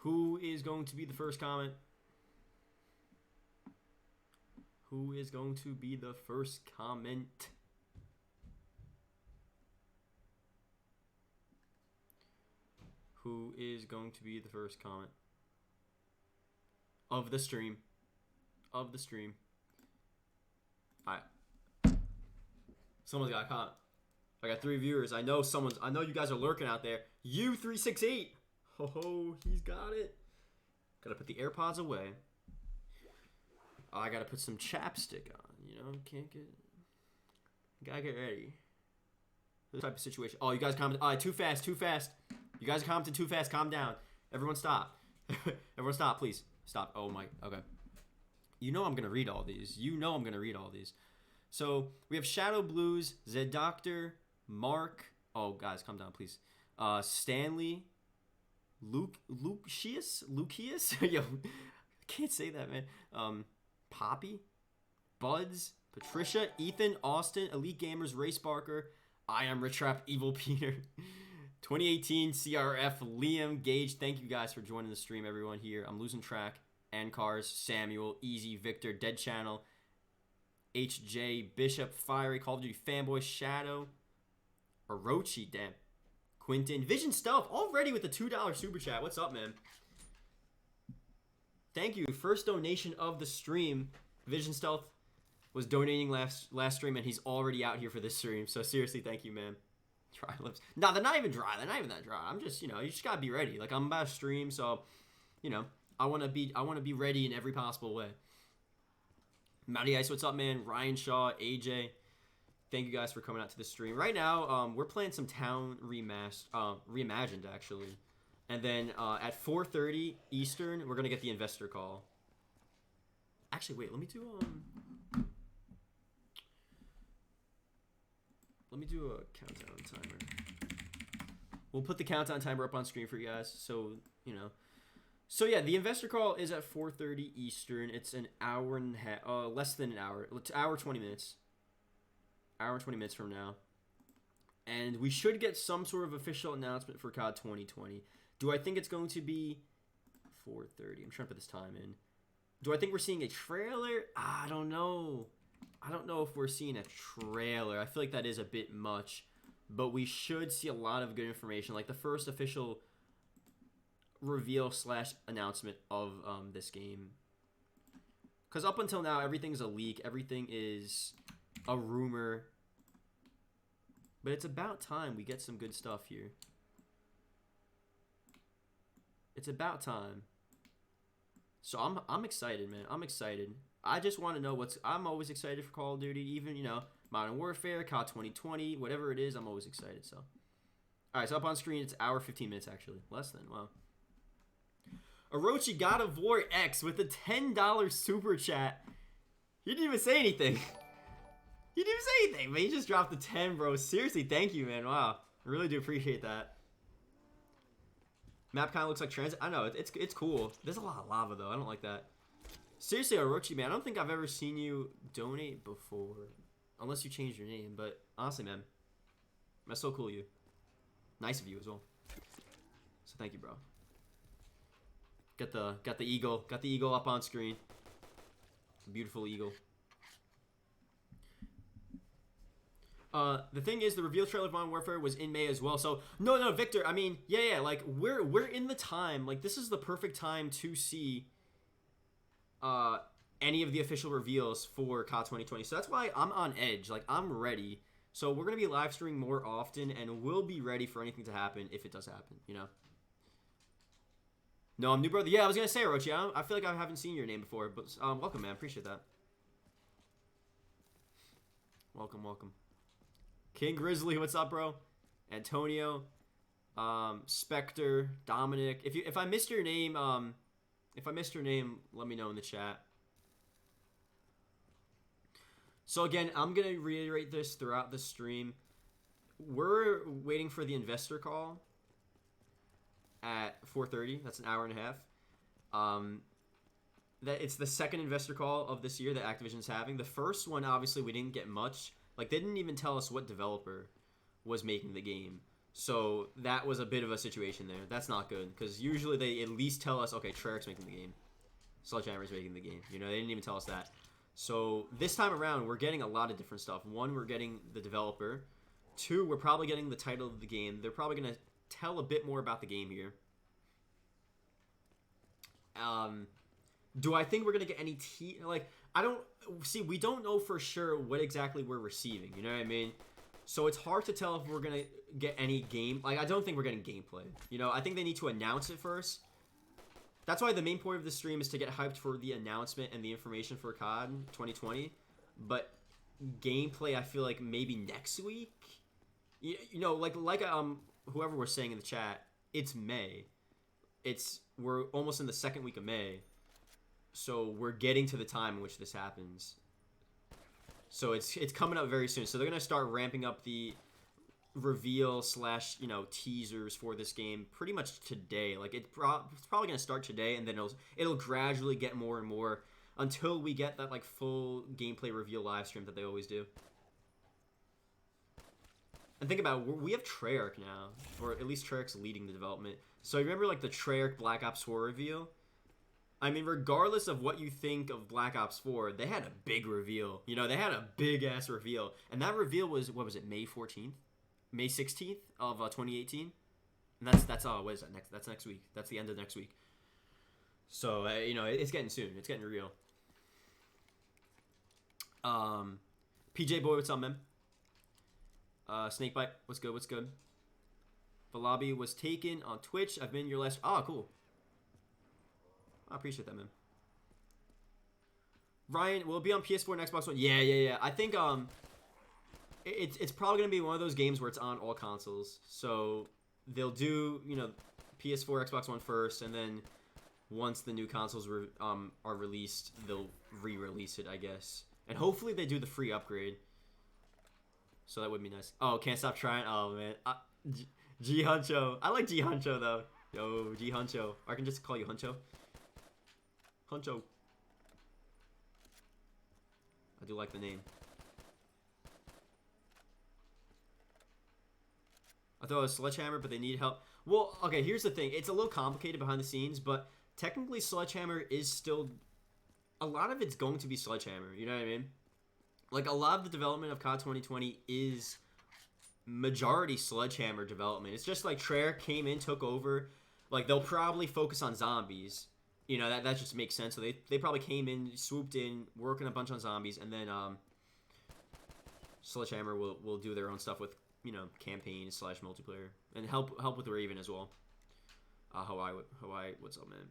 Who is going to be the first comment? Who is going to be the first comment? Who is going to be the first comment? Of the stream. Of the stream. Alright. Someone's got a comment. I got 3 viewers. I know you guys are lurking out there. U368. Ho, he's got it. Gotta put the AirPods away. Oh, I gotta put some chapstick on, you know? Gotta get ready. This type of situation. Oh, you guys commented. Alright, too fast. You guys commented too fast. Calm down. Everyone stop. Everyone stop, please. Stop. Oh my, okay. You know I'm gonna read all these. So, we have Shadow Blues, Zed Doctor, Mark. Oh, guys, calm down, please. Stanley. Lucius? Yo, I can't say that, man. Poppy, Buds, Patricia, Ethan, Austin, Elite Gamers, Race Barker, I am Rich Rap, Evil Peter, 2018 CRF, Liam, Gage. Thank you guys for joining the stream, everyone here. I'm losing track. Ancars, Samuel, Easy, Victor, Dead Channel, HJ, Bishop, Fiery, Call of Duty Fanboy, Shadow, Orochi, damn, Quinton, Vision Stealth, already with the $2 super chat. What's up, man? Thank you. First donation of the stream. Vision Stealth was donating last stream, and he's already out here for this stream. So seriously, thank you, man. Dry lips. No, they're not even dry. They're not even that dry. I'm just, you just gotta be ready. Like, I'm about to stream, so, I wanna be ready in every possible way. Matty Ice, what's up, man? Ryan Shaw, AJ. Thank you guys for coming out to the stream. Right now, we're playing some Town Reimagined, actually. And then at 4:30 Eastern, we're gonna get the investor call. Actually, wait. Let me do a countdown timer. We'll put the countdown timer up on screen for you guys, so So yeah, the investor call is at 4:30 Eastern. It's an hour and a half, less than an hour. It's hour 20 minutes. Hour and 20 minutes from now, and we should get some sort of official announcement for COD 2020. Do I think it's going to be 4:30? I'm trying to put this time in. Do I think we're seeing a trailer? I don't know. I don't know if we're seeing a trailer. I feel like that is a bit much, but we should see a lot of good information, like the first official reveal / announcement of this game. Because up until now, everything's a leak. Everything is a rumor. But it's about time we get some good stuff here. It's about time. So I'm excited, man. I'm excited. I just want to know I'm always excited for Call of Duty. Even, Modern Warfare, COD 2020, whatever it is, I'm always excited, so. Alright, so up on screen, it's hour 15 minutes, actually. Less than, wow. Orochi God of War X with a $10 super chat. He didn't even say anything. He didn't even say anything, but he just dropped the 10, bro. Seriously, thank you, man. Wow. I really do appreciate that. Map kind of looks like transit. I know, it's cool. There's a lot of lava, though. I don't like that. Seriously, Orochi, man, I don't think I've ever seen you donate before. Unless you changed your name. But honestly, man, that's so cool of you. Nice of you as well. So thank you, bro. Got the eagle. Got the eagle up on screen. It's a beautiful eagle. The thing is, the reveal trailer of Modern Warfare was in May as well. So no, Victor. I mean, yeah. Like we're in the time. Like this is the perfect time to see any of the official reveals for COD 2020. So that's why I'm on edge. Like I'm ready. So we're gonna be live streaming more often, and we'll be ready for anything to happen if it does happen. No, I'm new, brother. Yeah, I was gonna say, Orochi. I feel like I haven't seen your name before, but welcome, man. Appreciate that. Welcome. King Grizzly, what's up, bro? Antonio, Spectre, Dominic. If I missed your name, let me know in the chat. So again, I'm gonna reiterate this throughout the stream. We're waiting for the investor call at 4:30. That's an hour and a half. That it's the second investor call of this year that Activision's having. The first one, obviously, we didn't get much. Like, they didn't even tell us what developer was making the game. So that was a bit of a situation there. That's not good, because usually they at least tell us, okay, Treyarch's making the game. Sledgehammer's making the game. You know, they didn't even tell us that. So this time around, we're getting a lot of different stuff. One, we're getting the developer. Two, we're probably getting the title of the game. They're probably going to tell a bit more about the game here. Do I think we're going to get any like, I don't... See, we don't know for sure what exactly we're receiving. You know what I mean? So it's hard to tell if we're going to get any game... Like, I don't think we're getting gameplay. You know, I think they need to announce it first. That's why the main point of the stream is to get hyped for the announcement and the information for COD 2020. But gameplay, I feel like maybe next week. You know, like whoever was saying in the chat, it's May. We're almost in the second week of May. So we're getting to the time in which this happens. So it's coming up very soon. So they're gonna start ramping up the reveal / you know, teasers for this game pretty much today. Like it's probably gonna start today, and then it'll gradually get more and more until we get that like full gameplay reveal live stream that they always do. And think about it, we have Treyarch now, or at least Treyarch's leading the development. So remember like the Treyarch Black Ops 4 reveal? I mean, regardless of what you think of Black Ops 4, they had a big reveal. You know, they had a big-ass reveal. And that reveal was, what was it, May 14th? May 16th of 2018? And that's what is that, that's next week. That's the end of next week. So, you know, it's getting soon. It's getting real. PJ Boy, what's up, man? Snakebite, what's good, what's good? The lobby was taken on Twitch. I've been your last... Oh, cool. I appreciate that, man. Ryan, will it be on PS4 and Xbox One? Yeah. I think it's probably gonna be one of those games where it's on all consoles. So they'll do, you know, PS4, Xbox One first, and then once the new consoles are released, they'll re-release it, I guess. And hopefully they do the free upgrade. So that would be nice. Oh, can't stop trying. Oh man, G Huncho. I like G Huncho though. Yo, G Huncho. Or I can just call you Huncho. Huncho. I do like the name. I thought it was Sledgehammer, but they need help. Well, okay, here's the thing. It's a little complicated behind the scenes, but technically Sledgehammer is still... A lot of it's going to be Sledgehammer, you know what I mean? Like, a lot of the development of COD 2020 is majority Sledgehammer development. It's just like Treyarch came in, took over. Like, they'll probably focus on zombies. You know, that just makes sense. So they probably came in, swooped in, working a bunch on zombies, and then Sledgehammer will do their own stuff with, you know, campaign / multiplayer, and help with Raven as well. Hawaii, what's up, man?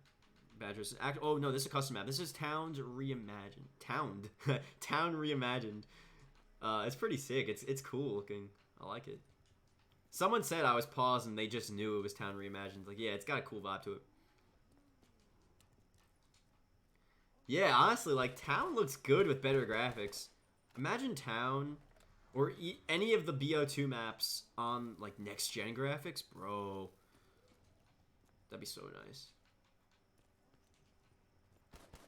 Badgers. Oh no, this is a custom map. This is Town Reimagined. Town Reimagined. It's pretty sick. It's cool looking. I like it. Someone said I was paused and they just knew it was Town Reimagined. Like, yeah, it's got a cool vibe to it. Yeah, honestly, like, Town looks good with better graphics. Imagine Town, or any of the BO2 maps on, like, next-gen graphics. Bro. That'd be so nice.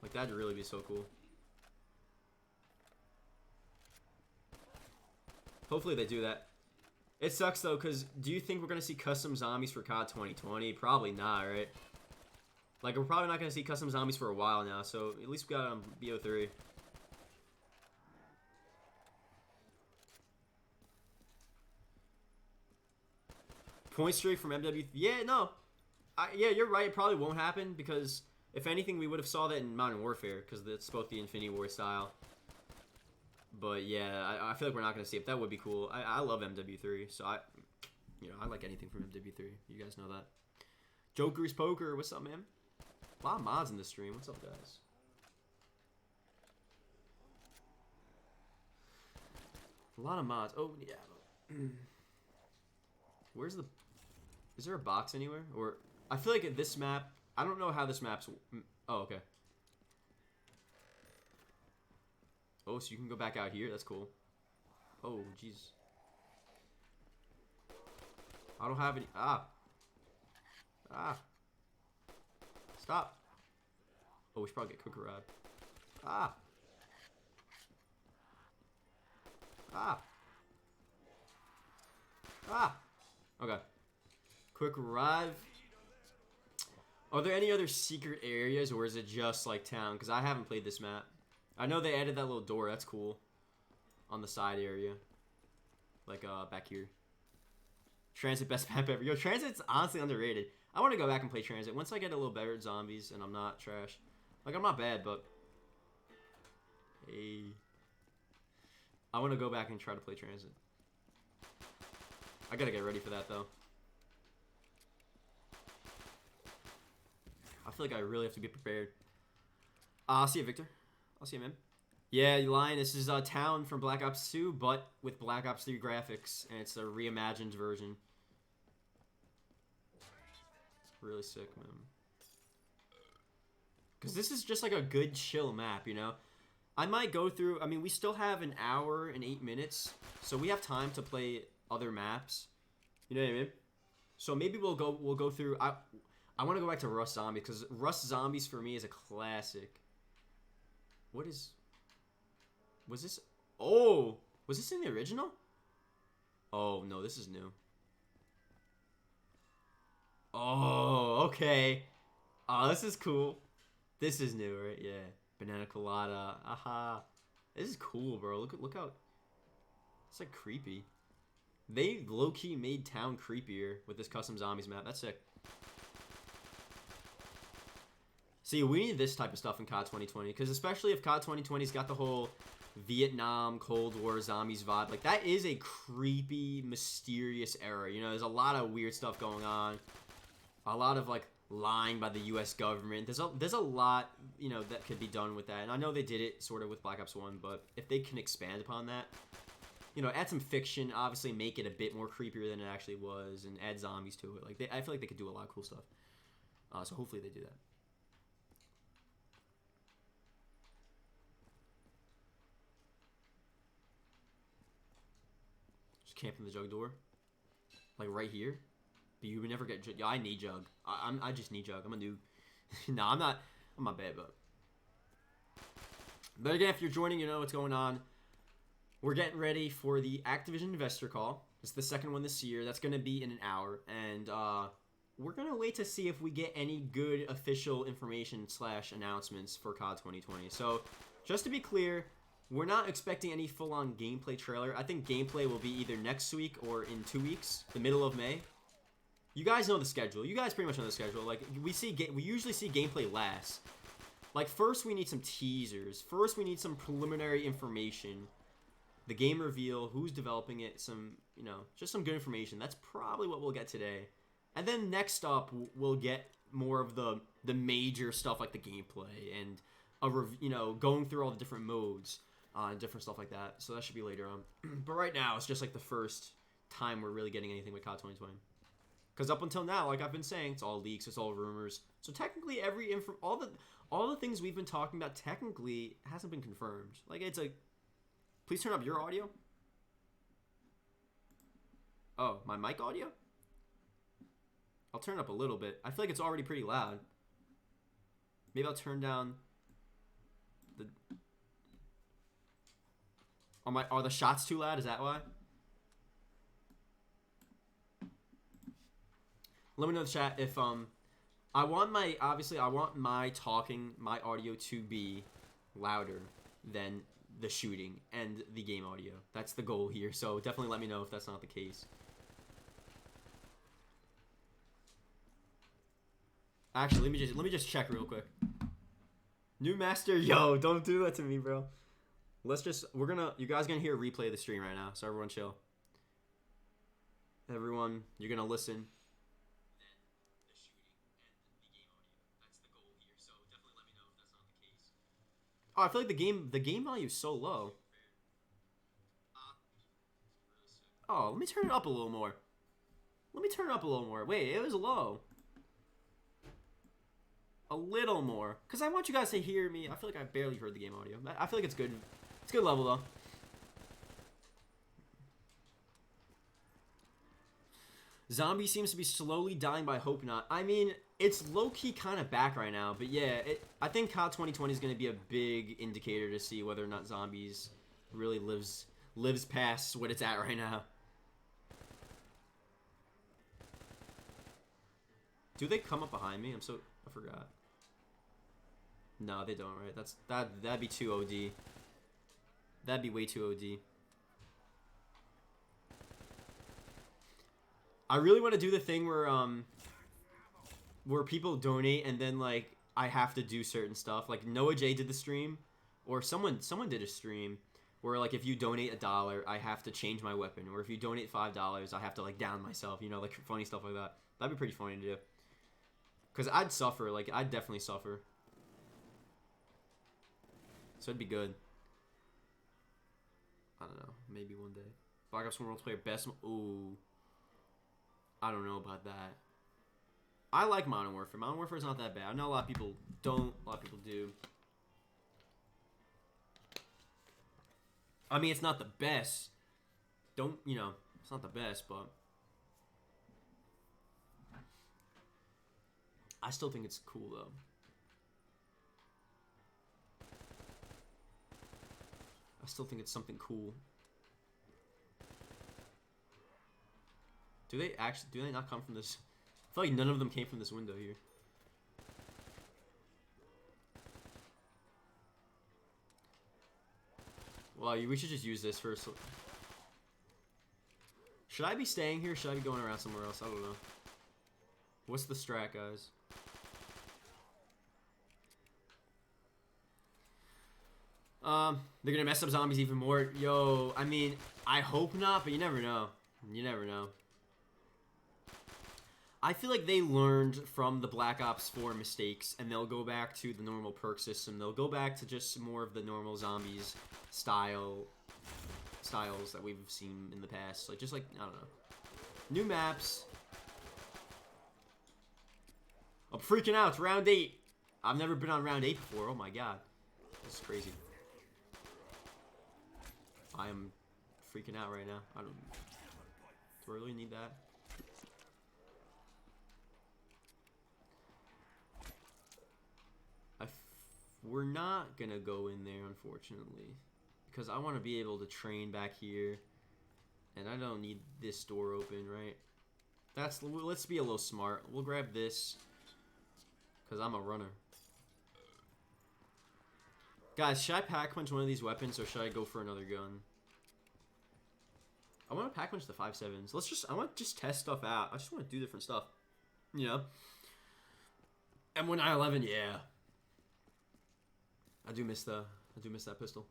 Like, that'd really be so cool. Hopefully they do that. It sucks, though, because do you think we're going to see custom zombies for COD 2020? Probably not, right? Like, we're probably not going to see custom zombies for a while now, so at least we got it on BO3. Point streak from MW... Yeah, no. Yeah, you're right. It probably won't happen, because if anything, we would have saw that in Modern Warfare, because it's both the Infinity War style. But yeah, I feel like we're not going to see it. That would be cool. I love MW3, so I like anything from MW3. You guys know that. Joker's Poker, what's up, man? A lot of mods in this stream. What's up, guys? A lot of mods. Oh, yeah. Where's the... Is there a box anywhere? Or... I feel like at this map... I don't know how this map's... Oh, okay. Oh, so you can go back out here? That's cool. Oh, jeez. I don't have any... Ah. Stop. Oh, we should probably get Cooker Rod. Okay. Quick arrive. Are there any other secret areas, or is it just like town? Because I haven't played this map. I know they added that little door. That's cool. On the side area. Like, back here. Transit best map ever. Yo, Transit's honestly underrated. I want to go back and play Transit. Once I get a little better at zombies and I'm not trash. Like, I'm not bad, but... Hey. I want to go back and try to play Transit. I gotta get ready for that, though. I feel like I really have to be prepared. I'll see you, Victor. I'll see you, man. Yeah, you're lying. This is a town from Black Ops 2, but with Black Ops 3 graphics, and it's a reimagined version. Really sick, man. Because this is just like a good chill map, you know? I might go through... I mean, we still have an hour and 8 minutes, so we have time to play other maps. You know what I mean? So maybe we'll go through... I want to go back to Rust Zombies, because Rust Zombies for me is a classic. What is... Was this... Oh! Was this in the original? Oh, no, this is new. Oh, okay. Oh, this is cool. This is new, right? Yeah. Banana colada. Aha. This is cool, bro. Look how... It's like creepy. They low-key made town creepier with this custom zombies map. That's sick. See, we need this type of stuff in COD 2020, because especially if COD 2020's got the whole Vietnam, Cold War, zombies vibe. Like, that is a creepy, mysterious era. You know, there's a lot of weird stuff going on. A lot of, like, lying by the U.S. government. There's a lot, you know, that could be done with that. And I know they did it sort of with Black Ops 1, but if they can expand upon that, you know, add some fiction, obviously make it a bit more creepier than it actually was, and add zombies to it. Like, I feel like they could do a lot of cool stuff. So hopefully they do that. Just camping the jug door. Like, right here. But you would never get jug. Yeah, I need jug. I just need jug. I'm a noob. No, I'm not bad, but... But again, if you're joining, you know what's going on. We're getting ready for the Activision investor call. It's the second one this year. That's going to be in an hour. And we're going to wait to see if we get any good official information / announcements for COD 2020. So, just to be clear, we're not expecting any full-on gameplay trailer. I think gameplay will be either next week or in 2 weeks, the middle of May. You guys know the schedule. You guys pretty much know the schedule. Like, we usually see gameplay last. Like, first we need some teasers. First we need some preliminary information. The game reveal, who's developing it, some, you know, just some good information. That's probably what we'll get today. And then next up, we'll get more of the major stuff like the gameplay and, you know, going through all the different modes and different stuff like that. So that should be later on. But right now, it's just like the first time we're really getting anything with COD 2020. Because up until now, like I've been saying, it's all leaks, it's all rumors. So technically, all the things we've been talking about technically hasn't been confirmed. Like, it's a... Please turn up your audio. Oh, my mic audio? I'll turn it up a little bit. I feel like it's already pretty loud. Maybe I'll turn down the... Are the shots too loud? Is that why? Let me know in the chat if I want my audio to be louder than the shooting and the game audio. That's the goal here. So definitely let me know if that's not the case. Actually, let me just check real quick. New master, yo, don't do that to me, bro. You guys gonna hear a replay of the stream right now, so everyone chill. Everyone, you're gonna listen. Oh, I feel like the game value is so low. Oh, let me turn it up a little more. Wait, it was low. A little more. Because I want you guys to hear me. I feel like I barely heard the game audio. I feel like it's good. It's good level, though. Zombie seems to be slowly dying, but I hope not. I mean, it's low-key kind of back right now. But yeah, I think COD 2020 is going to be a big indicator to see whether or not zombies really lives past what it's at right now. Do they come up behind me? I forgot. No, they don't, right? That'd be too OD. That'd be way too OD. I really want to do the thing where people donate and then like I have to do certain stuff. Like Noah J did the stream, or someone did a stream where like if you donate $1, I have to change my weapon, or if you donate $5, I have to like down myself. You know, like funny stuff like that. That'd be pretty funny to do. Cause I'd suffer. Like I'd definitely suffer. So it'd be good. I don't know. Maybe one day. Black Ops 1 multiplayer best. Ooh. I don't know about that. I like Modern Warfare. Modern Warfare is not that bad. I know a lot of people don't. A lot of people do. I mean, it's not the best. Don't, you know, it's not the best, but I still think it's cool, though. I still think it's something cool. Do they not come from this? I feel like none of them came from this window here. Well, we should just use this first. Should I be staying here or should I be going around somewhere else? I don't know. What's the strat, guys? They're gonna mess up zombies even more. Yo, I mean, I hope not, but you never know. You never know. I feel like they learned from the Black Ops 4 mistakes, and they'll go back to the normal perk system. They'll go back to just more of the normal zombies styles that we've seen in the past. Like, just like, I don't know. New maps. I'm freaking out. It's round 8. I've never been on round 8 before. Oh my god. This is crazy. I am freaking out right now. Do I really need that? We're not gonna go in there, unfortunately, because I want to be able to train back here, and I don't need this door open, right? Let's be a little smart. We'll grab this, because I'm a runner. Guys, should I pack punch one of these weapons, or should I go for another gun? I want to pack punch the 5.7s. I want to just test stuff out. I just want to do different stuff, you know? M1911, yeah. I do miss that pistol.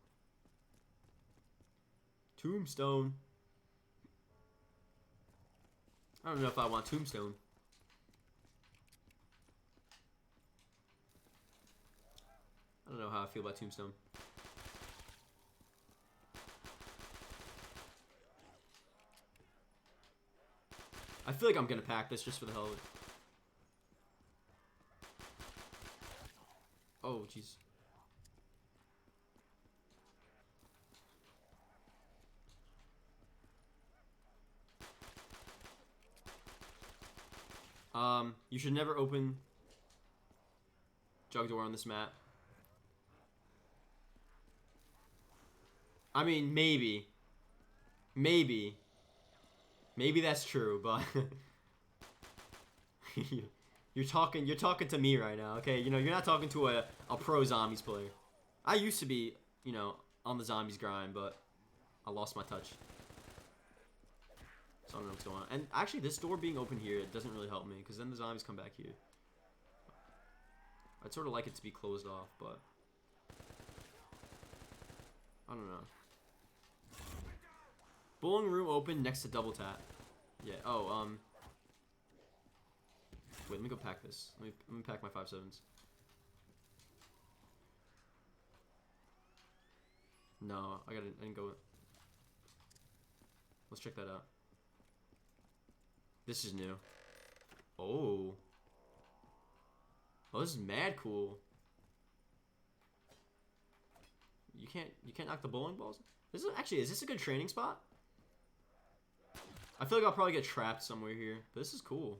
Tombstone. I don't know if I want Tombstone. I don't know how I feel about Tombstone. I feel like I'm gonna pack this just for the hell of it. Oh, jeez. You should never open jug door on this map. I mean, maybe that's true, but you're talking to me right now, okay? You know, you're not talking to a pro zombies player. I used to be, you know, on the zombies grind, but I lost my touch. So I don't know what's going on. And actually, this door being open here, it doesn't really help me, because then the zombies come back here. I'd sort of like it to be closed off, but I don't know. Bowling room open next to double tap. Yeah. Oh, wait, let me go pack this. Let me pack my 5.7s. No, I didn't go. Let's check that out. This is new. Oh. Oh, this is mad cool. You can't knock the bowling balls? Is this a good training spot? I feel like I'll probably get trapped somewhere here, but this is cool.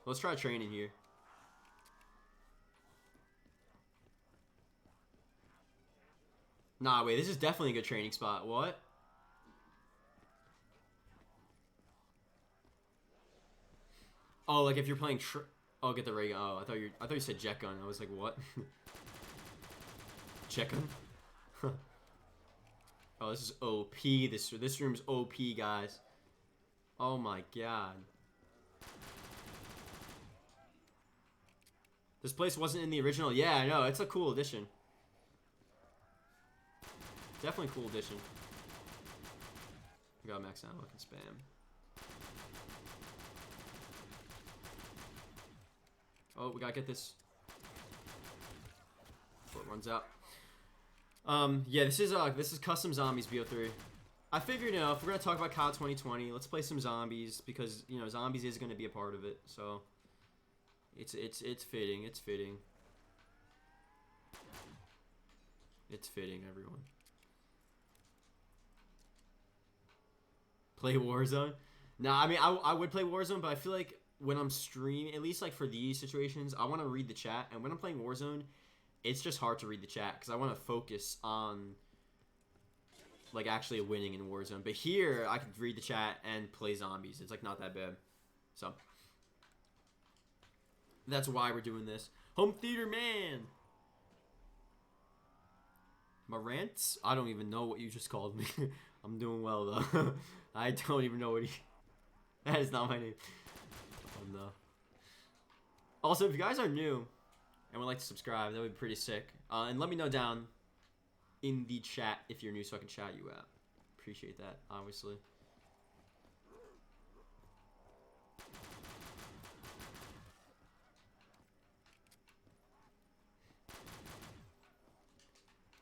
Let's try training here. Nah, wait, this is definitely a good training spot. What? Oh, like if you're playing oh, get the ray gun. Oh, I thought you said jet gun. I was like, what? Jet gun? Oh, this is OP. This room's OP, guys. Oh my god. This place wasn't in the original. Yeah, I know. It's a cool addition. Definitely cool addition. I got max ammo. I can spam. Oh, we gotta get this before it runs out. Yeah, this is custom zombies BO3. I figured, you know, if we're gonna talk about COD 2020, let's play some zombies because, you know, zombies is gonna be a part of it. So it's fitting. It's fitting. It's fitting, everyone. Play Warzone? Nah, I mean, I would play Warzone, but I feel like when I'm streaming, at least like for these situations, I want to read the chat. And when I'm playing Warzone, it's just hard to read the chat because I want to focus on like actually winning in Warzone. But here, I could read the chat and play zombies. It's like not that bad. So that's why we're doing this. Home theater man. My rants? I don't even know what you just called me. I'm doing well though. I don't even know what he. That is not my name. Oh no. Also, if you guys are new and would like to subscribe, that would be pretty sick. And let me know down in the chat if you're new so I can shout you out. Appreciate that, obviously.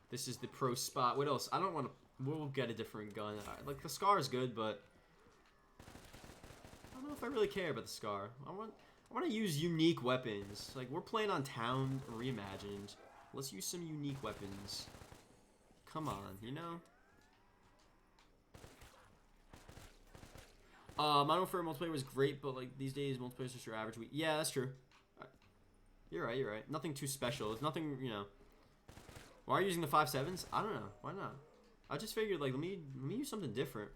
This is the pro spot. What else? I don't want to. We'll get a different gun. Like the Scar is good, but I don't know if I really care about the Scar. I want to use unique weapons. Like we're playing on Town Reimagined. Let's use some unique weapons. Come on, you know. Modern Warfare multiplayer was great, but like these days multiplayer is just your average week. Yeah, that's true. You're right. You're right. Nothing too special. It's nothing, you know. Why are you using the 5.7s? I don't know. Why not? I just figured, like, let me use something different.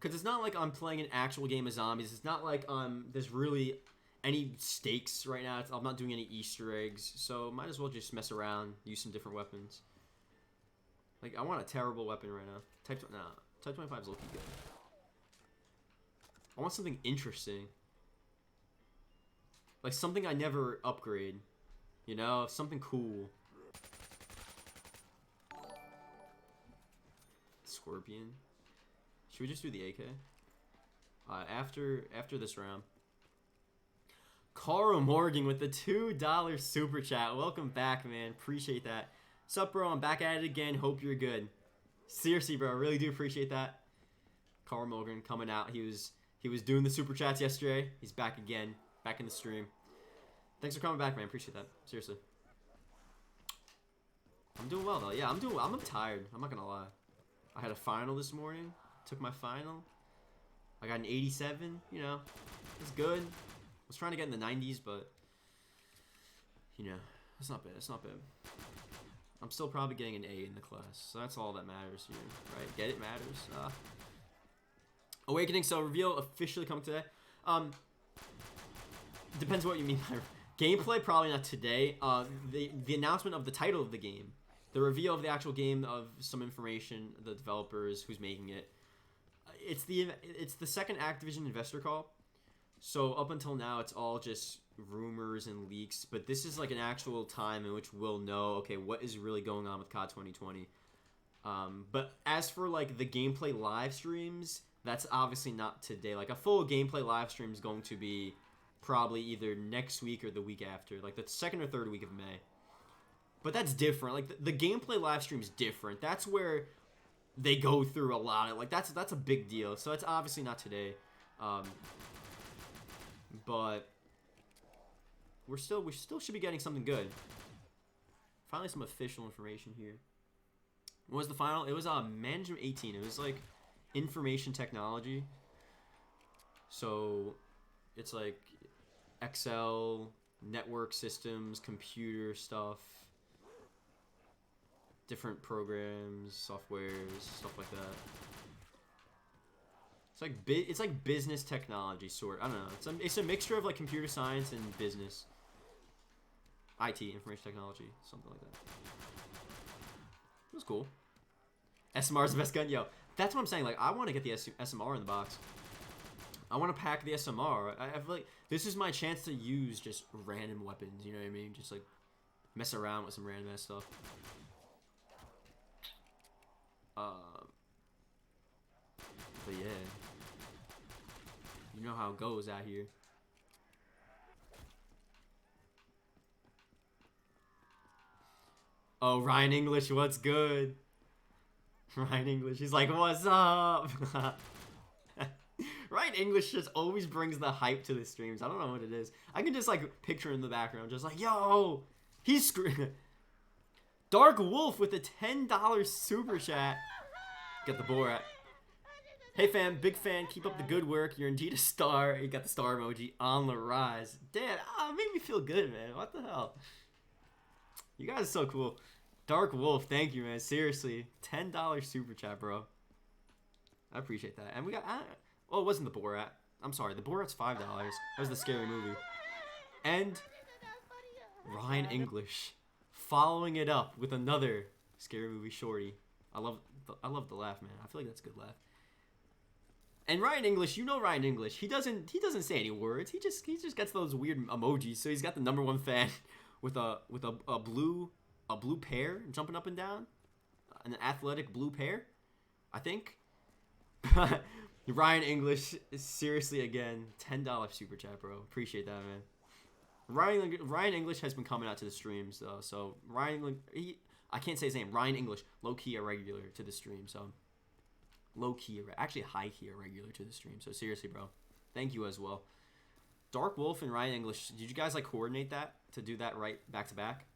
Because it's not like I'm playing an actual game of zombies. It's not like there's really any stakes right now. I'm not doing any Easter eggs. So might as well just mess around, use some different weapons. Like, I want a terrible weapon right now. Type 25 is looking good. I want something interesting. Like, something I never upgrade. You know? Something cool. Scorpion. Should we just do the AK? After this round. Carl Morgan with the $2 super chat. Welcome back, man. Appreciate that. Sup, bro? I'm back at it again. Hope you're good. Seriously, bro. I really do appreciate that. Carl Morgan coming out. He was doing the super chats yesterday. He's back again. Back in the stream. Thanks for coming back, man. Appreciate that. Seriously. I'm doing well though. Yeah, I'm doing well. I'm tired. I'm not gonna lie. I had a final this morning. Took my final. I got an 87. You know, it's good. I was trying to get in the 90s, but you know, it's not bad. It's not bad. I'm still probably getting an A in the class, so that's all that matters here, right? Get it matters. Awakening Cell reveal officially coming today. Depends what you mean by gameplay. Probably not today. The announcement of the title of the game, the reveal of the actual game, of some information, the developers, who's making it. It's the second Activision investor call. So up until now, it's all just rumors and leaks. But this is like an actual time in which we'll know, okay, what is really going on with COD 2020. But as for like the gameplay live streams, that's obviously not today. Like a full gameplay live stream is going to be probably either next week or the week after, like the second or third week of May. But that's different. Like the gameplay live stream is different. That's where they go through a lot of like that's a big deal. So it's obviously not today. But we still should be getting something good. Finally, some official information here. What was the final? It was Management 18. It was like information technology. So it's like Excel, network systems, computer stuff, different programs, softwares, stuff like that. It's like business technology sort. I don't know. It's a mixture of like computer science and business. IT, information technology, something like that. It was cool. SMR is the best gun, yo. That's what I'm saying. Like, I want to get the SMR in the box. I want to pack the SMR. I feel like this is my chance to use just random weapons. You know what I mean? Just like mess around with some random ass stuff. But yeah, you know how it goes out here. Oh, Ryan English, what's good? Ryan English, he's like, what's up? Ryan English just always brings the hype to the streams. I don't know what it is. I can just like picture in the background, just like, yo, he's screaming. Dark Wolf with a $10 super chat. Get the Bohrat. Hey fam, big fan, keep up the good work. You're indeed a star. You got the star emoji on the rise. Damn, it made me feel good, man. What the hell? You guys are so cool. Dark Wolf, thank you, man. Seriously, $10 super chat, bro. I appreciate that. And we got, oh, it wasn't the Bohrat. I'm sorry, the Bohrat's $5. That was the scary movie. And Ryan English following it up with another scary movie shorty. I love the laugh, man. I feel like that's a good laugh. And Ryan English, you know Ryan English. He doesn't say any words. He just gets those weird emojis. So he's got the #1 fan with a blue pear jumping up and down, an athletic blue pear, I think. Ryan English is seriously again $10 super chat, bro. Appreciate that, man. Ryan English has been coming out to the streams though. So Ryan, I can't say his name. Ryan English, low key a regular to the stream. So. Low-key, actually high-key regular to the stream. So seriously, bro, thank you as well. Dark Wolf and Ryan English, did you guys like coordinate that to do that right back to back?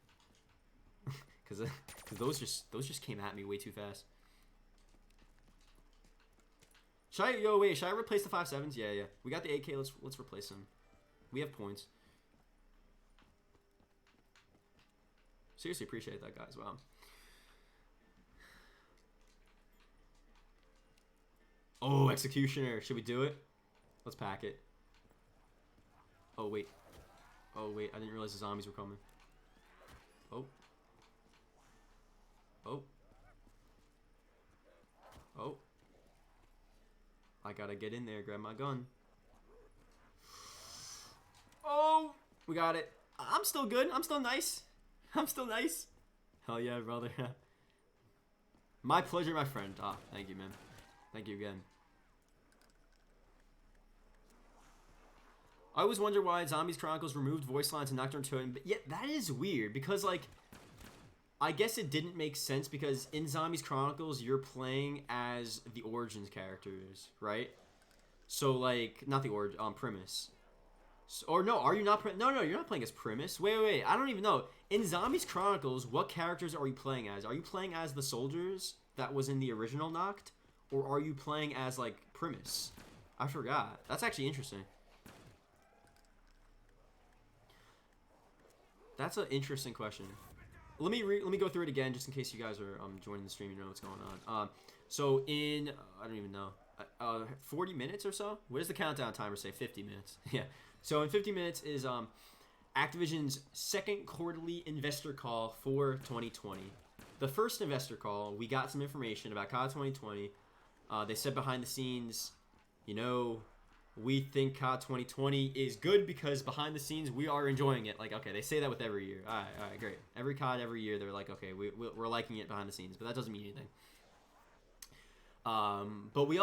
Because those just came at me way too fast. Should I replace the 5.7s? Yeah. We got the AK. Let's replace them. We have points. Seriously, appreciate that, guys. Wow. Oh, Executioner. Should we do it? Let's pack it. Oh, wait. I didn't realize the zombies were coming. Oh. I gotta get in there, grab my gun. Oh! We got it. I'm still good. I'm still nice. Hell yeah, brother. My pleasure, my friend. Ah, thank you, man. Thank you again. I always wonder why Zombies Chronicles removed voice lines in Nocturne 2, but yeah, that is weird, because, like, I guess it didn't make sense, because in Zombies Chronicles, you're playing as the Origins characters, right? So, like, not the Primus. So, or no, are you not, no, you're not playing as Primus. Wait, I don't even know. In Zombies Chronicles, what characters are you playing as? Are you playing as the soldiers that was in the original Noct? Or are you playing as, like, Primus? I forgot. That's actually interesting. That's an interesting question. Let me go through it again, just in case you guys are joining the stream. You know what's going on. So in I don't even know, 40 minutes or so. What does the countdown timer say? 50 minutes. Yeah. So in 50 minutes is Activision's second quarterly investor call for 2020. The first investor call, we got some information about COD 2020. They said behind the scenes, you know, we think COD 2020 is good because behind the scenes we are enjoying it. Like, okay, they say that with every year. All right, great. Every COD every year they're like, okay, we're liking it behind the scenes, but that doesn't mean anything. But we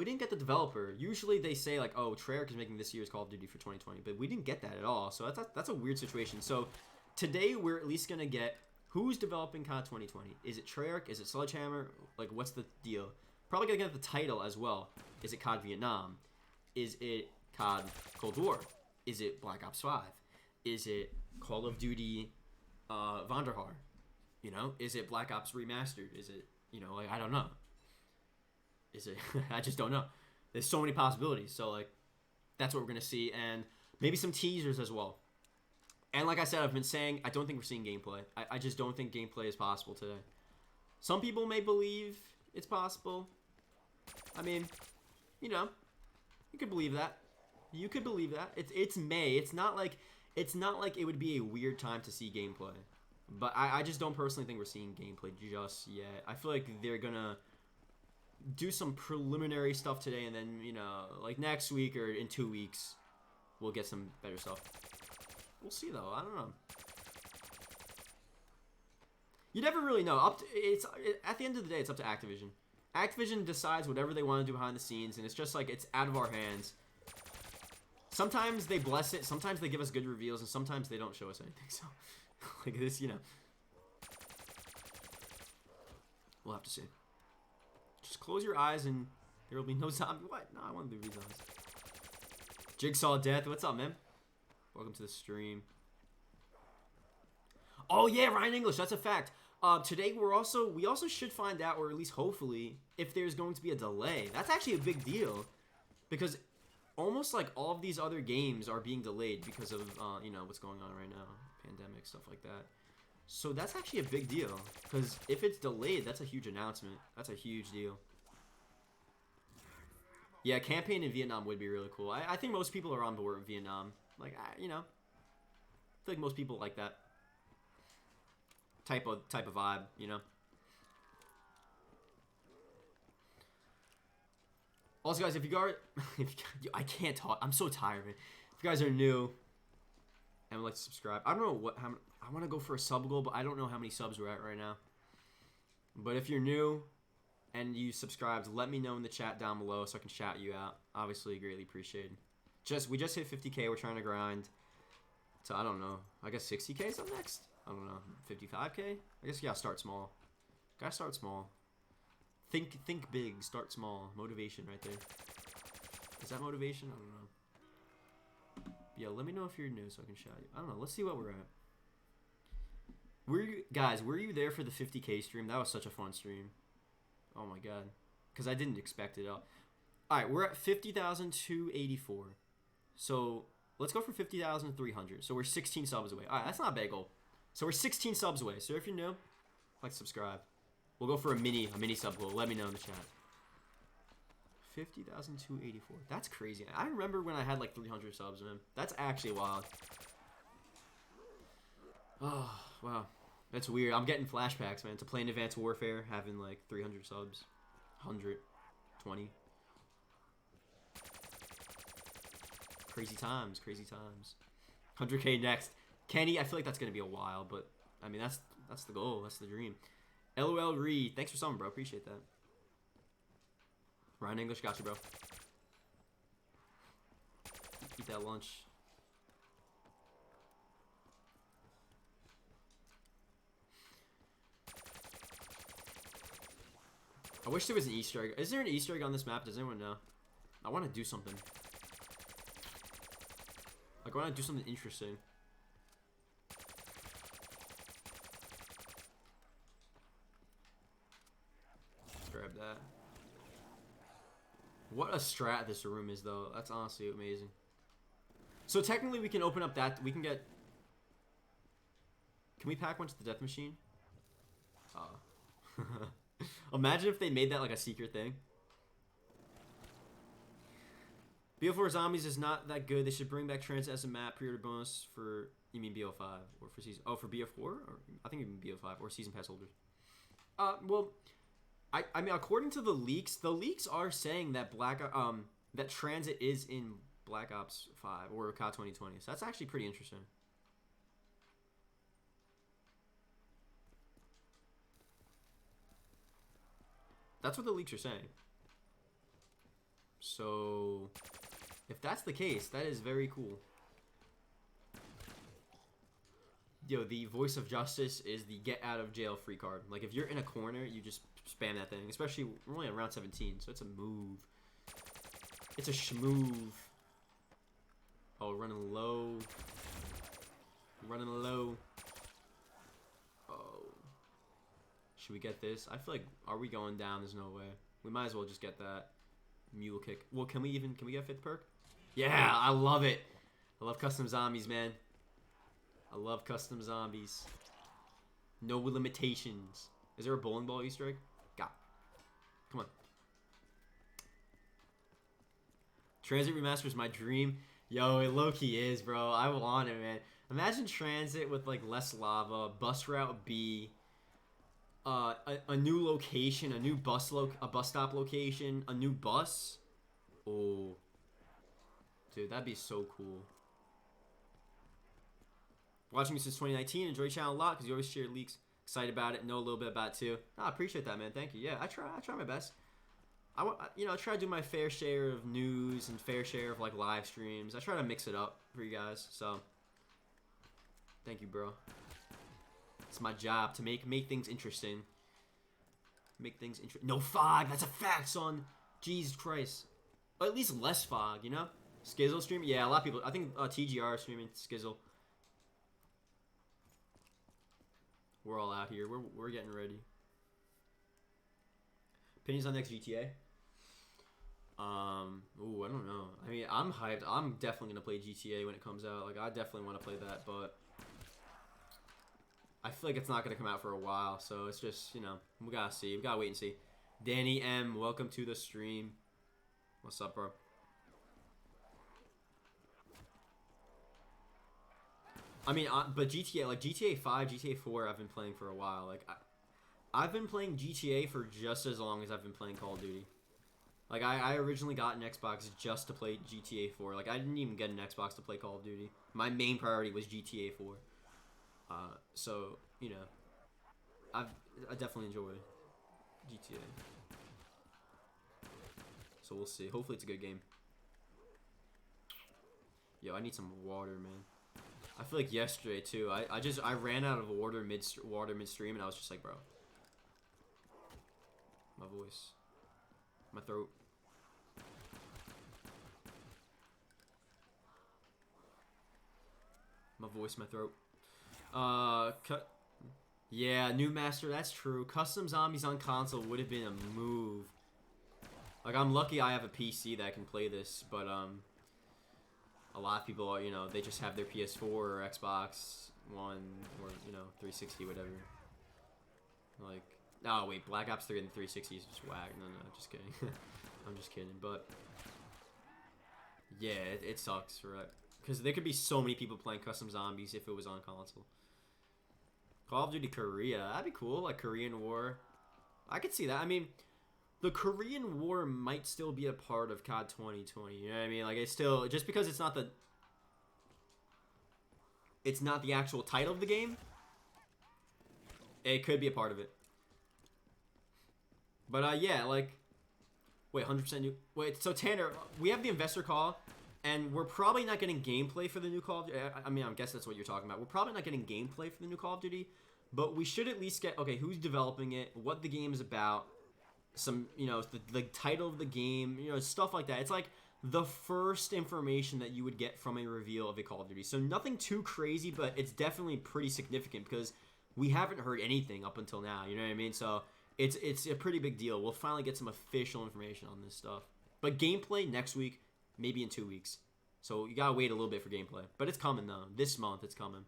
didn't get the developer. Usually they say like, oh, Treyarch is making this year's Call of Duty for 2020, but we didn't get that at all. So that's a weird situation. So today we're at least gonna get who's developing COD 2020. Is it Treyarch? Is it Sledgehammer? Like, what's the deal? Probably gonna get the title as well. Is it COD Vietnam? Is it COD Cold War? Is it Black Ops 5? Is it Call of Duty Vonderhaar? You know, is it Black Ops Remastered? Is it, you know, like, I don't know. Is it? I just don't know. There's so many possibilities. So, like, that's what we're gonna see, and maybe some teasers as well. And like I said, I've been saying, I don't think we're seeing gameplay. I just don't think gameplay is possible today. Some people may believe it's possible. I mean, you know, you could believe that. You could believe that. It's May. It's not like it would be a weird time to see gameplay. But I just don't personally think we're seeing gameplay just yet. I feel like they're gonna do some preliminary stuff today, and then, you know, like next week or in 2 weeks, we'll get some better stuff. We'll see though. I don't know. You never really know. At the end of the day, it's up to Activision. Activision decides whatever they want to do behind the scenes, and it's just like it's out of our hands. Sometimes they bless it, sometimes they give us good reveals, and sometimes they don't show us anything. So, like this, you know. We'll have to see. Just close your eyes and there will be no zombie. What? No, I want to do these zombies. Jigsaw Death, what's up, man? Welcome to the stream. Oh yeah, Ryan English, that's a fact. Today we also should find out, or at least hopefully, if there's going to be a delay. That's actually a big deal, because almost like all of these other games are being delayed because of you know, what's going on right now, pandemic, stuff like that. So that's actually a big deal, because if it's delayed, that's a huge announcement. That's a huge deal. Yeah, campaign in Vietnam would be really cool. I think most people are on board with Vietnam. Like, you know, I feel like most people like that type of vibe, you know. Also, guys, if you guys, I can't talk. I'm so tired, man. If you guys are new and would like to subscribe, I don't know I want to go for a sub goal, but I don't know how many subs we're at right now. But if you're new and you subscribed, let me know in the chat down below so I can shout you out. Obviously, greatly appreciated. We just hit 50K. We're trying to grind to, I don't know, I guess 60K is up next. I don't know, 55K. I guess you gotta start small. Gotta start small. Think big. Start small. Motivation right there. Is that motivation? I don't know. Yeah, let me know if you're new so I can shout you. I don't know. Let's see what we're at. Were you there for the 50K stream? That was such a fun stream. Oh my god. Because I didn't expect it all. Alright, we're at 50,284. So, let's go for 50,300. So, we're 16 subs away. Alright, that's not a bad goal. So, we're 16 subs away. So, if you're new, like, subscribe. We'll go for a mini sub goal. Let me know in the chat. 50,284. That's crazy. I remember when I had like 300 subs, man. That's actually wild. Oh, wow. That's weird. I'm getting flashbacks, man, to playing Advanced Warfare, having like 300 subs. 120. Crazy times, crazy times. 100K next. Kenny, I feel like that's going to be a while, but I mean, that's the goal. That's the dream. LOL Reed, thanks for something, bro. Appreciate that. Ryan English, got you, bro. Eat that lunch. I wish there was an Easter egg. Is there an Easter egg on this map? Does anyone know? I want to do something. Like, I want to do something interesting. Grab that. What a strat this room is, though. That's honestly amazing. So technically we can open up that. We can get... Can we pack one to the death machine? Imagine if they made that like a secret thing. BO4 Zombies is not that good. They should bring back Transit as a map. Pre-order bonus for... You mean BO5? Or for season... Oh, for BO4? Or, I think even BO5. Or season pass holders. Well... I mean, according to the leaks are saying that that Transit is in Black Ops 5 or COD 2020. So that's actually pretty interesting. That's what the leaks are saying. So, if that's the case, that is very cool. Yo, the voice of justice is the get out of jail free card. Like, if you're in a corner, you just spam that thing. Especially, we're only at round 17, so it's a move. It's a schmoove. Oh, running low. Running low. Oh. Should we get this? I feel like, are we going down? There's no way. We might as well just get that mule kick. Well, can we get 5th perk? Yeah, I love it. I love custom zombies, man. I love custom zombies. No limitations. Is there a bowling ball Easter egg? Got. Come on. Transit Remaster is my dream. Yo, it low-key is, bro. I want it, man. Imagine Transit with, like, less lava, bus route B, a new location, a new bus stop location, a new bus. Oh. Dude, that'd be so cool. Watching me since 2019. Enjoy your channel a lot because you always share leaks. Excited about it. Know a little bit about it, too. I appreciate that, man. Thank you. Yeah, I try my best. I try to do my fair share of news and fair share of, like, live streams. I try to mix it up for you guys, so thank you, bro. It's my job to make things interesting. Make things interesting. No fog! That's a fact, son! Jesus Christ. Or at least less fog, you know? Skizzle stream? Yeah, a lot of people. I think TGR is streaming Skizzle. We're all out here. We're getting ready. Opinions on next GTA? Ooh, I don't know. I mean, I'm hyped. I'm definitely gonna play GTA when it comes out. Like, I definitely want to play that, but I feel like it's not gonna come out for a while. So it's just, you know, we gotta see. We gotta wait and see. Danny M, welcome to the stream. What's up, bro? I mean, but GTA, like GTA 5, GTA 4, I've been playing for a while. Like, I've been playing GTA for just as long as I've been playing Call of Duty. Like, I originally got an Xbox just to play GTA 4. Like, I didn't even get an Xbox to play Call of Duty. My main priority was GTA 4. So, you know, I definitely enjoy GTA. So we'll see. Hopefully it's a good game. Yo, I need some water, man. I feel like yesterday, too. I ran out of water midstream, and I was just like, bro. My voice. My throat. My voice, my throat. Yeah, new master, that's true. Custom zombies on console would have been a move. Like, I'm lucky I have a PC that can play this, but, a lot of people are, you know, they just have their PS4 or Xbox One or, you know, 360, whatever. Like, oh, wait, Black Ops 3 and the 360 is just whack. No, just kidding. I'm just kidding, but yeah, it sucks, right? Because there could be so many people playing custom zombies if it was on console. Call of Duty Korea, that'd be cool, like Korean War. I could see that. I mean, the Korean War might still be a part of COD 2020. You know what I mean? Like, it's still, just because it's not the actual title of the game, it could be a part of it. But yeah, like, wait, 100% new. Wait, so Tanner, we have the investor call, and we're probably not getting gameplay for the new Call of Duty. I mean, I guess that's what you're talking about. We're probably not getting gameplay for the new Call of Duty, but we should at least get, okay, who's developing it, what the game is about, some, you know, the title of the game, you know, stuff like that. It's like the first information that you would get from a reveal of a Call of Duty. So nothing too crazy, but it's definitely pretty significant because we haven't heard anything up until now. You know what I mean? So it's a pretty big deal. We'll finally get some official information on this stuff. But gameplay next week, maybe in 2 weeks. So you gotta wait a little bit for gameplay. But it's coming though. This month it's coming.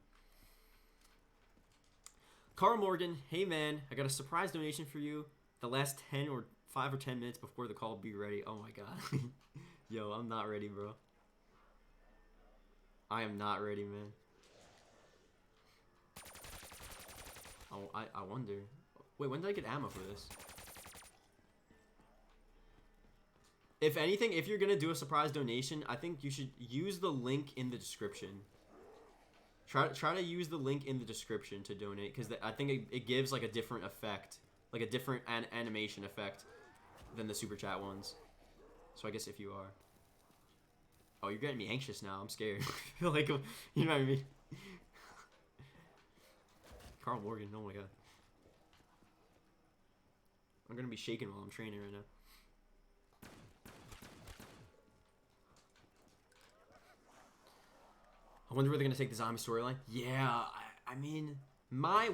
Carl Morgan, hey man, I got a surprise donation for you. The last 5 or 10 minutes before the call will be ready. Oh my god. Yo, I'm not ready, bro. I am not ready, man. Oh, I wonder. Wait, when did I get ammo for this? If anything, if you're gonna do a surprise donation, I think you should use the link in the description. Try to use the link in the description to donate, because I think it gives like a different effect, like a different animation effect than the super chat ones. So I guess if you are. Oh, you're getting me anxious now. I'm scared. I feel like, you know what I mean? Carl Morgan, oh my god. I'm gonna be shaking while I'm training right now. I wonder where they're gonna take the zombie storyline. Yeah, I mean,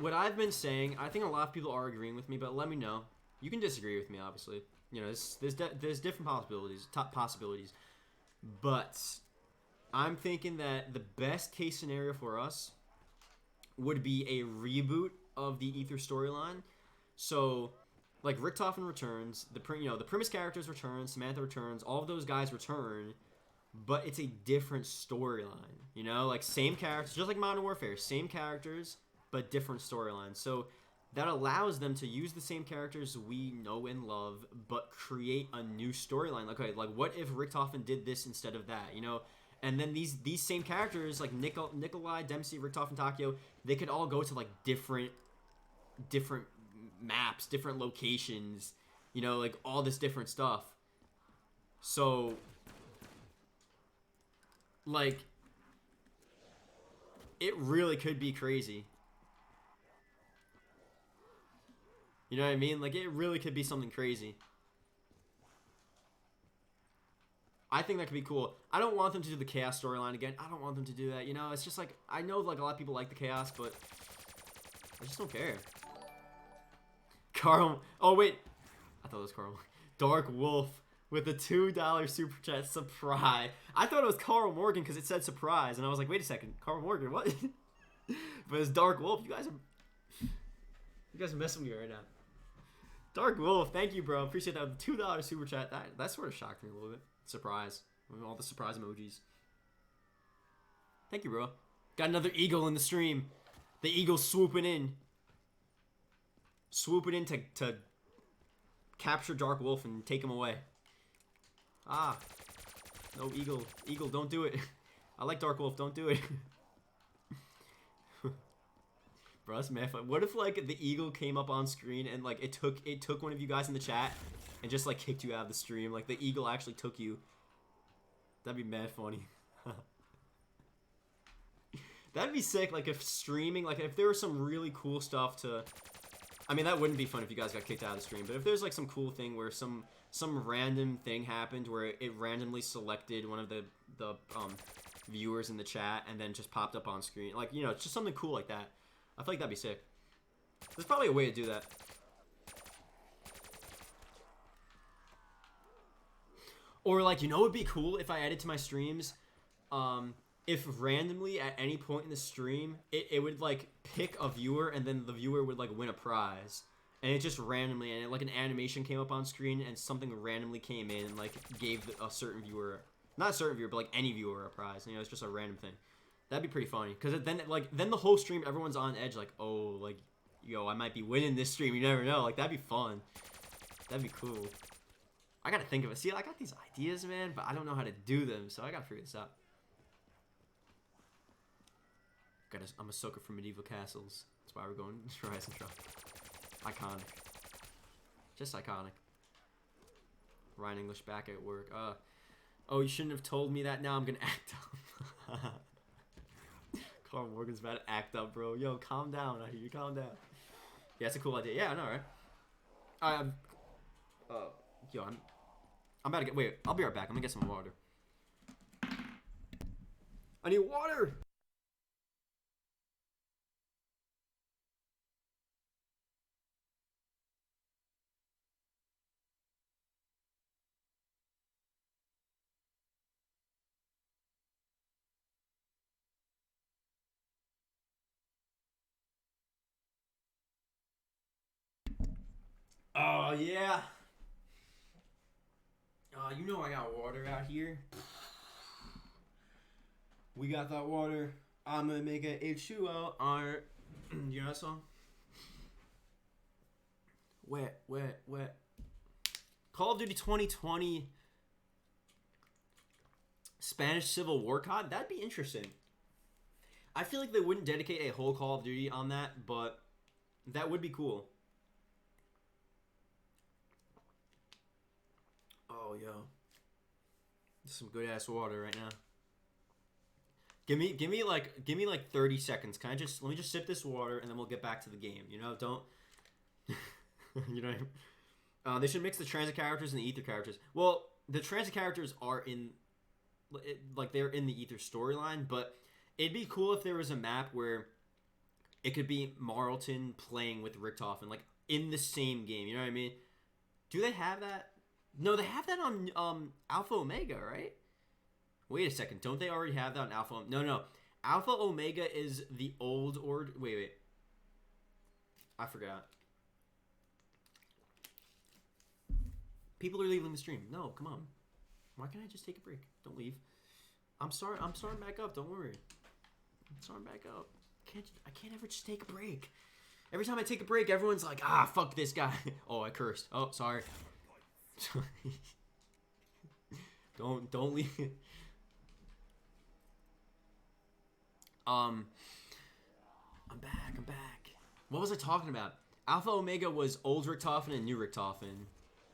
what I've been saying, I think a lot of people are agreeing with me, but let me know. You can disagree with me, obviously. You know, there's different possibilities, but I'm thinking that the best case scenario for us would be a reboot of the Ether storyline. So like Richtofen returns, the Primus characters return, Samantha returns, all of those guys return, but it's a different storyline. You know, like same characters, just like Modern Warfare, same characters but different storylines. So that allows them to use the same characters we know and love, but create a new storyline. Like, okay, like what if Richtofen did this instead of that? You know, and then these same characters like Nikolai, Dempsey, Richtofen, Takio, they could all go to like different maps, different locations, you know, like all this different stuff. So like it really could be crazy. You know what I mean? Like it really could be something crazy. I think that could be cool. I don't want them to do the Chaos storyline again. I don't want them to do that. You know, it's just like, I know like a lot of people like the Chaos, but I just don't care. Carl. Oh, wait. I thought it was Carl. Dark Wolf with a $2 super chat. Surprise. I thought it was Carl Morgan because it said surprise. And I was like, wait a second. Carl Morgan, what? But it's Dark Wolf. You guys are messing with me right now. Dark Wolf. Thank you, bro. Appreciate that. $2 super chat. That sort of shocked me a little bit. Surprise. All the surprise emojis. Thank you, bro. Got another eagle in the stream. The eagle swooping in. Swooping in to capture Dark Wolf and take him away. Ah. No, eagle. Eagle, don't do it. I like Dark Wolf. Don't do it. Bro, that's mad fun. What if, like, the eagle came up on screen and, like, it took one of you guys in the chat and just, like, kicked you out of the stream? Like, the eagle actually took you. That'd be mad funny. That'd be sick, like, if streaming, like, if there was some really cool stuff to... I mean, that wouldn't be fun if you guys got kicked out of the stream, but if there's, like, some cool thing where some random thing happened where it randomly selected one of the viewers in the chat and then just popped up on screen. Like, you know, it's just something cool like that. I feel like that'd be sick. There's probably a way to do that. Or, like, you know what would be cool if I added to my streams? If randomly at any point in the stream, it would, like, pick a viewer and then the viewer would, like, win a prize. And it just randomly, and like, an animation came up on screen and something randomly came in and, like, gave a certain viewer, not a certain viewer, but, like, any viewer a prize. You know, it's just a random thing. That'd be pretty funny. Because then the whole stream, everyone's on edge, like, oh, like, yo, I might be winning this stream. You never know. Like, that'd be fun. That'd be cool. I gotta think of it. See, I got these ideas, man, but I don't know how to do them, so I gotta figure this out. I'm a sucker for medieval castles. That's why we're going to Rise and Shock. Iconic. Just iconic. Ryan English back at work. Oh, you shouldn't have told me that. Now I'm gonna act up. Carl Morgan's about to act up, bro. Yo, calm down. I hear you. Calm down. Yeah, that's a cool idea. Yeah, I know, right? Yo, I'm about to get... Wait, I'll be right back. I'm gonna get some water. I need water! Oh, yeah. You know I got water out here. We got that water. I'm gonna make a H2O. Alright. You know that song? Wet, wet, wet. Call of Duty 2020 Spanish Civil War COD? That'd be interesting. I feel like they wouldn't dedicate a whole Call of Duty on that, but that would be cool. Oh, yo. Some good ass water right now. Give me like 30 seconds. Can I just let me just sip this water and then we'll get back to the game. You know, don't you know. They should mix the transit characters and the ether characters. Well, the transit characters are in like they're in the ether storyline, but it'd be cool if there was a map where it could be Marlton playing with Richtofen, like in the same game. You know what I mean? Do they have that? No, they have that on Alpha Omega, right? Wait a second. Don't they already have that on Alpha? No. Alpha Omega is the old order. Wait. I forgot. People are leaving the stream. No, come on. Why can't I just take a break? Don't leave. I'm starting back up. Don't worry. I'm starting back up. I can't ever just take a break. Every time I take a break, everyone's like, ah, fuck this guy. Oh, I cursed. Oh, sorry. Don't leave. I'm back. What was I talking about? Alpha Omega was old Richtofen and new Richtofen.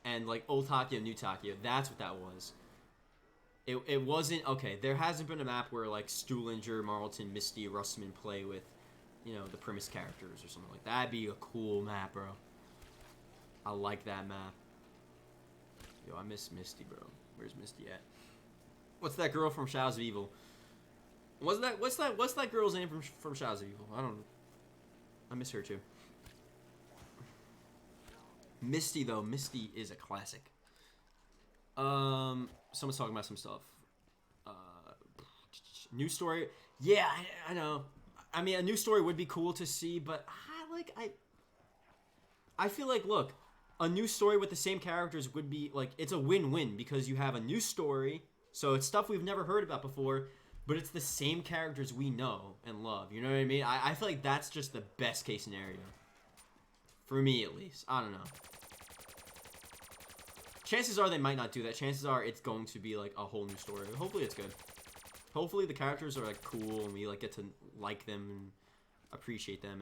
And like old Takio, new Takio. That's what that was. It wasn't, okay, there hasn't been a map where like Stuhlinger, Marlton, Misty, Russman play with, you know, the Primus characters or something like that. That'd be a cool map, bro. I like that map. Yo, I miss Misty, bro. Where's Misty at? What's that girl from Shadows of Evil? What's that girl's name from Shadows of Evil? I don't know. I miss her too. Misty though, Misty is a classic. Someone's talking about some stuff. New story. Yeah, I know. I mean, a new story would be cool to see, but I feel like, look, a new story with the same characters would be like, it's a win-win because you have a new story, so it's stuff we've never heard about before, but it's the same characters we know and love. You know what I mean? I feel like that's just the best case scenario. For me, at least. I don't know. Chances are they might not do that. Chances are it's going to be like a whole new story. Hopefully it's good. Hopefully the characters are like cool and we like get to like them and appreciate them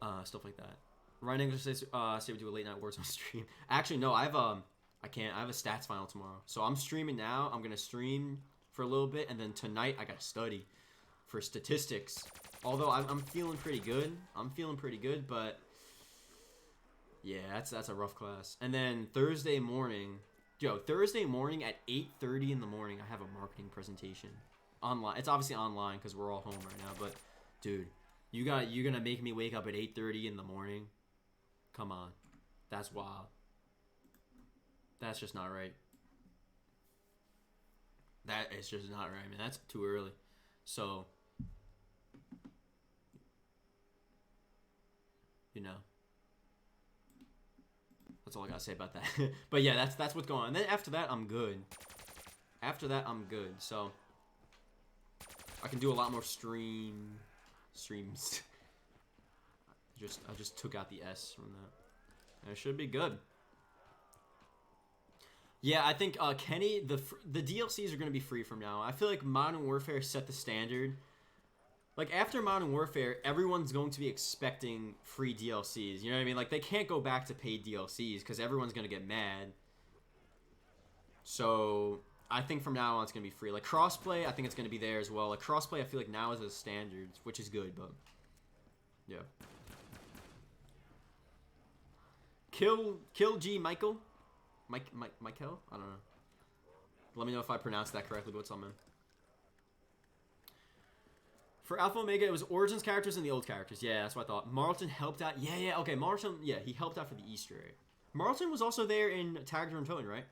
and stuff like that. Ryan English says say we do a late night Warzone stream. Actually no, I have a stats final tomorrow. So I'm streaming now. I'm gonna stream for a little bit and then tonight I gotta study for statistics. Although I'm feeling pretty good. But yeah, that's a rough class. And then Thursday morning at 8:30 in the morning, I have a marketing presentation online. It's obviously online because we're all home right now. But dude, you're gonna make me wake up at 8:30 in the morning? Come on, that's wild. That's just not right. That is just not right, man. That's too early. So, you know. That's all I gotta say about that. But yeah, that's what's going on. And then after that, I'm good. So I can do a lot more streams. I just took out the S from that. And it should be good. Yeah, I think Kenny, the DLCs are gonna be free from now. I feel like Modern Warfare set the standard. Like, after Modern Warfare, everyone's going to be expecting free DLCs. You know what I mean? Like, they can't go back to paid DLCs because everyone's going to get mad. So, I think from now on it's going to be free. Like, crossplay, I think it's going to be there as well. Like, crossplay, I feel like now is a standard, which is good, but... yeah. Kill G Michael? Michael? I don't know. Let me know if I pronounced that correctly, but what's up, man? For Alpha Omega, it was Origins characters and the old characters. Yeah, that's what I thought. Marlton helped out. Yeah, okay. Marlton, yeah, he helped out for the Easter egg. Marlton was also there in Tag and Tony, right?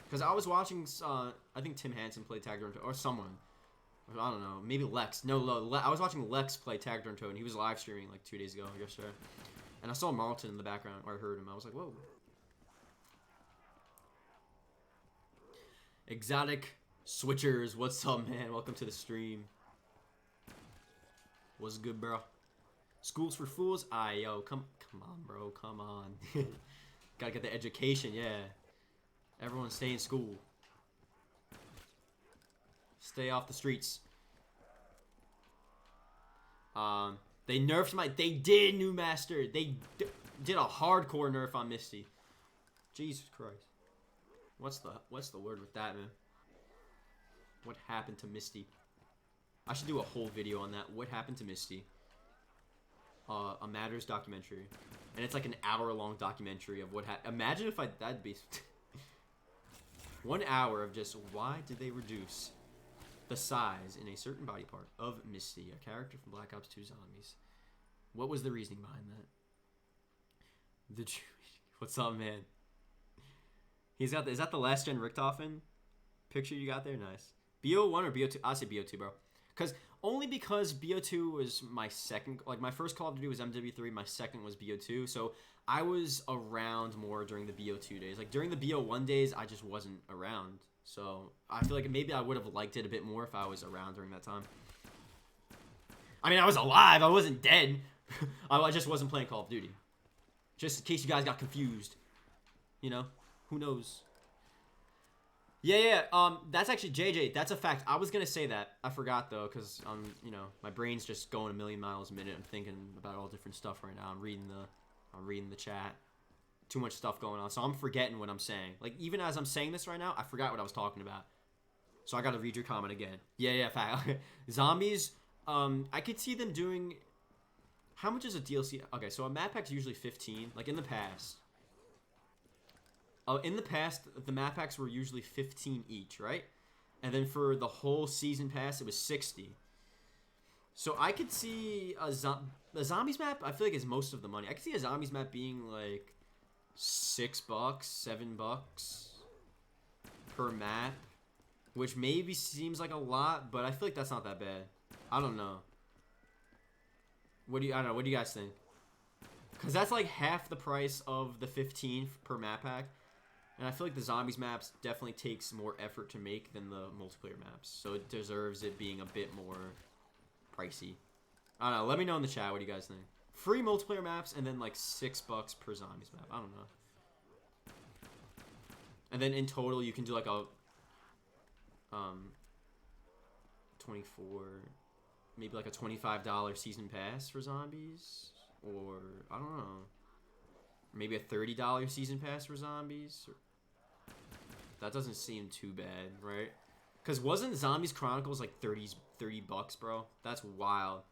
Because I was watching, I think Tim Hansen played Tag and Tony, or someone. I don't know. Maybe Lex. No, I was watching Lex play Tag and Tony. He was live streaming like 2 days ago, yesterday. And I saw Marlton in the background, or I heard him. I was like, whoa. Exotic Switchers, what's up, man? Welcome to the stream. What's good, bro? Schools for fools? Yo, come on, bro. Come on. Gotta get the education, yeah. Everyone stay in school. Stay off the streets. They nerfed they did, New Master. They did a hardcore nerf on Misty. Jesus Christ. What's the word with that, man? What happened to Misty? I should do a whole video on that. What happened to Misty? A Matters documentary. And it's like an hour-long documentary of what happened. Imagine if that'd be... 1 hour of just why did they reduce the size in a certain body part of Misty, a character from Black Ops 2 Zombies. What was the reasoning behind that? What's up, man? Is that the last gen Richtofen picture you got there? Nice. BO1 or BO2? I'll say BO2, bro. Because only because BO2 was my second, like my first Call of Duty was MW3, my second was BO2, so I was around more during the BO2 days. Like during the BO1 days, I just wasn't around. So I feel like maybe I would have liked it a bit more if I was around during that time. I mean, I was alive. I wasn't dead. I just wasn't playing Call of Duty. Just in case you guys got confused. You know? Who knows? Yeah. That's actually, JJ, that's a fact. I was going to say that. I forgot, though, because, you know, my brain's just going a million miles a minute. I'm thinking about all different stuff right now. I'm reading the chat. Too much stuff going on. So I'm forgetting what I'm saying. Like, even as I'm saying this right now, I forgot what I was talking about. So I got to read your comment again. Yeah, fact. Zombies, I could see them doing... How much is a DLC? Okay, so a map pack's usually 15. Like, in the past. In the past, the map packs were usually 15 each, right? And then for the whole season pass, it was 60. So I could see a zombies map, I feel like is most of the money. I could see a zombies map being like $6, $7 per map. Which maybe seems like a lot, but I feel like that's not that bad. I don't know. I don't know, what do you guys think? Because that's like half the price of the 15 per map pack. And I feel like the zombies maps definitely takes more effort to make than the multiplayer maps. So it deserves it being a bit more pricey. I don't know. Let me know in the chat what do you guys think. Free multiplayer maps and then like $6 per zombies map. I don't know. And then in total you can do like a 24, maybe like a $25 season pass for zombies, or I don't know, maybe a $30 season pass for zombies. That doesn't seem too bad, right? Because wasn't Zombies Chronicles like $30, bro? That's wild.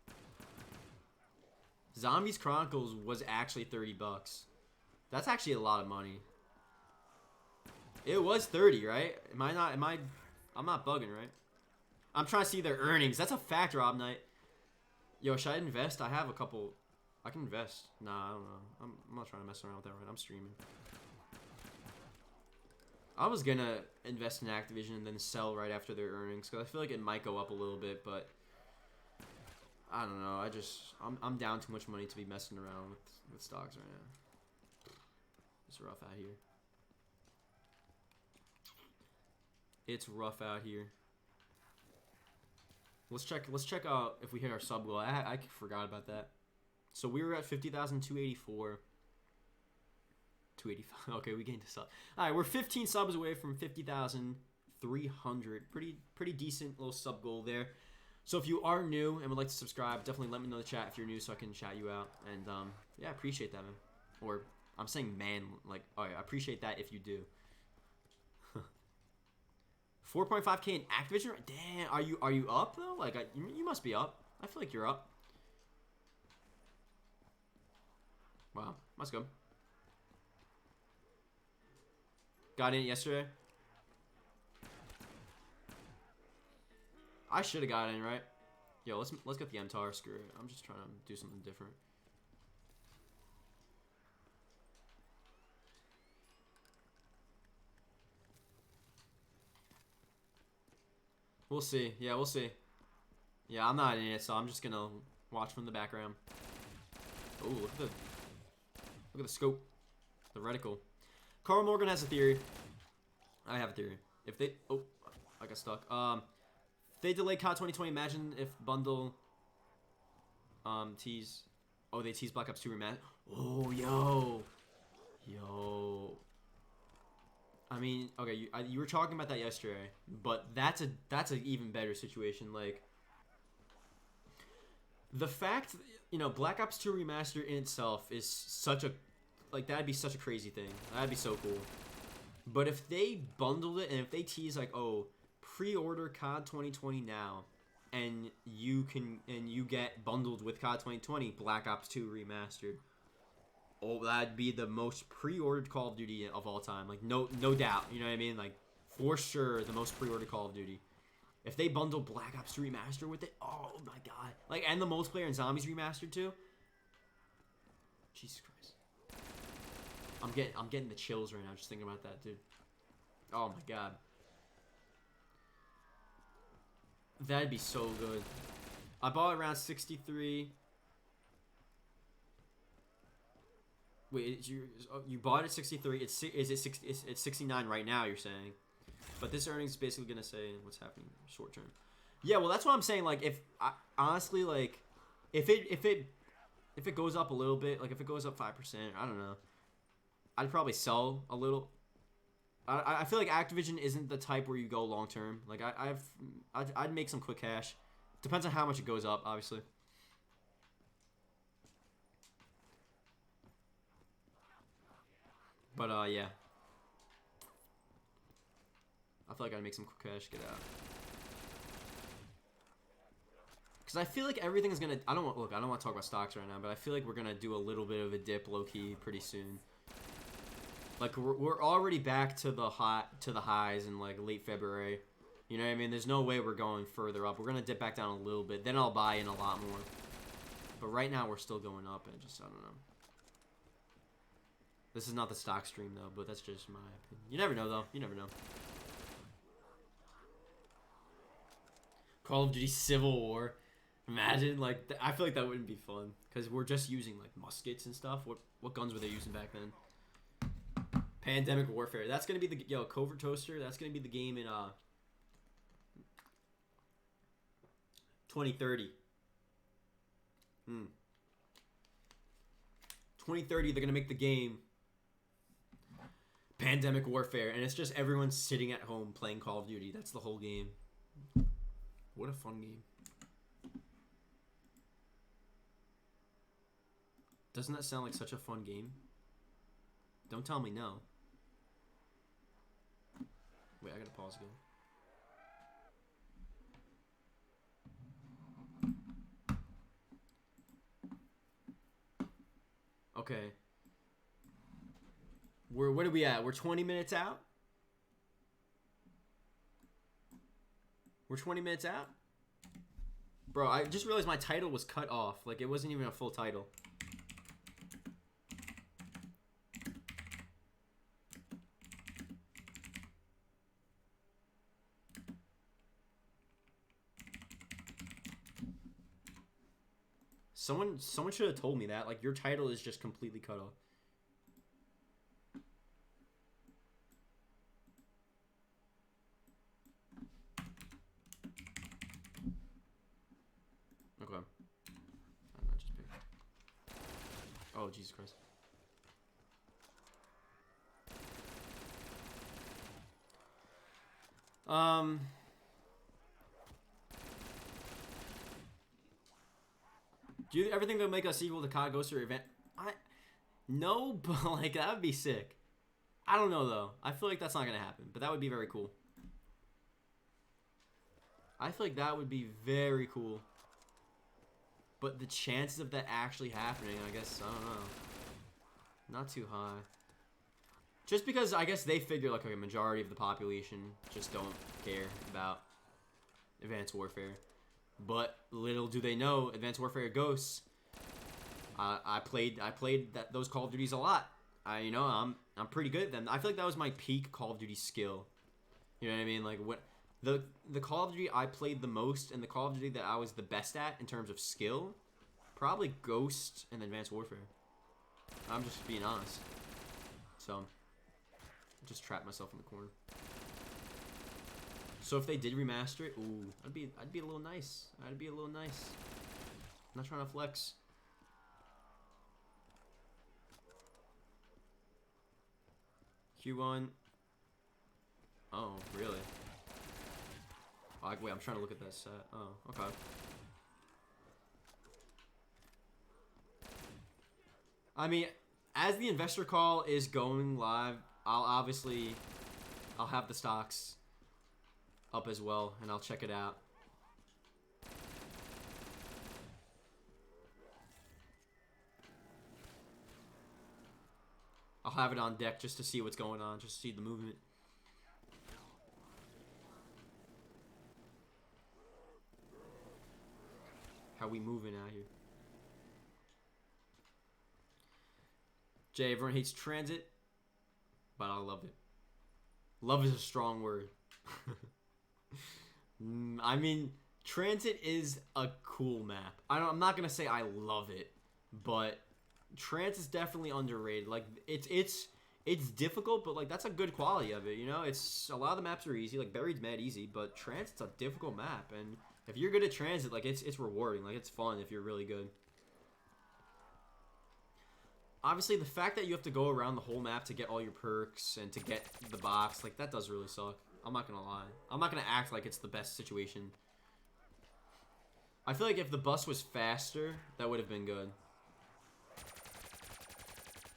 Zombies Chronicles was actually $30. That's actually a lot of money. It was 30, right? I'm not bugging, right? I'm trying to see their earnings. That's a fact, Rob Knight. Yo, should I invest? I have a couple. I can invest. Nah, I don't know. I'm not trying to mess around with that right now. I'm streaming. I was gonna invest in Activision and then sell right after their earnings because I feel like it might go up a little bit, but I don't know. I'm down too much money to be messing around with stocks right now. It's rough out here. It's rough out here. Let's check out if we hit our sub goal. I forgot about that. So we were at 50,284. 285. Okay, we gained a sub. All right, we're 15 subs away from 50,300. Pretty decent little sub goal there. So if you are new and would like to subscribe, definitely let me know in the chat if you're new so I can chat you out. And yeah, I appreciate that, man. Or I'm saying man, like, oh yeah, I appreciate that if you do. 4.5K in Activision? Damn, are you up though? Like you must be up. I feel like you're up. Wow, let's go. Got in yesterday. I should have got in, right? Yo, let's get the MTAR. Screw it. I'm just trying to do something different. We'll see. Yeah, we'll see. Yeah, I'm not in it, so I'm just gonna watch from the background. Oh, look at the scope, the reticle. Carl Morgan has a theory. I have a theory. If they, oh, I got stuck. If they delay COD 2020, imagine if bundle, tease. Oh, they tease Black Ops 2 remaster. Oh, yo. I mean, okay, you were talking about that yesterday, but that's an even better situation. Like, the fact, you know, Black Ops 2 Remastered in itself is such a, like, that'd be such a crazy thing. That'd be so cool. But if they bundled it and if they tease, like, oh, pre-order COD 2020 now, and you get bundled with COD 2020 Black Ops 2 Remastered. Oh, that'd be the most pre-ordered Call of Duty of all time. Like, no doubt. You know what I mean? Like, for sure, the most pre-ordered Call of Duty. If they bundle Black Ops 2 Remastered with it, oh my god. Like, and the multiplayer and Zombies Remastered too. Jesus Christ. I'm getting the chills right now just thinking about that, dude. Oh my god. That'd be so good. I bought around 63. Wait, you bought at 63. It's 69 right now, you're saying. But this earnings is basically going to say what's happening short term. Yeah, well, that's what I'm saying. Like, honestly, like, if it goes up a little bit, like if it goes up 5%, I don't know, I'd probably sell a little. I feel like Activision isn't the type where you go long term. Like I'd make some quick cash. Depends on how much it goes up, obviously. But yeah, I feel like I'd make some quick cash, get out. Because I feel like everything is gonna. I don't want to talk about stocks right now, but I feel like we're gonna do a little bit of a dip, low key, pretty soon. Like we're already back to the highs in like late February. You know what I mean? There's no way we're going further up. We're gonna dip back down a little bit. Then I'll buy in a lot more. But right now we're still going up, and I don't know. This is not the stock stream though, but that's just my opinion. You never know though. You never know. Call of Duty Civil War. Imagine, like, I feel like that wouldn't be fun. Because we're just using, like, muskets and stuff. What guns were they using back then? Pandemic Warfare. That's going to be the, Covert Toaster. That's going to be the game in, 2030. 2030, they're going to make the game Pandemic Warfare. And it's just everyone sitting at home playing Call of Duty. That's the whole game. What a fun game. Doesn't that sound like such a fun game? Don't tell me no. Wait, I gotta pause again. Okay. What are we at? We're 20 minutes out? We're 20 minutes out? Bro, I just realized my title was cut off. Like, it wasn't even a full title. Someone should have told me that. Like, your title is just completely cut off. Okay. I'm not just picked. Oh, Jesus Christ. Do you ever think they'll make a sequel to COD Ghost or Event? No, but like that would be sick. I don't know though. I feel like that's not gonna happen, but that would be very cool. I feel like that would be very cool. But the chances of that actually happening, I guess, I don't know. Not too high. Just because I guess they figure like a majority of the population just don't care about Advanced Warfare. But little do they know, Advanced Warfare Ghosts. I played those Call of Duties a lot. I'm pretty good at them. I feel like that was my peak Call of Duty skill. You know what I mean? Like what the Call of Duty I played the most and the Call of Duty that I was the best at in terms of skill, probably Ghost and Advanced Warfare. I'm just being honest. So, just trap myself in the corner. So if they did remaster it, ooh, I'd be a little nice. I'd be a little nice. I'm not trying to flex. Q1. Oh, really? Oh, wait, I'm trying to look at that set. Oh, okay. I mean, as the investor call is going live, I'll have the stocks up as well, and I'll check it out. I'll have it on deck just to see what's going on, just to see the movement. How we moving out here. Jay, everyone hates transit, but I love it. Love is a strong word. I mean, Transit is a cool map. I'm not gonna say I love it, but Transit's definitely underrated. Like it's difficult, but like that's a good quality of it. You know, it's a lot of the maps are easy. Like Buried's mad easy, but Transit's a difficult map, and if you're good at Transit, like it's rewarding. Like it's fun if you're really good. Obviously, the fact that you have to go around the whole map to get all your perks and to get the box, like that does really suck. I'm not gonna lie. I'm not gonna act like it's the best situation. I feel like if the bus was faster, that would have been good.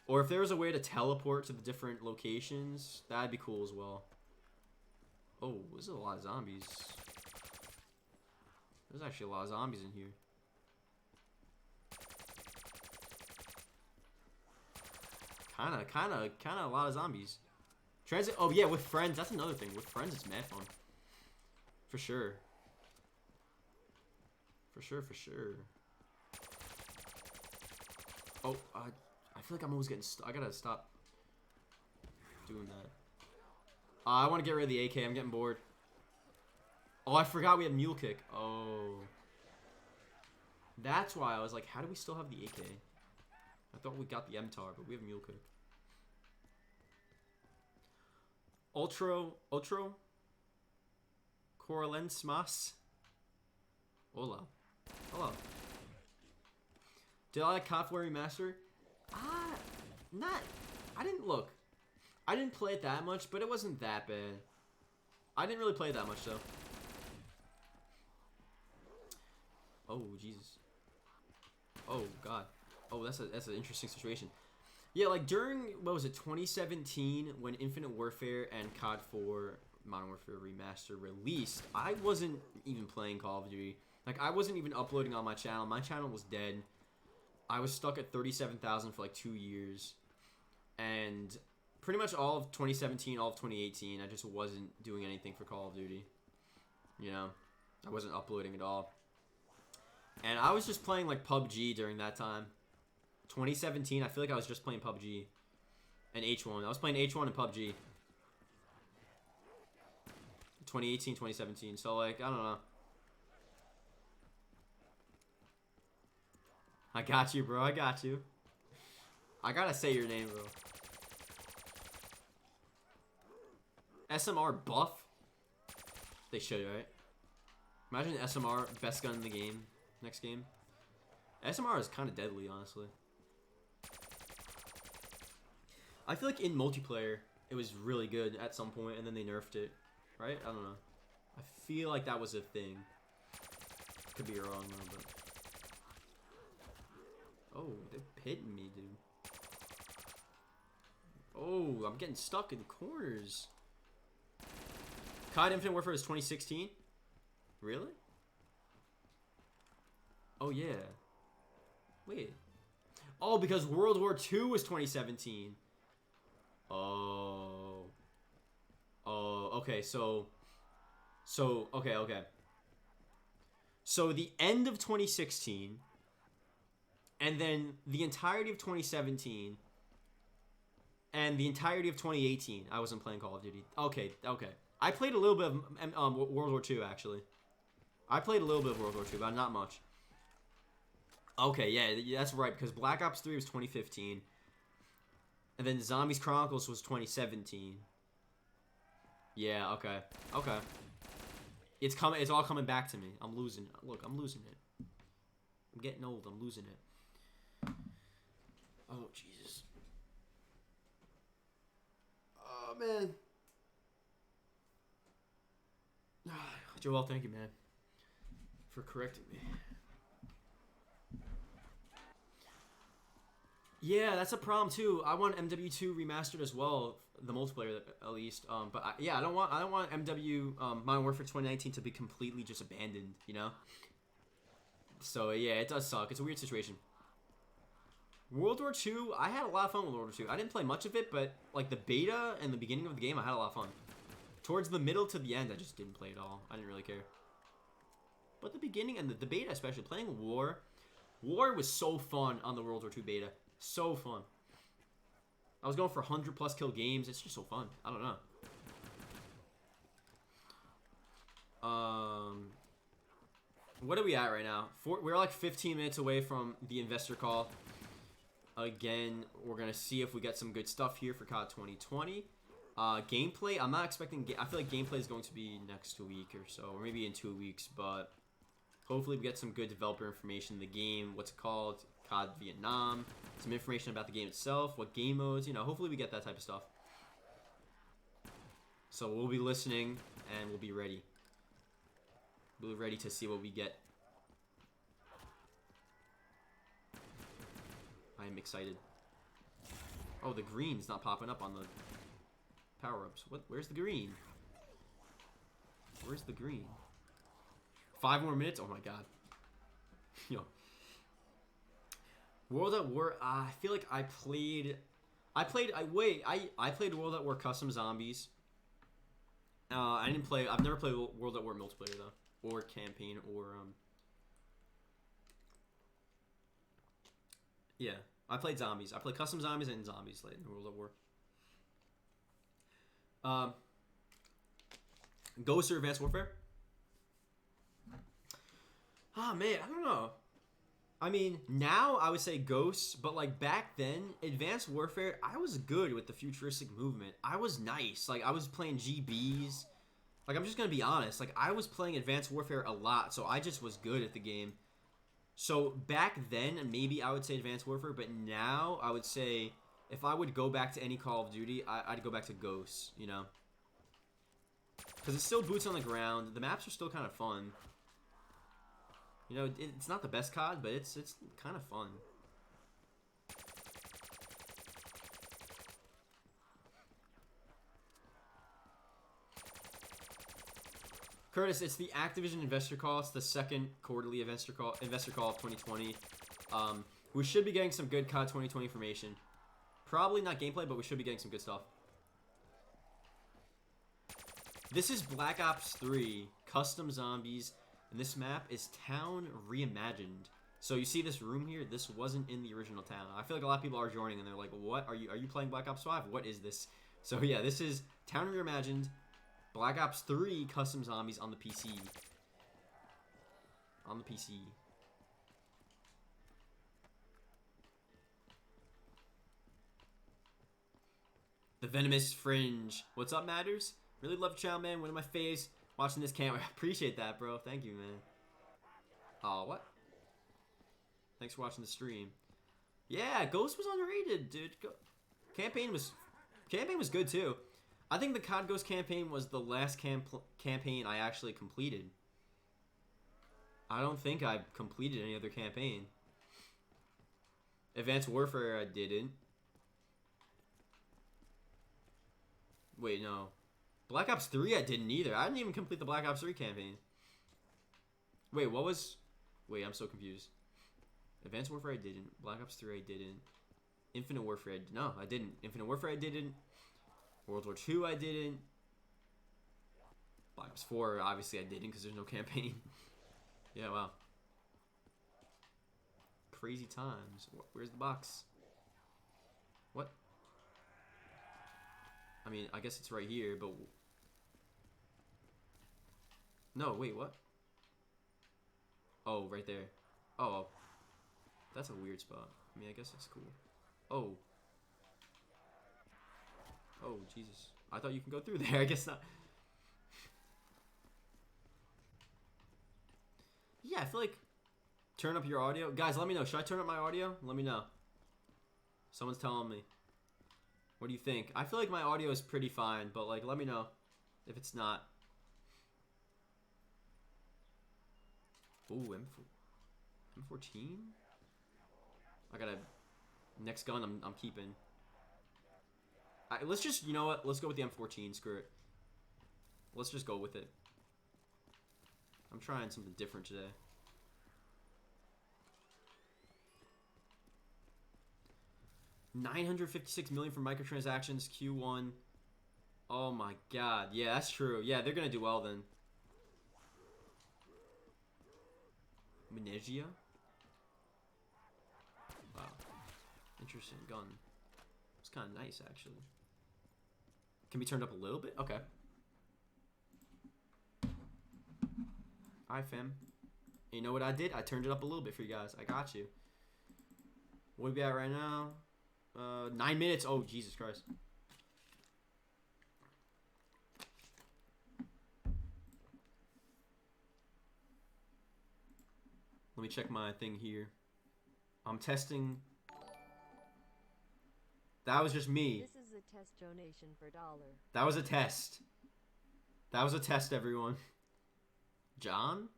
Or if there was a way to teleport to the different locations, that'd be cool as well. Oh, there's a lot of zombies. There's actually a lot of zombies in here. Kinda a lot of zombies. Transit, oh yeah, with friends, that's another thing. With friends, it's mad fun. For sure. For sure. Oh, I feel like I'm always getting I gotta stop doing that. I want to get rid of the AK. I'm getting bored. Oh, I forgot we had Mule Kick. Oh. That's why I was like, how do we still have the AK? I thought we got the MTAR, but we have Mule Kick. Otro Coralensmas. Hola. Hello. Did I like COD 4 Remaster? I didn't look. I didn't play it that much, but it wasn't that bad. I didn't really play it that much though. Oh Jesus. Oh God. Oh, that's an interesting situation. Yeah, like during what was it, 2017, when Infinite Warfare and COD 4 Modern Warfare Remaster released, I wasn't even playing Call of Duty. Like I wasn't even uploading on my channel. My channel was dead. I was stuck at 37,000 for like 2 years. And pretty much all of 2017, all of 2018, I just wasn't doing anything for Call of Duty. You know, I wasn't uploading at all. And I was just playing like PUBG during that time. 2017, I feel like I was just playing PUBG and H1. I was playing H1 and PUBG. 2018, 2017. So like, I don't know. I got you, bro. I got you. I gotta say your name, bro. SMR buff? They should, right? Imagine SMR, best gun in the game, next game. SMR is kind of deadly, honestly. I feel like in multiplayer, it was really good at some point, and then they nerfed it, right? I don't know. I feel like that was a thing. Could be wrong, though, but... Oh, they're hitting me, dude. Oh, I'm getting stuck in corners. COD Infinite Warfare is 2016? Really? Oh, yeah. Wait. Oh, because World War II was 2017. Oh. Oh, okay, so, okay. So the end of 2016, and then the entirety of 2017, and the entirety of 2018, I wasn't playing Call of Duty. Okay. I played a little bit of World War II, actually. I played a little bit of World War II, but not much. Okay, yeah, that's right, because Black Ops 3 was 2015. And then Zombies Chronicles was 2017. Yeah, okay. It's all coming back to me. I'm losing. Look, I'm losing it. I'm getting old. I'm losing it. Oh, Jesus. Oh, man. Joel, thank you, man, for correcting me. Yeah, that's a problem too. I want MW2 remastered as well, the multiplayer at least. But I don't want MW Modern Warfare 2019 to be completely just abandoned, you know. So yeah, it does suck. It's a weird situation. World War II, I had a lot of fun with World War II. I didn't play much of it, but like the beta and the beginning of the game, I had a lot of fun. Towards the middle to the end, I just didn't play at all. I didn't really care. But the beginning and the beta, especially playing War was so fun on the World War II beta. So fun. I was going for 100+ kill games. It's just so fun. I don't know. What are we at right now? We're like 15 minutes away from the investor call. Again, we're gonna see if we get some good stuff here for COD 2020. Gameplay, I'm not expecting. I feel like gameplay is going to be next week or so, or maybe in 2 weeks. But hopefully, we get some good developer information in the game. What's it called? COD Vietnam. Some information about the game itself. What game modes? You know, hopefully we get that type of stuff. So we'll be listening and we'll be ready. We'll be ready to see what we get. I am excited. Oh, the green's not popping up on the power-ups. What? Where's the green? Where's the green? 5 more minutes? Oh my god. Yo. World at War. I feel like I played World at War Custom Zombies. I didn't play. I've never played World at War multiplayer though, or campaign, or yeah. I played zombies. I played Custom Zombies and Zombies late in World at War. Ghost or Advanced Warfare? Ah, man, I don't know. I mean, now I would say Ghosts, but like back then, Advanced Warfare, I was good with the futuristic movement. I was nice. Like, I was playing GBs. Like, I'm just gonna be honest. Like, I was playing Advanced Warfare a lot, so I just was good at the game. So back then, maybe I would say Advanced Warfare, but now I would say if I would go back to any Call of Duty, I'd go back to Ghosts, you know? Because it's still boots on the ground. The maps are still kind of fun. You know, it's not the best COD, but it's kind of fun. Curtis, it's the Activision investor call. It's the second quarterly investor call of 2020. We should be getting some good COD 2020 information. Probably not gameplay, but we should be getting some good stuff. This is Black Ops 3 Custom Zombies, and this map is Town Reimagined. So you see this room here? This wasn't in the original town. I feel like a lot of people are joining and they're like, "What are you playing Black Ops 5? What is this?" So yeah, this is Town Reimagined. Black Ops 3 Custom Zombies on the PC. On the PC. The Venomous Fringe. What's up, Matters? Really love Chow, man. One of my faves. Watching this camera. Appreciate that, bro. Thank you, man. Oh, what? Thanks for watching the stream. Yeah, Ghost was underrated, dude. Campaign was good, too. I think the COD Ghost campaign was the last campaign I actually completed. I don't think I completed any other campaign. Advanced Warfare, I didn't. Wait, no. Black Ops 3, I didn't either. I didn't even complete the Black Ops 3 campaign. Wait, what was... Wait, I'm so confused. Advanced Warfare, I didn't. Black Ops 3, I didn't. Infinite Warfare, no, I didn't. Infinite Warfare, I didn't. World War II, I didn't. Black Ops 4, obviously I didn't because there's no campaign. Yeah, wow. Crazy times. Where's the box? What? I mean, I guess it's right here, but... No, wait, what? Oh, right there. Oh. That's a weird spot. I mean, I guess it's cool. Oh. Oh, Jesus. I thought you can go through there. I guess not. Yeah, I feel like... Turn up your audio. Guys, let me know. Should I turn up my audio? Let me know. Someone's telling me. What do you think? I feel like my audio is pretty fine, but, like, let me know if it's not. Ooh, M14? I got a... Next gun I'm keeping. Let's just, you know what? Let's go with the M14. Screw it. Let's just go with it. I'm trying something different today. $956 million for microtransactions. Q1. Oh my god. Yeah, that's true. Yeah, they're gonna do well then. Amnesia? Wow. Interesting gun. It's kind of nice, actually. Can be turned up a little bit? Okay. Alright, fam. You know what I did? I turned it up a little bit for you guys. I got you. What are we at right now? 9 minutes. Oh, Jesus Christ. Let me check my thing here. I'm testing. That was just me. This is a test donation for $1. That was a test. That was a test, everyone. John?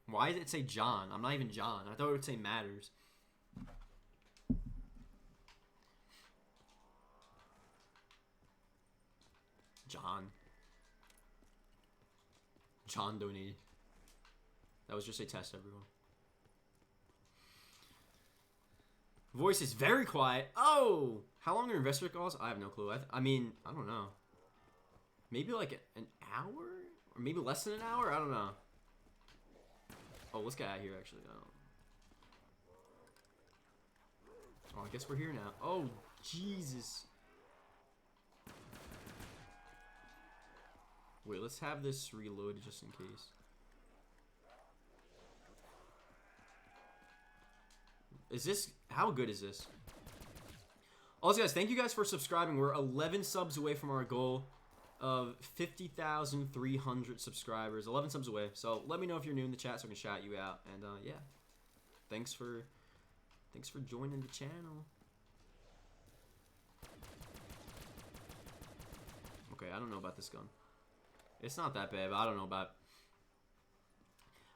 Why did it say John? I'm not even John. I thought it would say Matters. John. John donated. That was just a test, everyone. Voice is very quiet. Oh! How long are investor calls? I have no clue. I mean, I don't know. Maybe like an hour? Or maybe less than an hour? I don't know. Oh, let's get out of here, actually. Oh, I guess we're here now. Oh, Jesus. Wait, let's have this reloaded just in case. Is this... How good is this? Also, guys, thank you guys for subscribing. We're 11 subs away from our goal of 50,300 subscribers. 11 subs away. So let me know if you're new in the chat so I can shout you out. And yeah, thanks for joining the channel. Okay, I don't know about this gun. It's not that bad, but I don't know about.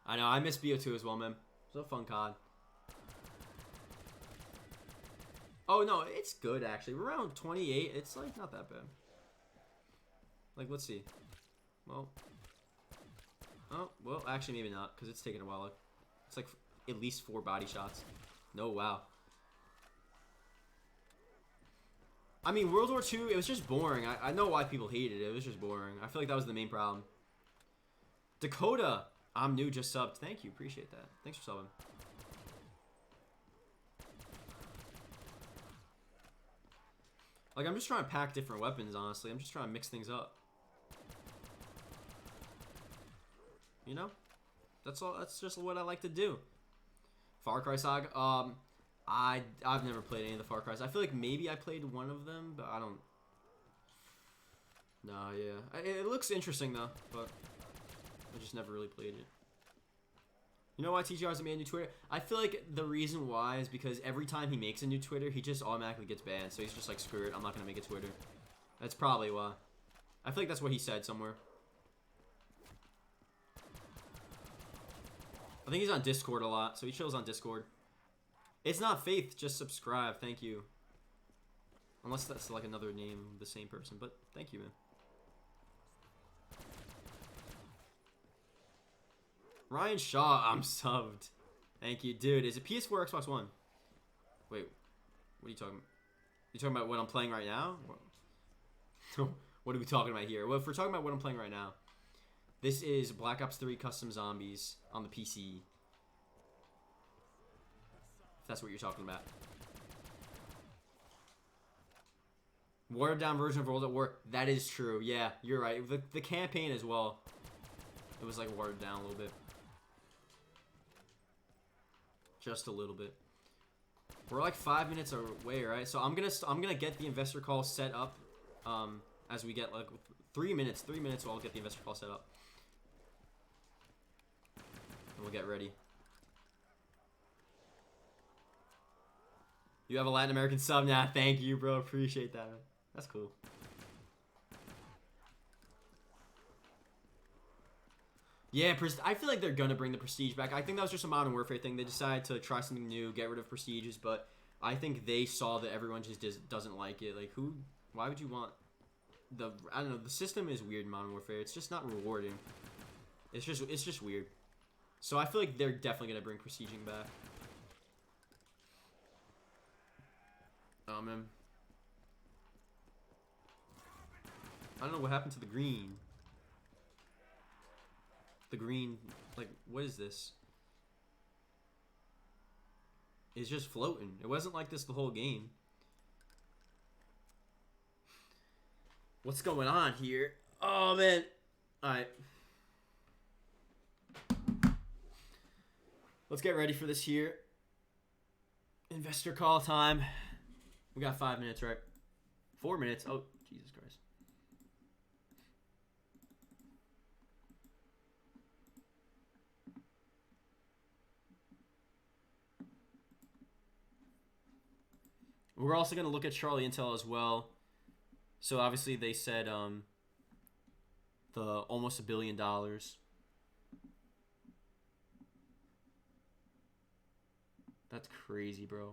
I know I miss BO2 as well, man. It was a fun COD. Oh no, it's good actually. We're around 28. It's like not that bad. Like, let's see. Well, oh well, actually maybe not because it's taking a while. It's like at least 4 body shots. No, wow. I mean, World War II, it was just boring. I know why people hated it. It was just boring. I feel like that was the main problem. Dakota, I'm new, just subbed. Thank you, appreciate that. Thanks for subbing. Like, I'm just trying to pack different weapons, honestly. I'm just trying to mix things up. You know? That's all. That's just what I like to do. Far Cry Saga. I've never played any of the Far Cries. I feel like maybe I played one of them, but I don't. Nah, yeah. It looks interesting though, but I just never really played it. You know why TGR's made a new Twitter? I feel like the reason why is because every time he makes a new Twitter, he just automatically gets banned. So he's just like, screw it, I'm not gonna make a Twitter. That's probably why. I feel like that's what he said somewhere. I think he's on Discord a lot, so he chills on Discord. It's not Faith, just subscribe, thank you. Unless that's like another name of the same person, but thank you, man. Ryan Shaw, I'm subbed. Thank you, dude. Is it PS4 or Xbox One? Wait, what are you talking about? You talking about what I'm playing right now? What are we talking about here? Well, if we're talking about what I'm playing right now, this is Black Ops 3 Custom Zombies on the PC. If that's what you're talking about. Watered down version of World at War. That is true. Yeah, you're right. The campaign as well. It was like watered down a little bit. Just a little bit. We're like 5 minutes away, right? So I'm gonna get the investor call set up. As we get like 3 minutes. 3 minutes, I'll get the investor call set up. And we'll get ready. You have a Latin American sub now. Thank you, bro. Appreciate that, man. That's cool. Yeah, I feel like they're gonna bring the Prestige back. I think that was just a Modern Warfare thing. They decided to try something new, get rid of Prestiges, but I think they saw that everyone just doesn't like it. Like, why would you want I don't know, the system is weird in Modern Warfare. It's just not rewarding. It's just weird. So I feel like they're definitely gonna bring Prestiging back. Oh, man. I don't know what happened to the green. The green, like, what is this? It's just floating. It wasn't like this the whole game. What's going on here? Oh, man. Alright. Let's get ready for this here. Investor call time. We got 5 minutes, right? 4 minutes. Oh, Jesus Christ. We're also going to look at Charlie Intel as well. So obviously they said the almost $1 billion. That's crazy, bro.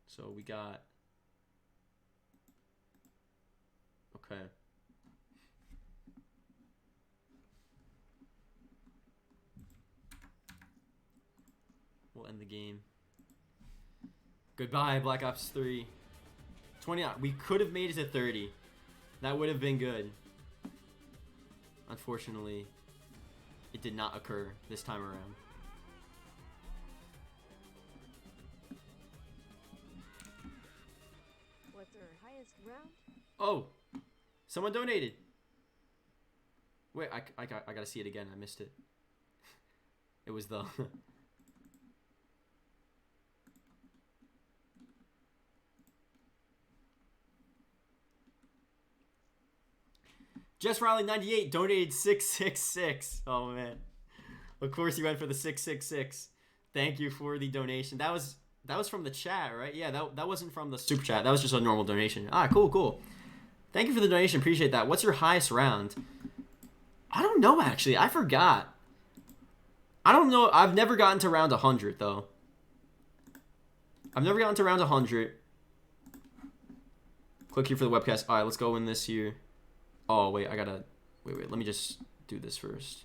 So we got... Okay. We'll end the game. Goodbye, Black Ops 3. 29. We could have made it to 30. That would have been good. Unfortunately, it did not occur this time around. What's our highest round? Oh, someone donated. Wait, I gotta see it again. I missed it. It was the... Jess Riley 98 donated 666. Oh man, of course he went for the 666. Thank you for the donation. That was from the chat, right? Yeah, that wasn't from the super chat. That was just a normal donation. Ah, cool. Thank you for the donation. Appreciate that. What's your highest round? I don't know actually. I forgot. I don't know. I've never gotten to round 100 though. I've never gotten to round 100. Click here for the webcast. All right, let's go in this here. Oh, wait, I gotta... Wait, let me just do this first.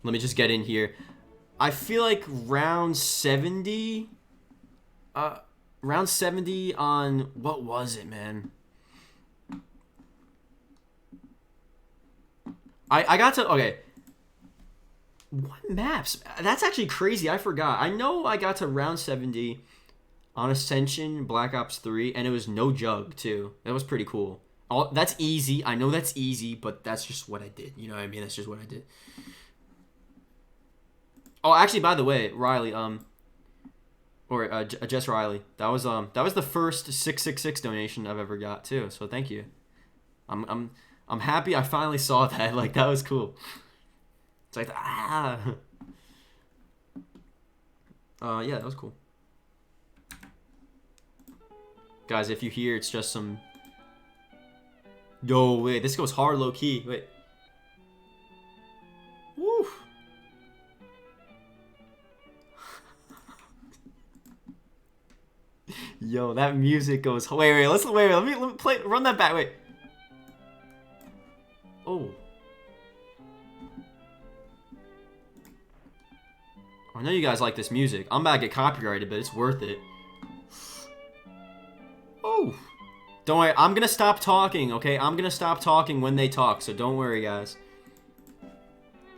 Let me just get in here. I feel like round 70... round 70 on... What was it, man? I got to... Okay. What maps? That's actually crazy. I forgot. I know I got to round 70 on Ascension Black Ops 3, and it was no jug, too. That was pretty cool. That's easy. I know that's easy, but that's just what I did. You know what I mean? That's just what I did. Oh, actually, by the way, Riley, Jess Riley, that was the first 666 donation I've ever got, too. So thank you. I'm happy I finally saw that. Like, that was cool. It's like, yeah, that was cool. Guys, if you hear, it's just some... Yo, wait, this goes hard low-key. Wait. Woo! Yo, that music goes... Wait, let me play... Run that back, wait. Oh. I know you guys like this music. I'm about to get copyrighted, but it's worth it. Oh. Don't worry, I'm gonna stop talking, okay? I'm gonna stop talking when they talk, so don't worry, guys.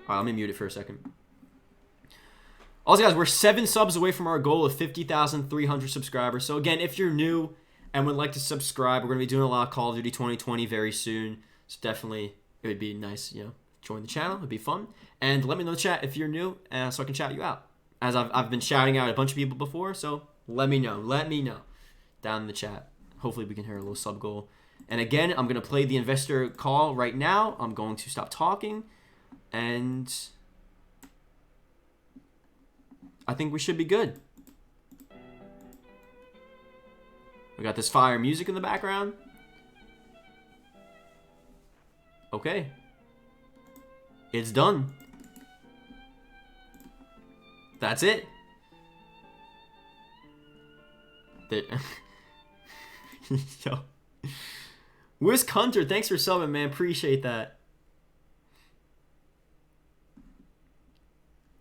Alright, let me mute it for a second. Also, guys, we're 7 subs away from our goal of 50,300 subscribers. So, again, if you're new and would like to subscribe, we're gonna be doing a lot of Call of Duty 2020 very soon. So, definitely, it would be nice, you know, join the channel. It'd be fun. And let me know in the chat if you're new, so I can shout you out. As I've been shouting out a bunch of people before, so let me know. Let me know down in the chat. Hopefully we can hear a little sub goal. And again, I'm going to play the investor call right now. I'm going to stop talking. And I think we should be good. We got this fire music in the background. Okay. It's done. That's it. Yo. Where's Hunter? Thanks for subbing, man. Appreciate that.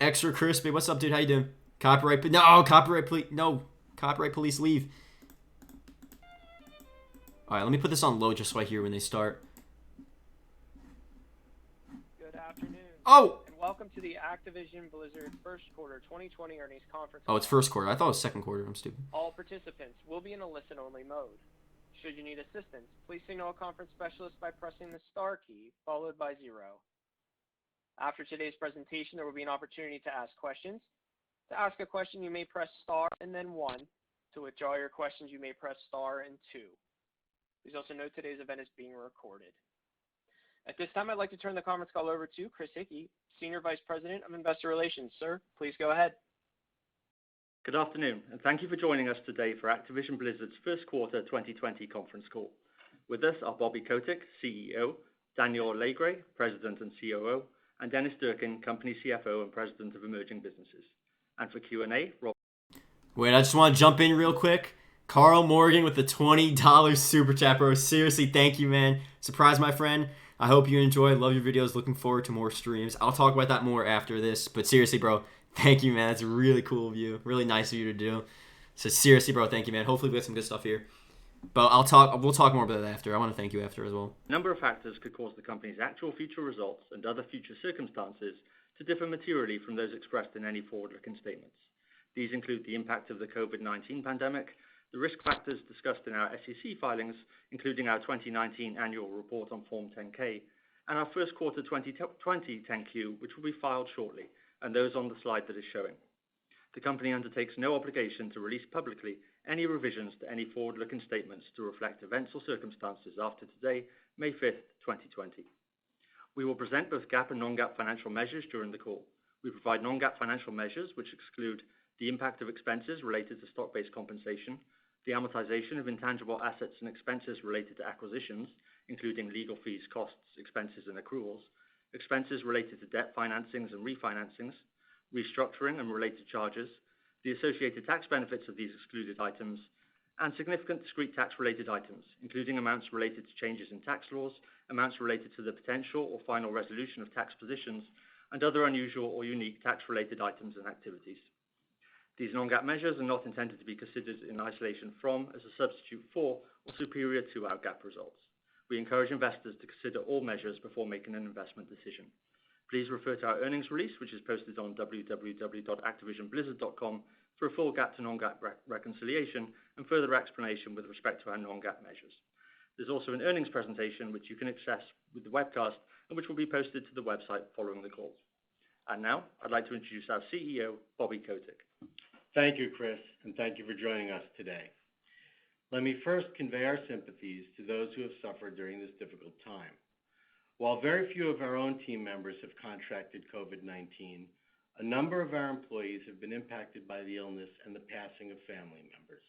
Extra crispy. What's up, dude? How you doing? Copyright. No, copyright police. No, copyright police. Leave. All right, let me put this on low just so I hear when they start. Good afternoon. Oh. And Welcome to the Activision Blizzard First Quarter 2020 Earnings Conference Oh, Call. it's first quarter. I thought it was second quarter. I'm stupid. All participants will be in a listen-only mode. Should you need assistance, please signal a conference specialist by pressing the star key followed by 0. After today's presentation, there will be an opportunity to ask questions. To ask a question, you may press star and then 1. To withdraw your questions, you may press star and 2. Please also note today's event is being recorded. At this time, I'd like to turn the conference call over to Chris Hickey, Senior Vice President of Investor Relations. Sir, please go ahead. Good afternoon, and thank you for joining us today for Activision Blizzard's First Quarter 2020 conference call. With us are Bobby Kotick, CEO, Daniel Alegre, President and COO, and Dennis Durkin, Company CFO and President of Emerging Businesses. And for Q&A, Rob. Wait, I just want to jump in real quick. Carl Morgan with the $20 super chat, bro. Seriously, thank you, man. Surprise, my friend. I hope you enjoy. Love your videos. Looking forward to more streams. I'll talk about that more after this. But seriously, bro, thank you, man. That's a really cool of you. Really nice of you to do. So seriously, bro, thank you, man. Hopefully we get some good stuff here. But we'll talk more about that after. I want to thank you after as well. A number of factors could cause the company's actual future results and other future circumstances to differ materially from those expressed in any forward-looking statements. These include the impact of the COVID-19 pandemic, the risk factors discussed in our SEC filings, including our 2019 annual report on Form 10-K, and our first quarter 2020 10-Q, which will be filed shortly, and those on the slide that is showing. The company undertakes no obligation to release publicly any revisions to any forward-looking statements to reflect events or circumstances after today, May 5th, 2020. We will present both GAAP and non-GAAP financial measures during the call. We provide non-GAAP financial measures which exclude the impact of expenses related to stock-based compensation, the amortization of intangible assets and expenses related to acquisitions, including legal fees, costs, expenses, and accruals, expenses related to debt financings and refinancings, restructuring and related charges, the associated tax benefits of these excluded items, and significant discrete tax-related items, including amounts related to changes in tax laws, amounts related to the potential or final resolution of tax positions, and other unusual or unique tax-related items and activities. These non-GAAP measures are not intended to be considered in isolation from, as a substitute for, or superior to our GAAP results. We encourage investors to consider all measures before making an investment decision. Please refer to our earnings release, which is posted on www.activisionblizzard.com for a full GAAP to non-GAAP reconciliation and further explanation with respect to our non-GAAP measures. There's also an earnings presentation which you can access with the webcast and which will be posted to the website following the call. And now, I'd like to introduce our CEO, Bobby Kotick. Thank you, Chris, and thank you for joining us today. Let me first convey our sympathies to those who have suffered during this difficult time. While very few of our own team members have contracted COVID-19, a number of our employees have been impacted by the illness and the passing of family members.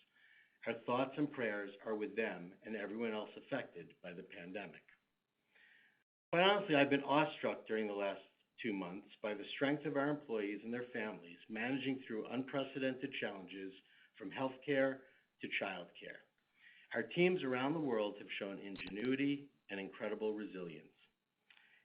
Our thoughts and prayers are with them and everyone else affected by the pandemic. Quite honestly, I've been awestruck during the last 2 months by the strength of our employees and their families managing through unprecedented challenges from healthcare to childcare. Our teams around the world have shown ingenuity and incredible resilience.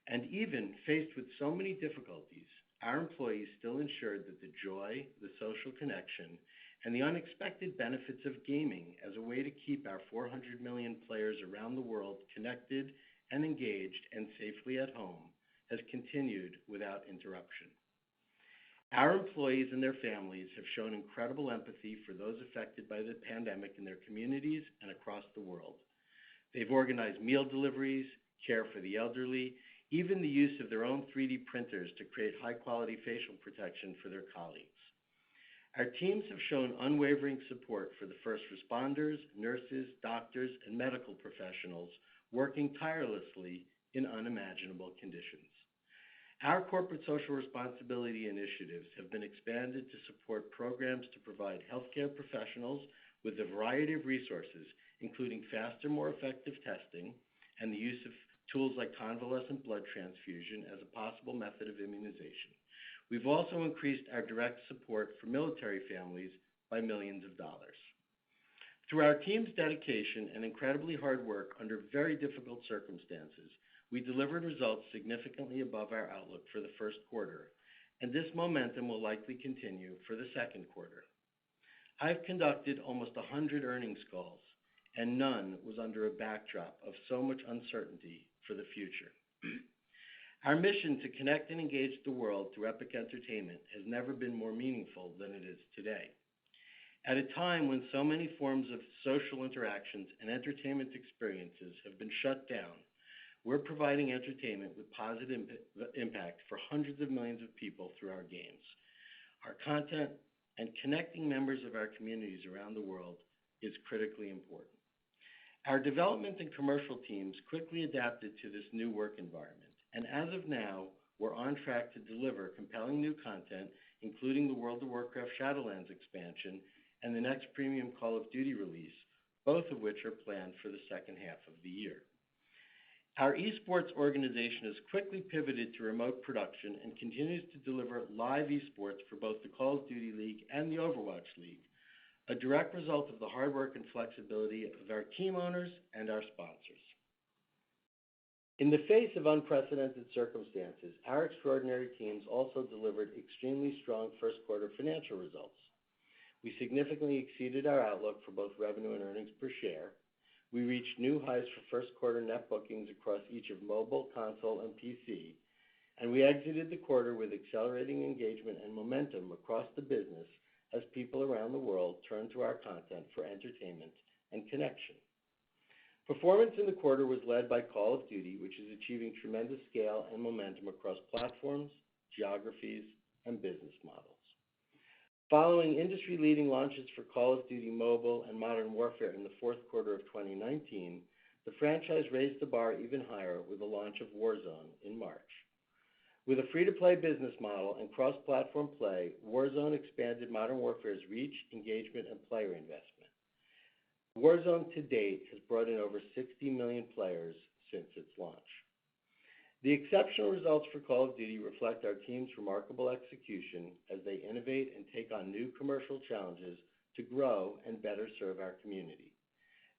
And even faced with so many difficulties, our employees still ensured that the joy, the social connection, and the unexpected benefits of gaming as a way to keep our 400 million players around the world connected and engaged and safely at home has continued without interruption. Our employees and their families have shown incredible empathy for those affected by the pandemic in their communities and across the world. They've organized meal deliveries, care for the elderly, even the use of their own 3D printers to create high-quality facial protection for their colleagues. Our teams have shown unwavering support for the first responders, nurses, doctors, and medical professionals working tirelessly in unimaginable conditions. Our corporate social responsibility initiatives have been expanded to support programs to provide healthcare professionals with a variety of resources, including faster, more effective testing and the use of tools like convalescent blood transfusion as a possible method of immunization. We've also increased our direct support for military families by millions of dollars. Through our team's dedication and incredibly hard work under very difficult circumstances, we delivered results significantly above our outlook for the first quarter, and this momentum will likely continue for the second quarter. I've conducted almost 100 earnings calls, and none was under a backdrop of so much uncertainty for the future. Our mission to connect and engage the world through epic entertainment has never been more meaningful than it is today. At a time when so many forms of social interactions and entertainment experiences have been shut down, we're providing entertainment with positive impact for hundreds of millions of people through our games. Our content and connecting members of our communities around the world is critically important. Our development and commercial teams quickly adapted to this new work environment, and as of now, we're on track to deliver compelling new content, including the World of Warcraft Shadowlands expansion and the next premium Call of Duty release, both of which are planned for the second half of the year. Our esports organization has quickly pivoted to remote production and continues to deliver live esports for both the Call of Duty League and the Overwatch League, a direct result of the hard work and flexibility of our team owners and our sponsors. In the face of unprecedented circumstances, our extraordinary teams also delivered extremely strong first quarter financial results. We significantly exceeded our outlook for both revenue and earnings per share. We reached new highs for first quarter net bookings across each of mobile, console, and PC, and we exited the quarter with accelerating engagement and momentum across the business as people around the world turn to our content for entertainment and connection. Performance in the quarter was led by Call of Duty, which is achieving tremendous scale and momentum across platforms, geographies, and business models. Following industry-leading launches for Call of Duty Mobile and Modern Warfare in the fourth quarter of 2019, the franchise raised the bar even higher with the launch of Warzone in March. With a free-to-play business model and cross-platform play, Warzone expanded Modern Warfare's reach, engagement, and player investment. Warzone to date has brought in over 60 million players since its launch. The exceptional results for Call of Duty reflect our team's remarkable execution as they innovate and take on new commercial challenges to grow and better serve our community.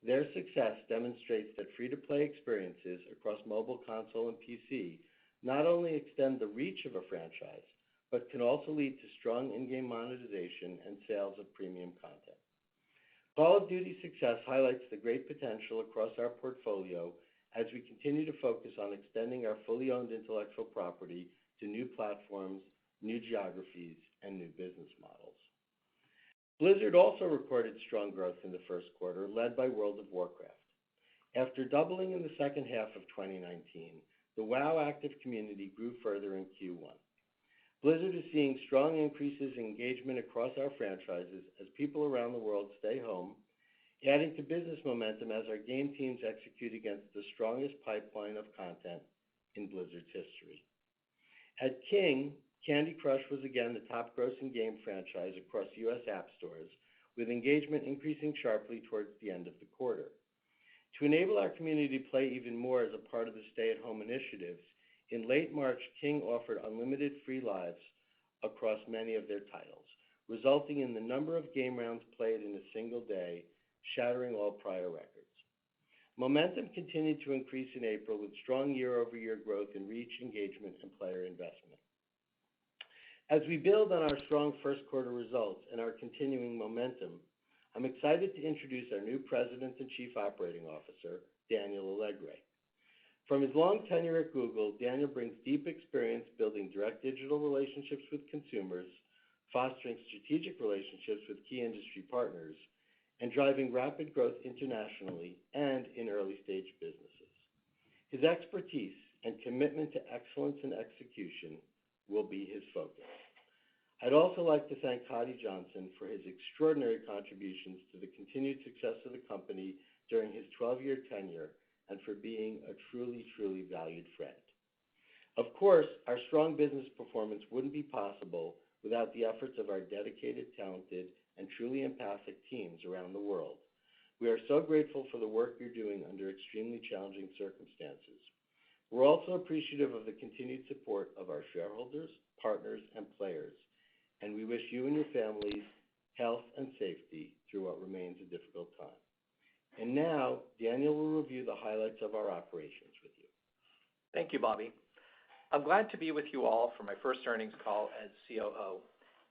Their success demonstrates that free-to-play experiences across mobile, console, and PC not only extend the reach of a franchise, but can also lead to strong in-game monetization and sales of premium content. Call of Duty's success highlights the great potential across our portfolio as we continue to focus on extending our fully owned intellectual property to new platforms, new geographies, and new business models. Blizzard also recorded strong growth in the first quarter, led by World of Warcraft. After doubling in the second half of 2019, the WoW active community grew further in Q1. Blizzard is seeing strong increases in engagement across our franchises as people around the world stay home, adding to business momentum as our game teams execute against the strongest pipeline of content in Blizzard's history. At King, Candy Crush was again the top grossing game franchise across U.S. app stores, with engagement increasing sharply towards the end of the quarter. To enable our community to play even more as a part of the stay-at-home initiatives, in late March, King offered unlimited free lives across many of their titles, resulting in the number of game rounds played in a single day shattering all prior records. Momentum continued to increase in April with strong year-over-year growth in reach, engagement, and player investment. As we build on our strong first quarter results and our continuing momentum, I'm excited to introduce our new President and Chief Operating Officer, Daniel Alegre. From his long tenure at Google, Daniel brings deep experience building direct digital relationships with consumers, fostering strategic relationships with key industry partners, and driving rapid growth internationally and in early-stage businesses. His expertise and commitment to excellence and execution will be his focus. I'd also like to thank Cody Johnson for his extraordinary contributions to the continued success of the company during his 12-year tenure and for being a truly, truly valued friend. Of course, our strong business performance wouldn't be possible without the efforts of our dedicated, talented, and truly empathic teams around the world. We are so grateful for the work you're doing under extremely challenging circumstances. We're also appreciative of the continued support of our shareholders, partners, and players, and we wish you and your families health and safety through what remains a difficult time. And now, Daniel will review the highlights of our operations with you. Thank you, Bobby. I'm glad to be with you all for my first earnings call as COO,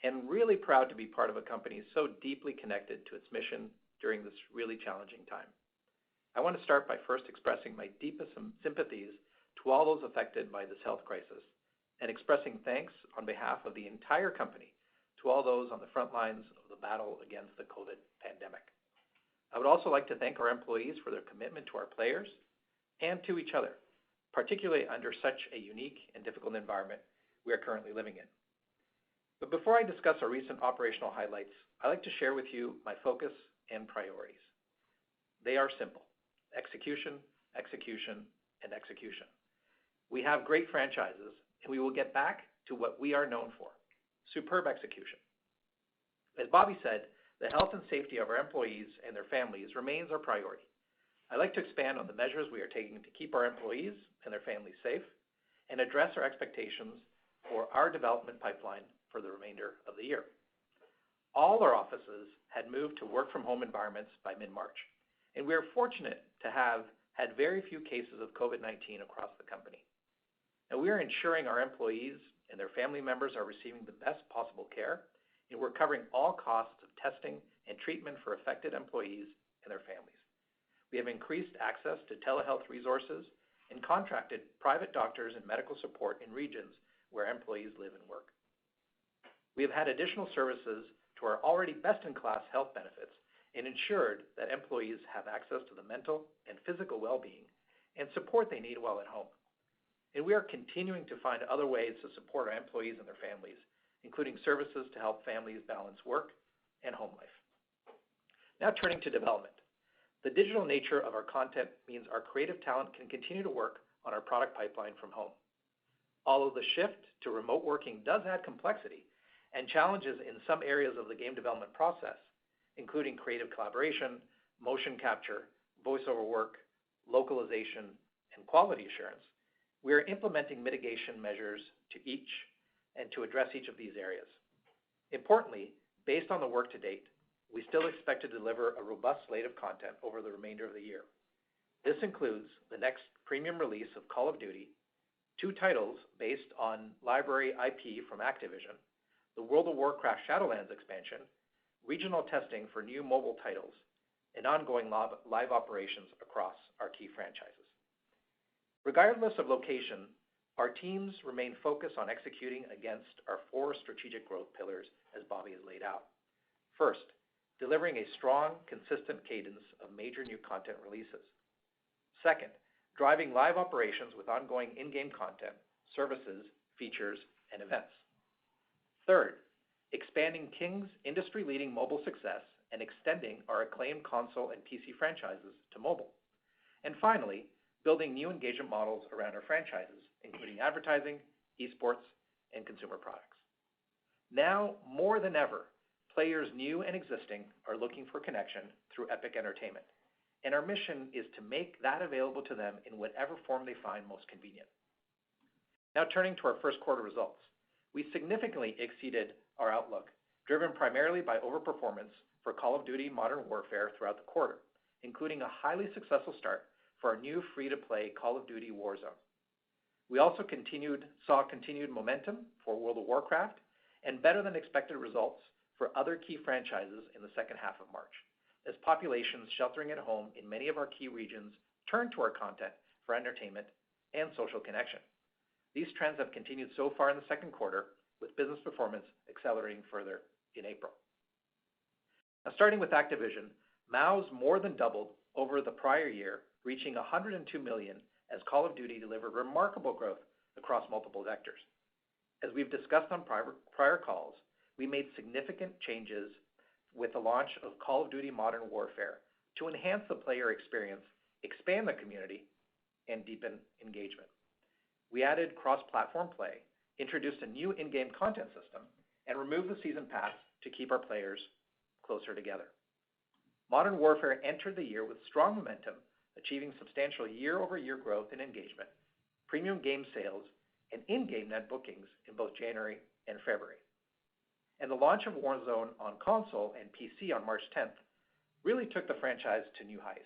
and really proud to be part of a company so deeply connected to its mission during this really challenging time. I want to start by first expressing my deepest sympathies to all those affected by this health crisis and expressing thanks on behalf of the entire company to all those on the front lines of the battle against the COVID pandemic. I would also like to thank our employees for their commitment to our players and to each other, particularly under such a unique and difficult environment we are currently living in. But before I discuss our recent operational highlights, I'd like to share with you my focus and priorities. They are simple: execution, execution, and execution. We have great franchises, and we will get back to what we are known for: superb execution. As Bobby said, the health and safety of our employees and their families remains our priority. I'd like to expand on the measures we are taking to keep our employees and their families safe and address our expectations for our development pipeline for the remainder of the year. All our offices had moved to work from home environments by mid-March, and we are fortunate to have had very few cases of COVID-19 across the company. Now, we are ensuring our employees and their family members are receiving the best possible care, and we're covering all costs of testing and treatment for affected employees and their families. We have increased access to telehealth resources and contracted private doctors and medical support in regions where employees live and work. We have had additional services to our already best-in-class health benefits and ensured that employees have access to the mental and physical well-being and support they need while at home. And we are continuing to find other ways to support our employees and their families, including services to help families balance work and home life. Now turning to development. The digital nature of our content means our creative talent can continue to work on our product pipeline from home. Although the shift to remote working does add complexity and challenges in some areas of the game development process, including creative collaboration, motion capture, voiceover work, localization, and quality assurance, we are implementing mitigation measures to address each of these areas. Importantly, based on the work to date, we still expect to deliver a robust slate of content over the remainder of the year. This includes the next premium release of Call of Duty, 2 titles based on library IP from Activision, the World of Warcraft Shadowlands expansion, regional testing for new mobile titles, and ongoing live operations across our key franchises. Regardless of location, our teams remain focused on executing against our 4 strategic growth pillars as Bobby has laid out. First, delivering a strong, consistent cadence of major new content releases. Second, driving live operations with ongoing in-game content, services, features, and events. Third, expanding King's industry-leading mobile success and extending our acclaimed console and PC franchises to mobile. And finally, building new engagement models around our franchises, including advertising, esports, and consumer products. Now, more than ever, players new and existing are looking for connection through epic entertainment, and our mission is to make that available to them in whatever form they find most convenient. Now turning to our first quarter results. We significantly exceeded our outlook, driven primarily by overperformance for Call of Duty Modern Warfare throughout the quarter, including a highly successful start for our new free-to-play Call of Duty Warzone. We also saw continued momentum for World of Warcraft and better than expected results for other key franchises in the second half of March, as populations sheltering at home in many of our key regions turned to our content for entertainment and social connection. These trends have continued so far in the second quarter, with business performance accelerating further in April. Now, starting with Activision, MAUs more than doubled over the prior year, reaching 102 million as Call of Duty delivered remarkable growth across multiple vectors. As we've discussed on prior calls, we made significant changes with the launch of Call of Duty Modern Warfare to enhance the player experience, expand the community, and deepen engagement. We added cross-platform play, introduced a new in-game content system, and removed the season pass to keep our players closer together. Modern Warfare entered the year with strong momentum, achieving substantial year-over-year growth in engagement, premium game sales, and in-game net bookings in both January and February. And the launch of Warzone on console and PC on March 10th really took the franchise to new highs.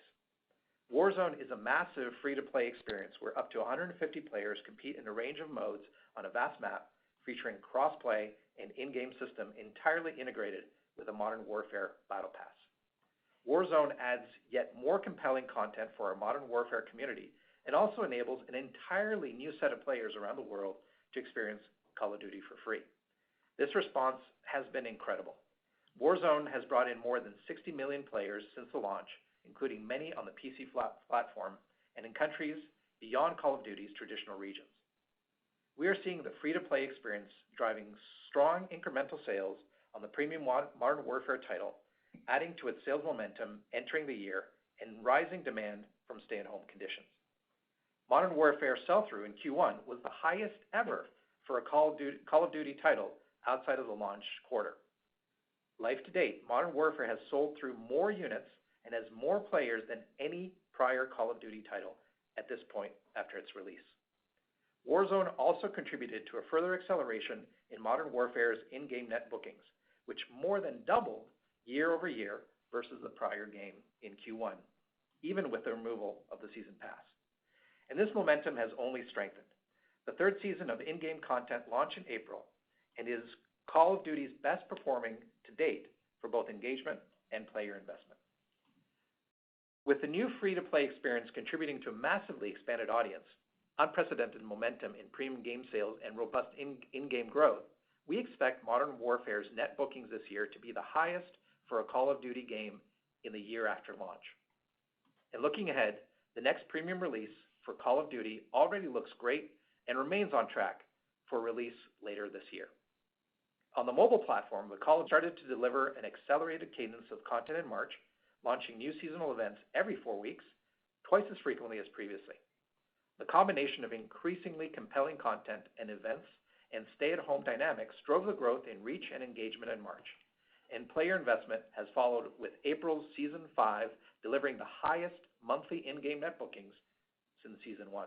Warzone is a massive free-to-play experience where up to 150 players compete in a range of modes on a vast map, featuring cross-play and in-game system entirely integrated with a Modern Warfare Battle Pass. Warzone adds yet more compelling content for our Modern Warfare community and also enables an entirely new set of players around the world to experience Call of Duty for free. This response has been incredible. Warzone has brought in more than 60 million players since the launch, including many on the PC platform and in countries beyond Call of Duty's traditional regions. We are seeing the free-to-play experience driving strong incremental sales on the premium Modern Warfare title, adding to its sales momentum entering the year and rising demand from stay-at-home conditions. Modern Warfare sell-through in Q1 was the highest ever for a Call of Duty title outside of the launch quarter. Life to date, Modern Warfare has sold through more units and has more players than any prior Call of Duty title at this point after its release. Warzone also contributed to a further acceleration in Modern Warfare's in-game net bookings, which more than doubled year over year versus the prior game in Q1, even with the removal of the Season Pass. And this momentum has only strengthened. The third season of in-game content launched in April and is Call of Duty's best performing to date for both engagement and player investment. With the new free-to-play experience contributing to a massively expanded audience, unprecedented momentum in premium game sales, and robust in-game growth, we expect Modern Warfare's net bookings this year to be the highest for a Call of Duty game in the year after launch. And looking ahead, the next premium release for Call of Duty already looks great and remains on track for release later this year. On the mobile platform, the Call started to deliver an accelerated cadence of content in March, launching new seasonal events every 4 weeks, twice as frequently as previously. The combination of increasingly compelling content and events and stay-at-home dynamics drove the growth in reach and engagement in March, and player investment has followed, with April's Season 5 delivering the highest monthly in-game net bookings since Season 1.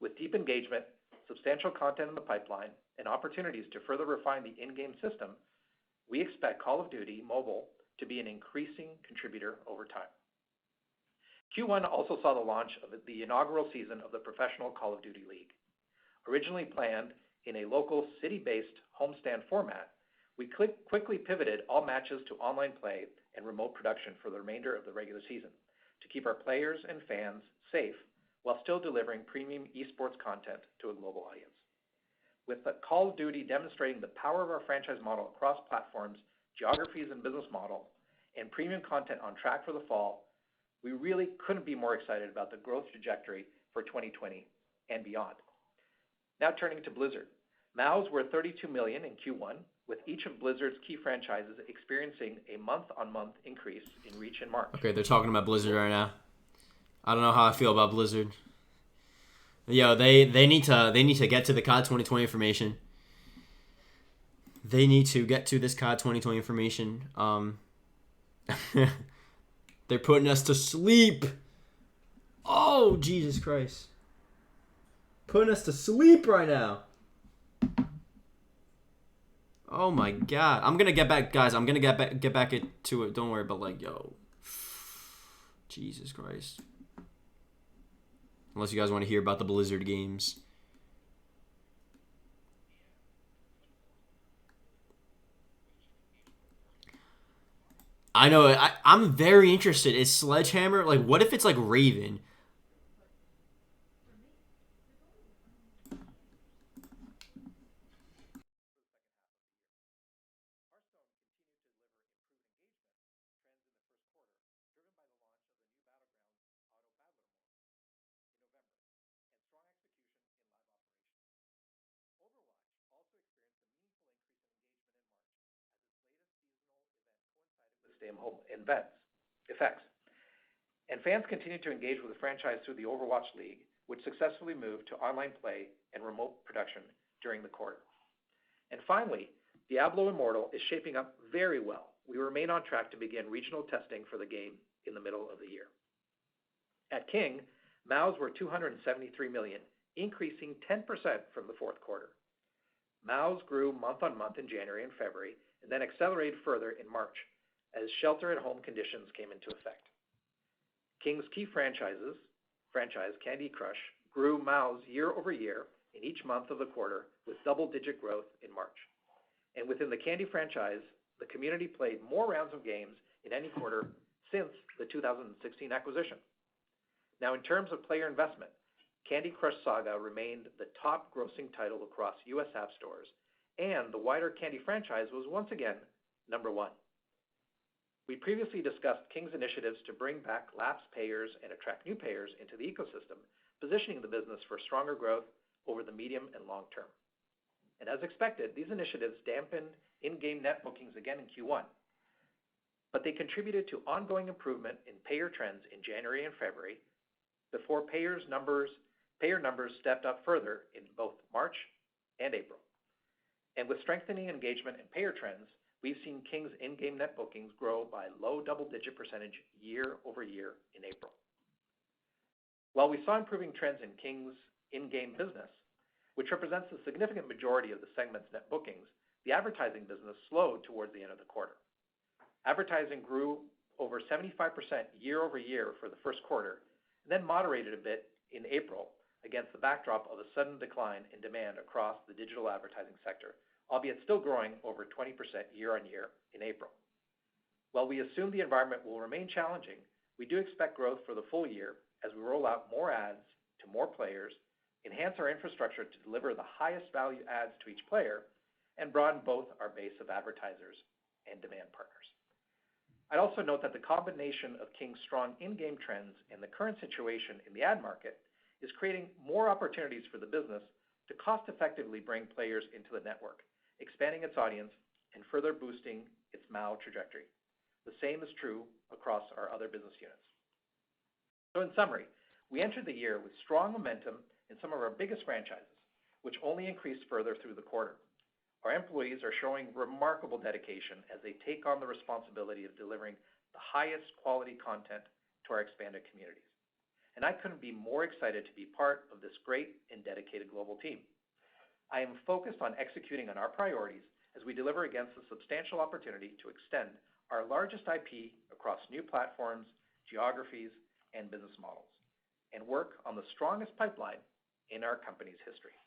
With deep engagement, substantial content in the pipeline, and opportunities to further refine the in-game system, we expect Call of Duty Mobile to be an increasing contributor over time. Q1 also saw the launch of the inaugural season of the Professional Call of Duty League. Originally planned in a local city-based homestand format, we quickly pivoted all matches to online play and remote production for the remainder of the regular season to keep our players and fans safe while still delivering premium esports content to a global audience. With the Call of Duty demonstrating the power of our franchise model across platforms, geographies, and business model, and premium content on track for the fall, we really couldn't be more excited about the growth trajectory for 2020 and beyond. Now turning to Blizzard. MAUs were 32 million in Q1, with each of Blizzard's key franchises experiencing a month-on-month increase in reach in March. Okay, they're talking about Blizzard right now. I don't know how I feel about Blizzard. Yo, they need to get to the COD 2020 information. They need to get to this COD 2020 information. They're putting us to sleep. Oh, Jesus Christ. Putting us to sleep right now. Oh my God. I'm going to get back, guys. I'm going to get back to it. Don't worry, but like, yo. Jesus Christ. Unless you guys want to hear about the Blizzard games. I know. I'm very interested. Is Sledgehammer, like, what if it's like Raven? Stay-at-home effects. And fans continue to engage with the franchise through the Overwatch League, which successfully moved to online play and remote production during the quarter. And finally, Diablo Immortal is shaping up very well. We remain on track to begin regional testing for the game in the middle of the year. At King, MAUs were 273 million, increasing 10% from the fourth quarter. MAUs grew month on month in January and February, and then accelerated further in March, as shelter-at-home conditions came into effect. King's key franchise, Candy Crush, grew MAUs year over year in each month of the quarter, with double-digit growth in March. And within the Candy franchise, the community played more rounds of games in any quarter since the 2016 acquisition. Now, in terms of player investment, Candy Crush Saga remained the top grossing title across U.S. app stores, and the wider Candy franchise was once again number one. We previously discussed King's initiatives to bring back lapsed payers and attract new payers into the ecosystem, positioning the business for stronger growth over the medium and long term. And as expected, these initiatives dampened in-game net bookings again in Q1, but they contributed to ongoing improvement in payer trends in January and February before payer numbers stepped up further in both March and April. And with strengthening engagement and payer trends, we've seen King's in-game net bookings grow by low double-digit percentage year over year in April. While we saw improving trends in King's in-game business, which represents a significant majority of the segment's net bookings, the advertising business slowed towards the end of the quarter. Advertising grew over 75% year over year for the first quarter, and then moderated a bit in April against the backdrop of a sudden decline in demand across the digital advertising sector, albeit still growing over 20% year on year in April. While we assume the environment will remain challenging, we do expect growth for the full year as we roll out more ads to more players, enhance our infrastructure to deliver the highest value ads to each player, and broaden both our base of advertisers and demand partners. I'd also note that the combination of King's strong in-game trends and the current situation in the ad market is creating more opportunities for the business to cost-effectively bring players into the network, expanding its audience and further boosting its MAU trajectory. The same is true across our other business units. So in summary, we entered the year with strong momentum in some of our biggest franchises, which only increased further through the quarter. Our employees are showing remarkable dedication as they take on the responsibility of delivering the highest quality content to our expanded communities. And I couldn't be more excited to be part of this great and dedicated global team. I am focused on executing on our priorities as we deliver against the substantial opportunity to extend our largest IP across new platforms, geographies, and business models, and work on the strongest pipeline in our company's history.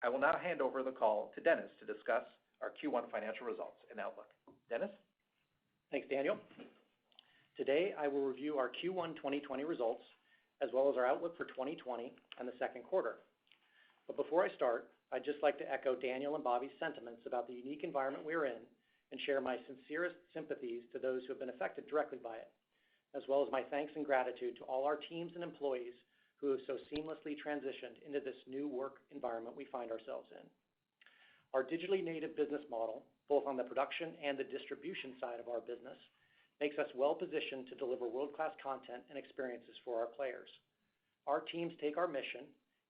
I will now hand over the call to Dennis to discuss our Q1 financial results and outlook. Dennis? Thanks, Daniel. Today, I will review our Q1 2020 results, as well as our outlook for 2020 and the second quarter. But before I start, I'd just like to echo Daniel and Bobby's sentiments about the unique environment we're in and share my sincerest sympathies to those who have been affected directly by it, as well as my thanks and gratitude to all our teams and employees who have so seamlessly transitioned into this new work environment we find ourselves in. Our digitally native business model, both on the production and the distribution side of our business, makes us well positioned to deliver world-class content and experiences for our players. Our teams take our mission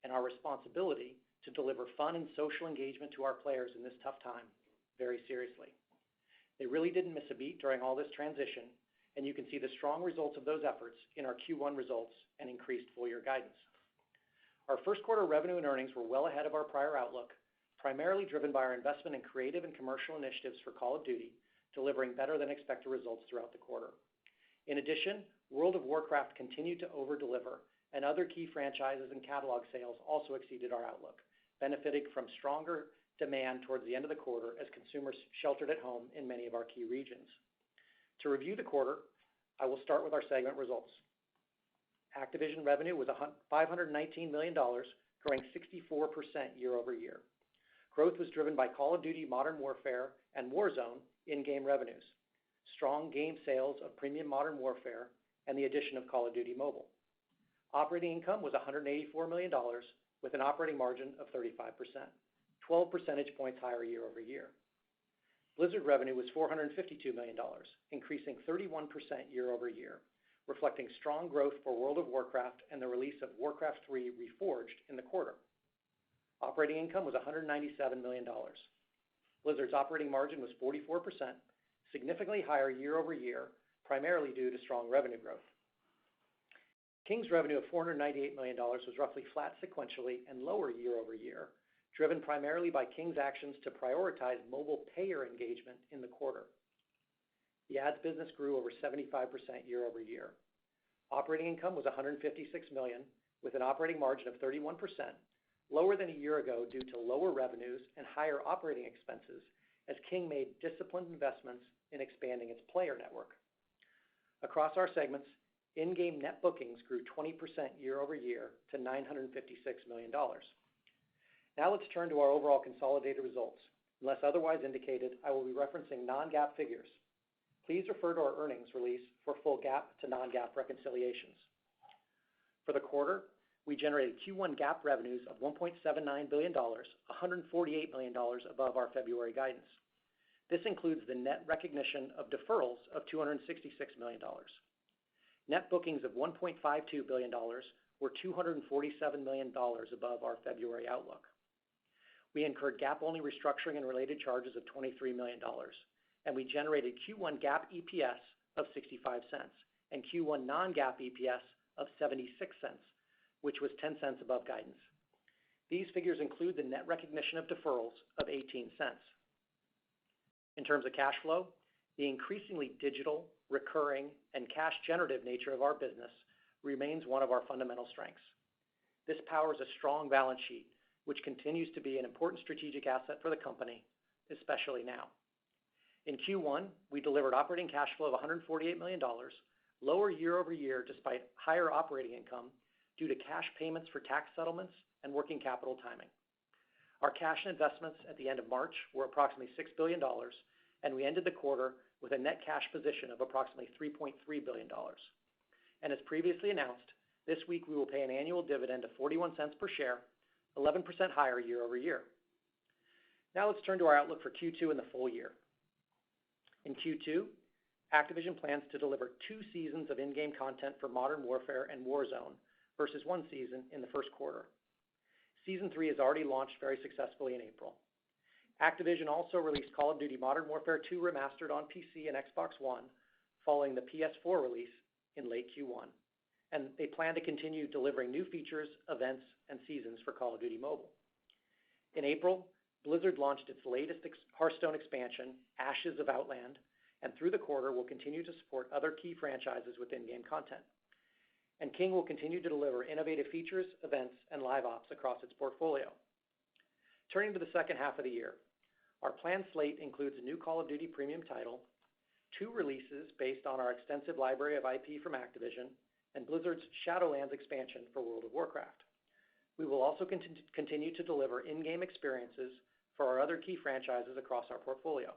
and our responsibility to deliver fun and social engagement to our players in this tough time very seriously. They really didn't miss a beat during all this transition, and you can see the strong results of those efforts in our Q1 results and increased full-year guidance. Our first quarter revenue and earnings were well ahead of our prior outlook, primarily driven by our investment in creative and commercial initiatives for Call of Duty, delivering better than expected results throughout the quarter. In addition, World of Warcraft continued to over-deliver, and other key franchises and catalog sales also exceeded our outlook, benefiting from stronger demand towards the end of the quarter as consumers sheltered at home in many of our key regions. To review the quarter, I will start with our segment results. Activision revenue was $519 million, growing 64% year over year. Growth was driven by Call of Duty Modern Warfare and Warzone in-game revenues, strong game sales of premium Modern Warfare, and the addition of Call of Duty Mobile. Operating income was $184 million, with an operating margin of 35%, 12 percentage points higher year over year. Blizzard revenue was $452 million, increasing 31% year over year, reflecting strong growth for World of Warcraft and the release of Warcraft 3 Reforged in the quarter. Operating income was $197 million. Blizzard's operating margin was 44%, significantly higher year over year, primarily due to strong revenue growth. King's revenue of $498 million was roughly flat sequentially and lower year over year, driven primarily by King's actions to prioritize mobile payer engagement in the quarter. The ads business grew over 75% year over year. Operating income was $156 million, with an operating margin of 31%, lower than a year ago due to lower revenues and higher operating expenses as King made disciplined investments in expanding its player network. Across our segments, in-game net bookings grew 20% year over year to $956 million. Now let's turn to our overall consolidated results. Unless otherwise indicated, I will be referencing non-GAAP figures. Please refer to our earnings release for full GAAP to non-GAAP reconciliations. For the quarter, we generated Q1 GAAP revenues of $1.79 billion, $148 million above our February guidance. This includes the net recognition of deferrals of $266 million. Net bookings of $1.52 billion were $247 million above our February outlook. We incurred GAAP-only restructuring and related charges of $23 million, and we generated Q1 GAAP EPS of 65 cents and Q1 non-GAAP EPS of 76 cents, which was 10 cents above guidance. These figures include the net recognition of deferrals of 18 cents. In terms of cash flow, the increasingly digital, recurring, and cash-generative nature of our business remains one of our fundamental strengths. This powers a strong balance sheet, which continues to be an important strategic asset for the company, especially now. In Q1, we delivered operating cash flow of $148 million, lower year over year despite higher operating income due to cash payments for tax settlements and working capital timing. Our cash and investments at the end of March were approximately $6 billion, and we ended the quarter with a net cash position of approximately $3.3 billion. And as previously announced, this week we will pay an annual dividend of 41 cents per share, 11% higher year over year. Now let's turn to our outlook for Q2 and the full year. In Q2, Activision plans to deliver 2 seasons of in-game content for Modern Warfare and Warzone versus 1 season in the first quarter. Season 3 has already launched very successfully in April. Activision also released Call of Duty Modern Warfare 2 Remastered on PC and Xbox One following the PS4 release in late Q1. And they plan to continue delivering new features, events, and seasons for Call of Duty Mobile. In April, Blizzard launched its latest Hearthstone expansion, Ashes of Outland, and through the quarter will continue to support other key franchises with in-game content. And King will continue to deliver innovative features, events, and live ops across its portfolio. Turning to the second half of the year, our planned slate includes a new Call of Duty premium title, 2 releases based on our extensive library of IP from Activision, and Blizzard's Shadowlands expansion for World of Warcraft. We will also continue to deliver in-game experiences for our other key franchises across our portfolio.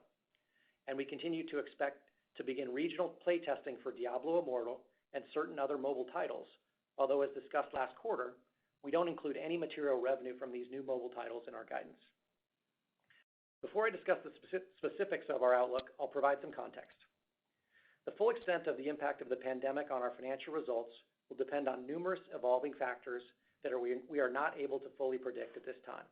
And we continue to expect to begin regional play testing for Diablo Immortal and certain other mobile titles, although as discussed last quarter, we don't include any material revenue from these new mobile titles in our guidance. Before I discuss the specifics of our outlook, I'll provide some context. The full extent of the impact of the pandemic on our financial results will depend on numerous evolving factors that we are not able to fully predict at this time.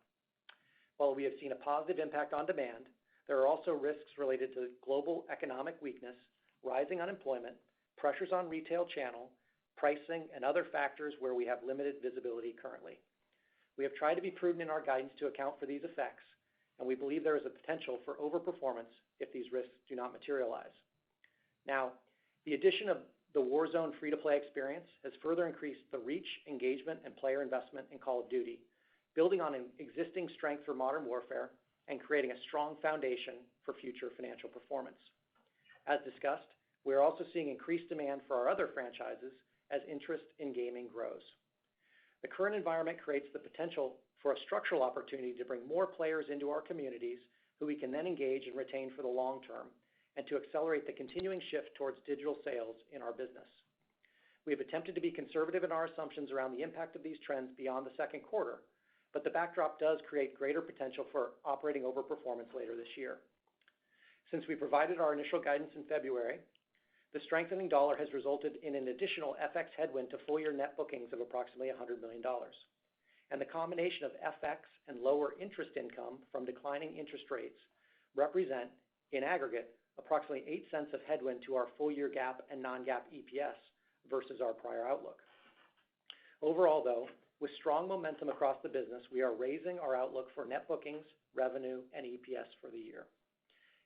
While we have seen a positive impact on demand, there are also risks related to global economic weakness, rising unemployment, pressures on retail channel, pricing, and other factors where we have limited visibility currently. We have tried to be prudent in our guidance to account for these effects, and we believe there is a potential for overperformance if these risks do not materialize. Now, the addition of the Warzone free-to-play experience has further increased the reach, engagement, and player investment in Call of Duty, building on an existing strength for Modern Warfare and creating a strong foundation for future financial performance. As discussed, we are also seeing increased demand for our other franchises as interest in gaming grows. The current environment creates the potential for a structural opportunity to bring more players into our communities who we can then engage and retain for the long term, and to accelerate the continuing shift towards digital sales in our business. We have attempted to be conservative in our assumptions around the impact of these trends beyond the second quarter, but the backdrop does create greater potential for operating overperformance later this year. Since we provided our initial guidance in February, the strengthening dollar has resulted in an additional FX headwind to full-year net bookings of approximately $100 million. And the combination of FX and lower interest income from declining interest rates represent, in aggregate, approximately 8 cents of headwind to our full-year GAAP and non-GAAP EPS versus our prior outlook. Overall, though, with strong momentum across the business, we are raising our outlook for net bookings, revenue, and EPS for the year.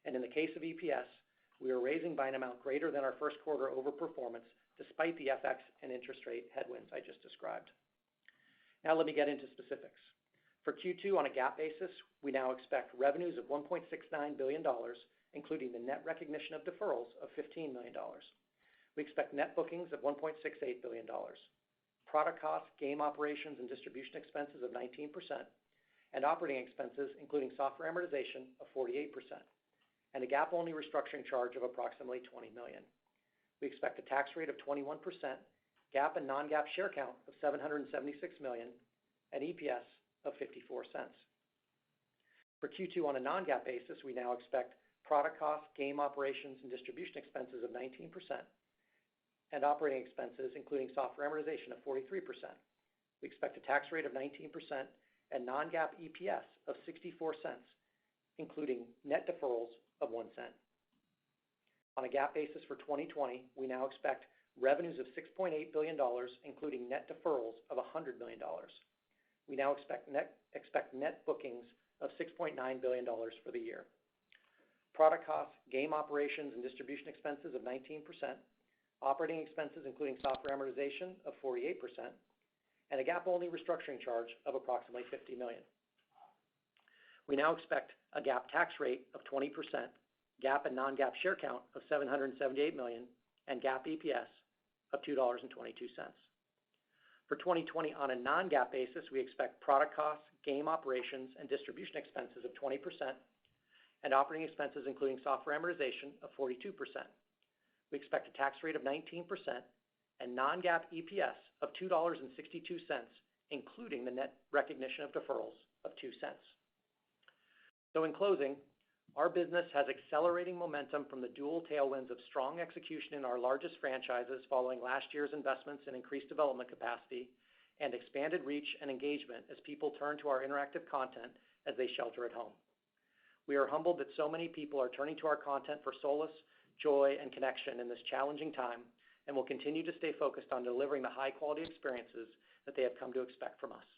And in the case of EPS, we are raising by an amount greater than our first quarter overperformance, despite the FX and interest rate headwinds I just described. Now let me get into specifics. For Q2 on a GAAP basis, we now expect revenues of $1.69 billion, including the net recognition of deferrals of $15 million. we expect net bookings of $1.68 billion, product costs, game operations, and distribution expenses of 19%, and operating expenses, including software amortization, of 48%, and a GAAP-only restructuring charge of approximately $20 million. We expect a tax rate of 21%, GAAP and non-GAAP share count of 776 million, and EPS of 54 cents. For Q2 on a non-GAAP basis, we now expect product costs, game operations, and distribution expenses of 19%, and operating expenses, including software amortization, of 43%. We expect a tax rate of 19% and non-GAAP EPS of 64 cents, including net deferrals of 1 cent. On a GAAP basis for 2020, we now expect revenues of $6.8 billion, including net deferrals of $100 million. We now expect net bookings of $6.9 billion for the year. Product costs, game operations, and distribution expenses of 19%, operating expenses, including software amortization, of 48%, and a GAAP-only restructuring charge of approximately $50 million. We now expect a GAAP tax rate of 20%, GAAP and non-GAAP share count of 778 million, and GAAP EPS of $2.22. For 2020 on a non-GAAP basis, we expect product costs, game operations, and distribution expenses of 20%, and operating expenses, including software amortization, of 42%. We expect a tax rate of 19% and non-GAAP EPS of $2.62, including the net recognition of deferrals of 2 cents. So in closing, our business has accelerating momentum from the dual tailwinds of strong execution in our largest franchises following last year's investments in increased development capacity and expanded reach and engagement as people turn to our interactive content as they shelter at home. We are humbled that so many people are turning to our content for solace, joy, and connection in this challenging time, and will continue to stay focused on delivering the high-quality experiences that they have come to expect from us.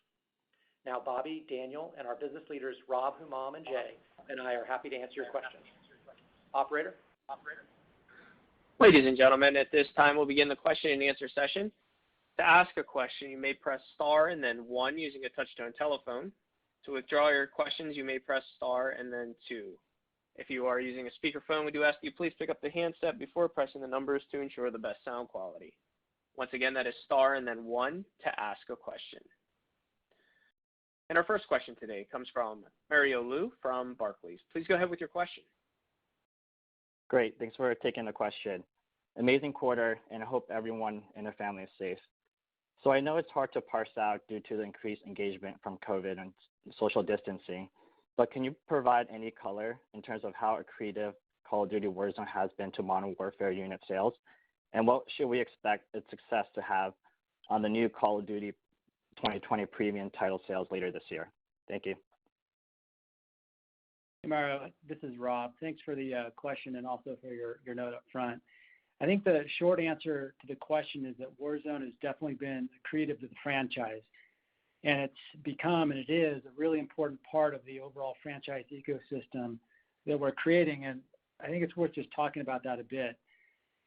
Now, Bobby, Daniel, and our business leaders, Rob, Humam, and Jay, and I are happy to answer your questions. Operator? Ladies and gentlemen, at this time, we'll begin the question and answer session. To ask a question, you may press star and then 1 using a touch-tone telephone. To withdraw your questions, you may press star and then 2. If you are using a speakerphone, we do ask that you please pick up the handset before pressing the numbers to ensure the best sound quality. Once again, that is star and then 1 to ask a question. And our first question today comes from Mario Lu from Barclays. Please go ahead with your question. Great. Thanks for taking the question. Amazing quarter, and I hope everyone and their family is safe. So I know it's hard to parse out due to the increased engagement from COVID and social distancing, but can you provide any color in terms of how accretive Call of Duty Warzone has been to Modern Warfare unit sales? And what should we expect its success to have on the new Call of Duty 2020 premium title sales later this year? Thank you. Hey, Mario, this is Rob. Thanks for the question and also for your note up front. I think the short answer to the question is that Warzone has definitely been accretive to the franchise. And it's become, and it is, a really important part of the overall franchise ecosystem that we're creating. And I think it's worth just talking about that a bit.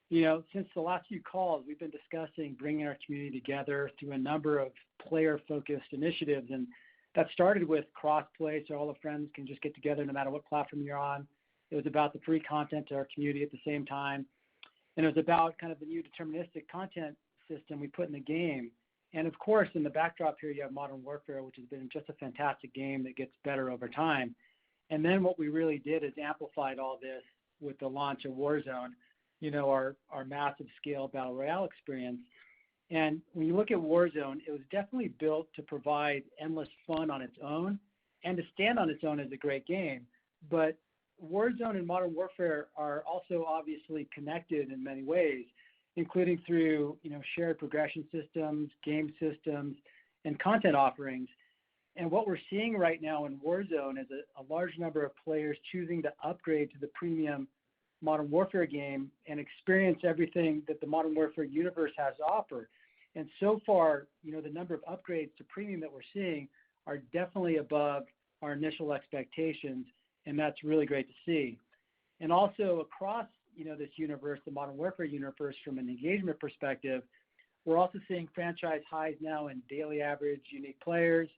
You know, since the last few calls, we've been discussing bringing our community together through a number of player-focused initiatives. And that started with cross-play, so all the friends can just get together no matter what platform you're on. It was about the free content to our community at the same time. And it was about kind of the new deterministic content system we put in the game. And of course, in the backdrop here, you have Modern Warfare, which has been just a fantastic game that gets better over time. And then what we really did is amplified all this with the launch of Warzone, you know, our massive scale battle royale experience. And when you look at Warzone, it was definitely built to provide endless fun on its own and to stand on its own as a great game. But Warzone and Modern Warfare are also obviously connected in many ways, including through, you know, shared progression systems, game systems, and content offerings. And what we're seeing right now in Warzone is a large number of players choosing to upgrade to the premium Modern Warfare game and experience everything that the Modern Warfare universe has to offer. And so far, you know, the number of upgrades to premium that we're seeing are definitely above our initial expectations, and that's really great to see. And also across, you know, this universe, the Modern Warfare universe, from an engagement perspective, we're also seeing franchise highs now in daily average unique players,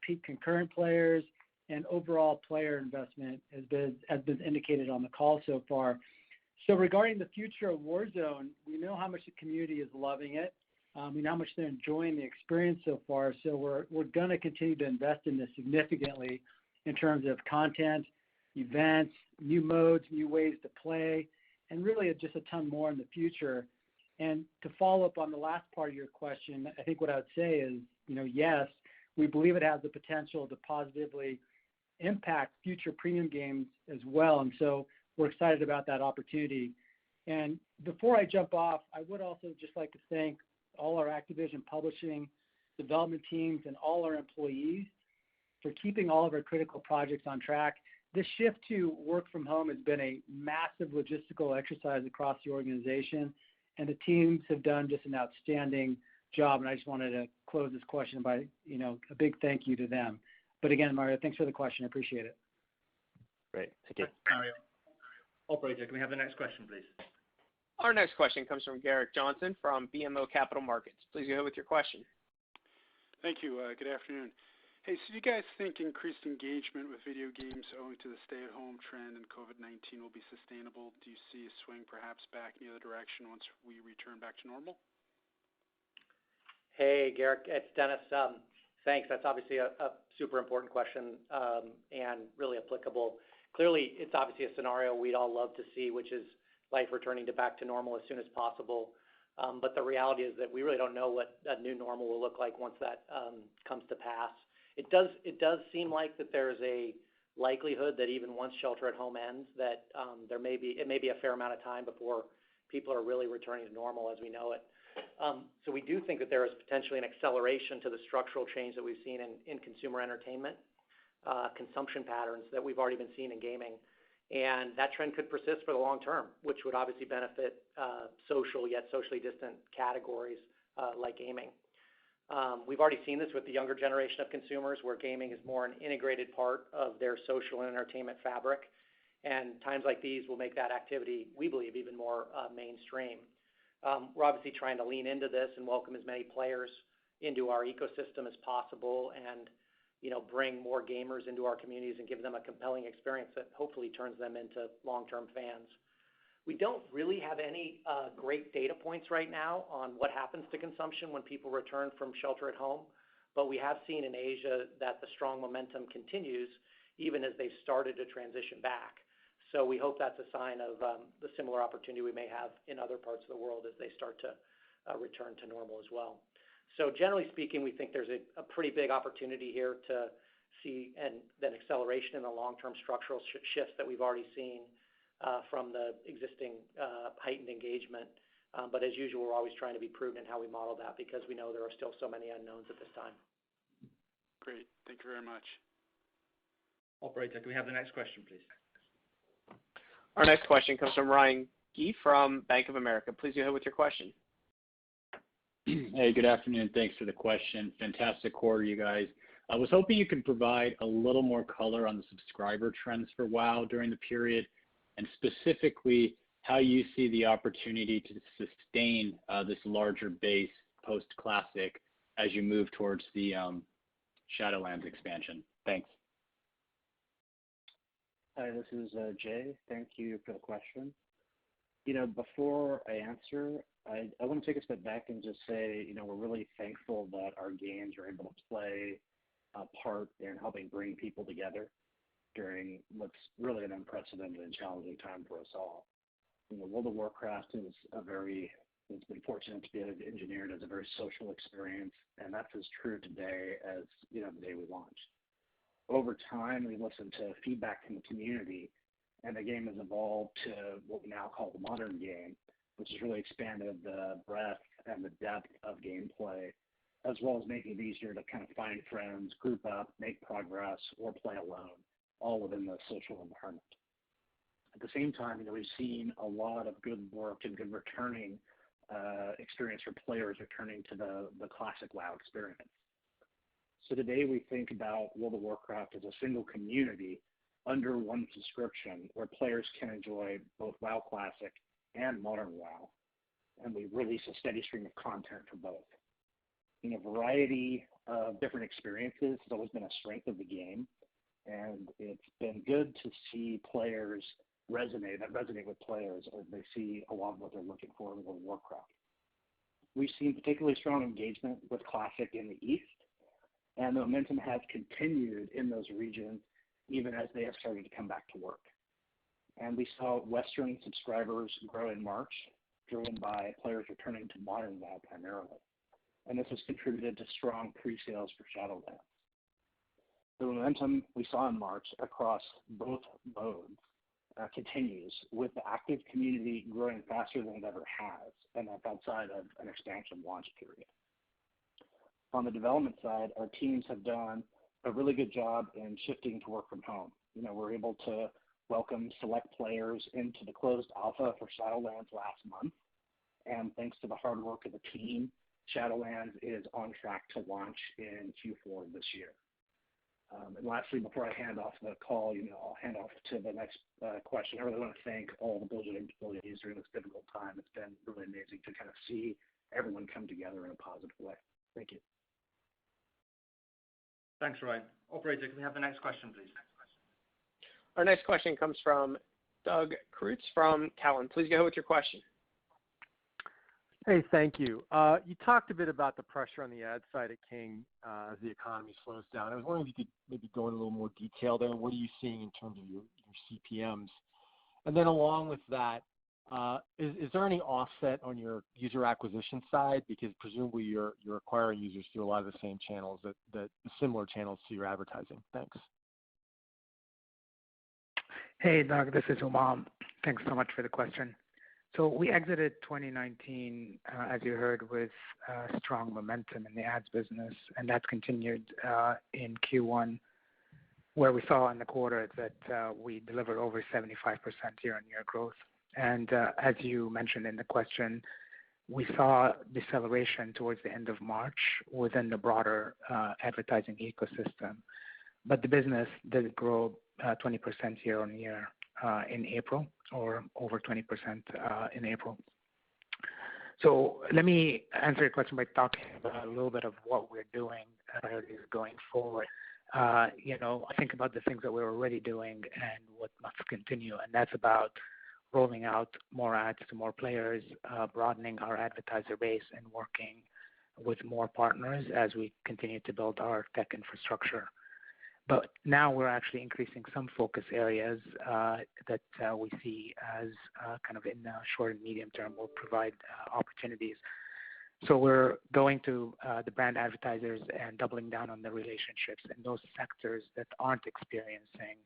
peak concurrent players, and overall player investment has been indicated on the call so far. So regarding the future of Warzone, we know how much the community is loving it. We know how much they're enjoying the experience so far. So we're going to continue to invest in this significantly in terms of content, events, new modes, new ways to play, and really just a ton more in the future. And to follow up on the last part of your question, I think what I would say is, yes, we believe it has the potential to positively impact future premium games as well. And so we're excited about that opportunity. And before I jump off, I would also just like to thank all our Activision publishing development teams and all our employees for keeping all of our critical projects on track. This shift to work from home has been a massive logistical exercise across the organization, and the teams have done just an outstanding job. And I just wanted to close this question by, a big thank you to them. But again, Mario, thanks for the question. I appreciate it. Great. Thank you. Mario. Operator, can we have the next question, please? Our next question comes from Garrett Johnson from BMO Capital Markets. Please go ahead with your question. Thank you. Good afternoon. Hey, so do you guys think increased engagement with video games owing to the stay-at-home trend and COVID-19 will be sustainable? Do you see a swing perhaps back in the other direction once we return back to normal? Hey, Garrett, it's Dennis. Thanks. That's obviously a super important question and really applicable. Clearly, it's obviously a scenario we'd all love to see, which is life returning back to normal as soon as possible. But the reality is that we really don't know what that new normal will look like once that comes to pass. It does seem like that there's a likelihood that even once shelter at home ends, that it may be a fair amount of time before people are really returning to normal as we know it. So we do think that there is potentially an acceleration to the structural change that we've seen in consumer entertainment, consumption patterns that we've already been seeing in gaming. And that trend could persist for the long term, which would obviously benefit social yet socially distant categories like gaming. We've already seen this with the younger generation of consumers where gaming is more an integrated part of their social and entertainment fabric. And times like these will make that activity, we believe, even more mainstream. We're obviously trying to lean into this and welcome as many players into our ecosystem as possible and bring more gamers into our communities and give them a compelling experience that hopefully turns them into long-term fans. We don't really have any great data points right now on what happens to consumption when people return from shelter at home, but we have seen in Asia that the strong momentum continues even as they've started to transition back. So we hope that's a sign of the similar opportunity we may have in other parts of the world as they start to return to normal as well. So generally speaking, we think there's a pretty big opportunity here to see and then acceleration in the long-term structural shifts that we've already seen from the existing heightened engagement. But as usual, we're always trying to be prudent in how we model that because we know there are still so many unknowns at this time. Great. Thank you very much. Operator, can we have the next question, please? Our next question comes from Ryan Gee from Bank of America. Please go ahead with your question. Hey, good afternoon. Thanks for the question. Fantastic quarter, you guys. I was hoping you could provide a little more color on the subscriber trends for WoW during the period, and specifically how you see the opportunity to sustain this larger base post-Classic as you move towards the Shadowlands expansion. Thanks. Hi, this is Jay. Thank you for the question. Before I answer, I want to take a step back and just say, we're really thankful that our games are able to play a part in helping bring people together during what's really an unprecedented and challenging time for us all. World of Warcraft it's been fortunate to be engineered as a very social experience, and that's as true today as, the day we launched. Over time, we listened to feedback from the community, and the game has evolved to what we now call the modern game, which has really expanded the breadth and the depth of gameplay, as well as making it easier to kind of find friends, group up, make progress, or play alone, all within the social environment. At the same time, we've seen a lot of good work and good returning experience for players returning to the classic WoW experience. So today we think about World of Warcraft as a single community under one subscription where players can enjoy both WoW Classic and Modern WoW, and we release a steady stream of content for both. A variety of different experiences has always been a strength of the game, and it's been good to see players resonate with players as they see a lot of what they're looking for in World of Warcraft. We've seen particularly strong engagement with Classic in the East, and the momentum has continued in those regions even as they have started to come back to work. And we saw Western subscribers grow in March, driven by players returning to Modern WoW primarily. And this has contributed to strong pre-sales for Shadowlands. The momentum we saw in March across both modes continues, with the active community growing faster than it ever has, and that's outside of an expansion launch period. On the development side, our teams have done a really good job in shifting to work from home. We're able to welcome select players into the closed alpha for Shadowlands last month, and thanks to the hard work of the team, Shadowlands is on track to launch in Q4 this year. And lastly, before I hand off the call, I'll hand off to the next question. I really want to thank all the Blizzard employees during this difficult time. It's been really amazing to kind of see everyone come together in a positive way. Thank you. Thanks, Ryan. Operator, can we have the next question, please? Our next question comes from Doug Creutz from Cowen. Please go ahead with your question. Hey, thank you. You talked a bit about the pressure on the ad side at King as the economy slows down. I was wondering if you could maybe go into a little more detail there. What are you seeing in terms of your CPMs? And then along with that, is there any offset on your user acquisition side? Because presumably you're acquiring users through a lot of the same channels, that similar channels to your advertising. Thanks. Hey, Doug, this is Umam. Thanks so much for the question. So we exited 2019, as you heard, with strong momentum in the ads business, and that's continued in Q1, where we saw in the quarter that we delivered over 75% year-on-year growth. And as you mentioned in the question, we saw deceleration towards the end of March within the broader advertising ecosystem. But the business did grow 20% year-on-year in April, or over 20% in April. So let me answer your question by talking about a little bit of what we're doing going forward. I think about the things that we're already doing and what must continue, and that's about rolling out more ads to more players, broadening our advertiser base, and working with more partners as we continue to build our tech infrastructure. But now we're actually increasing some focus areas that we see as kind of in the short and medium term will provide opportunities. So we're going to the brand advertisers and doubling down on the relationships in those sectors that aren't experiencing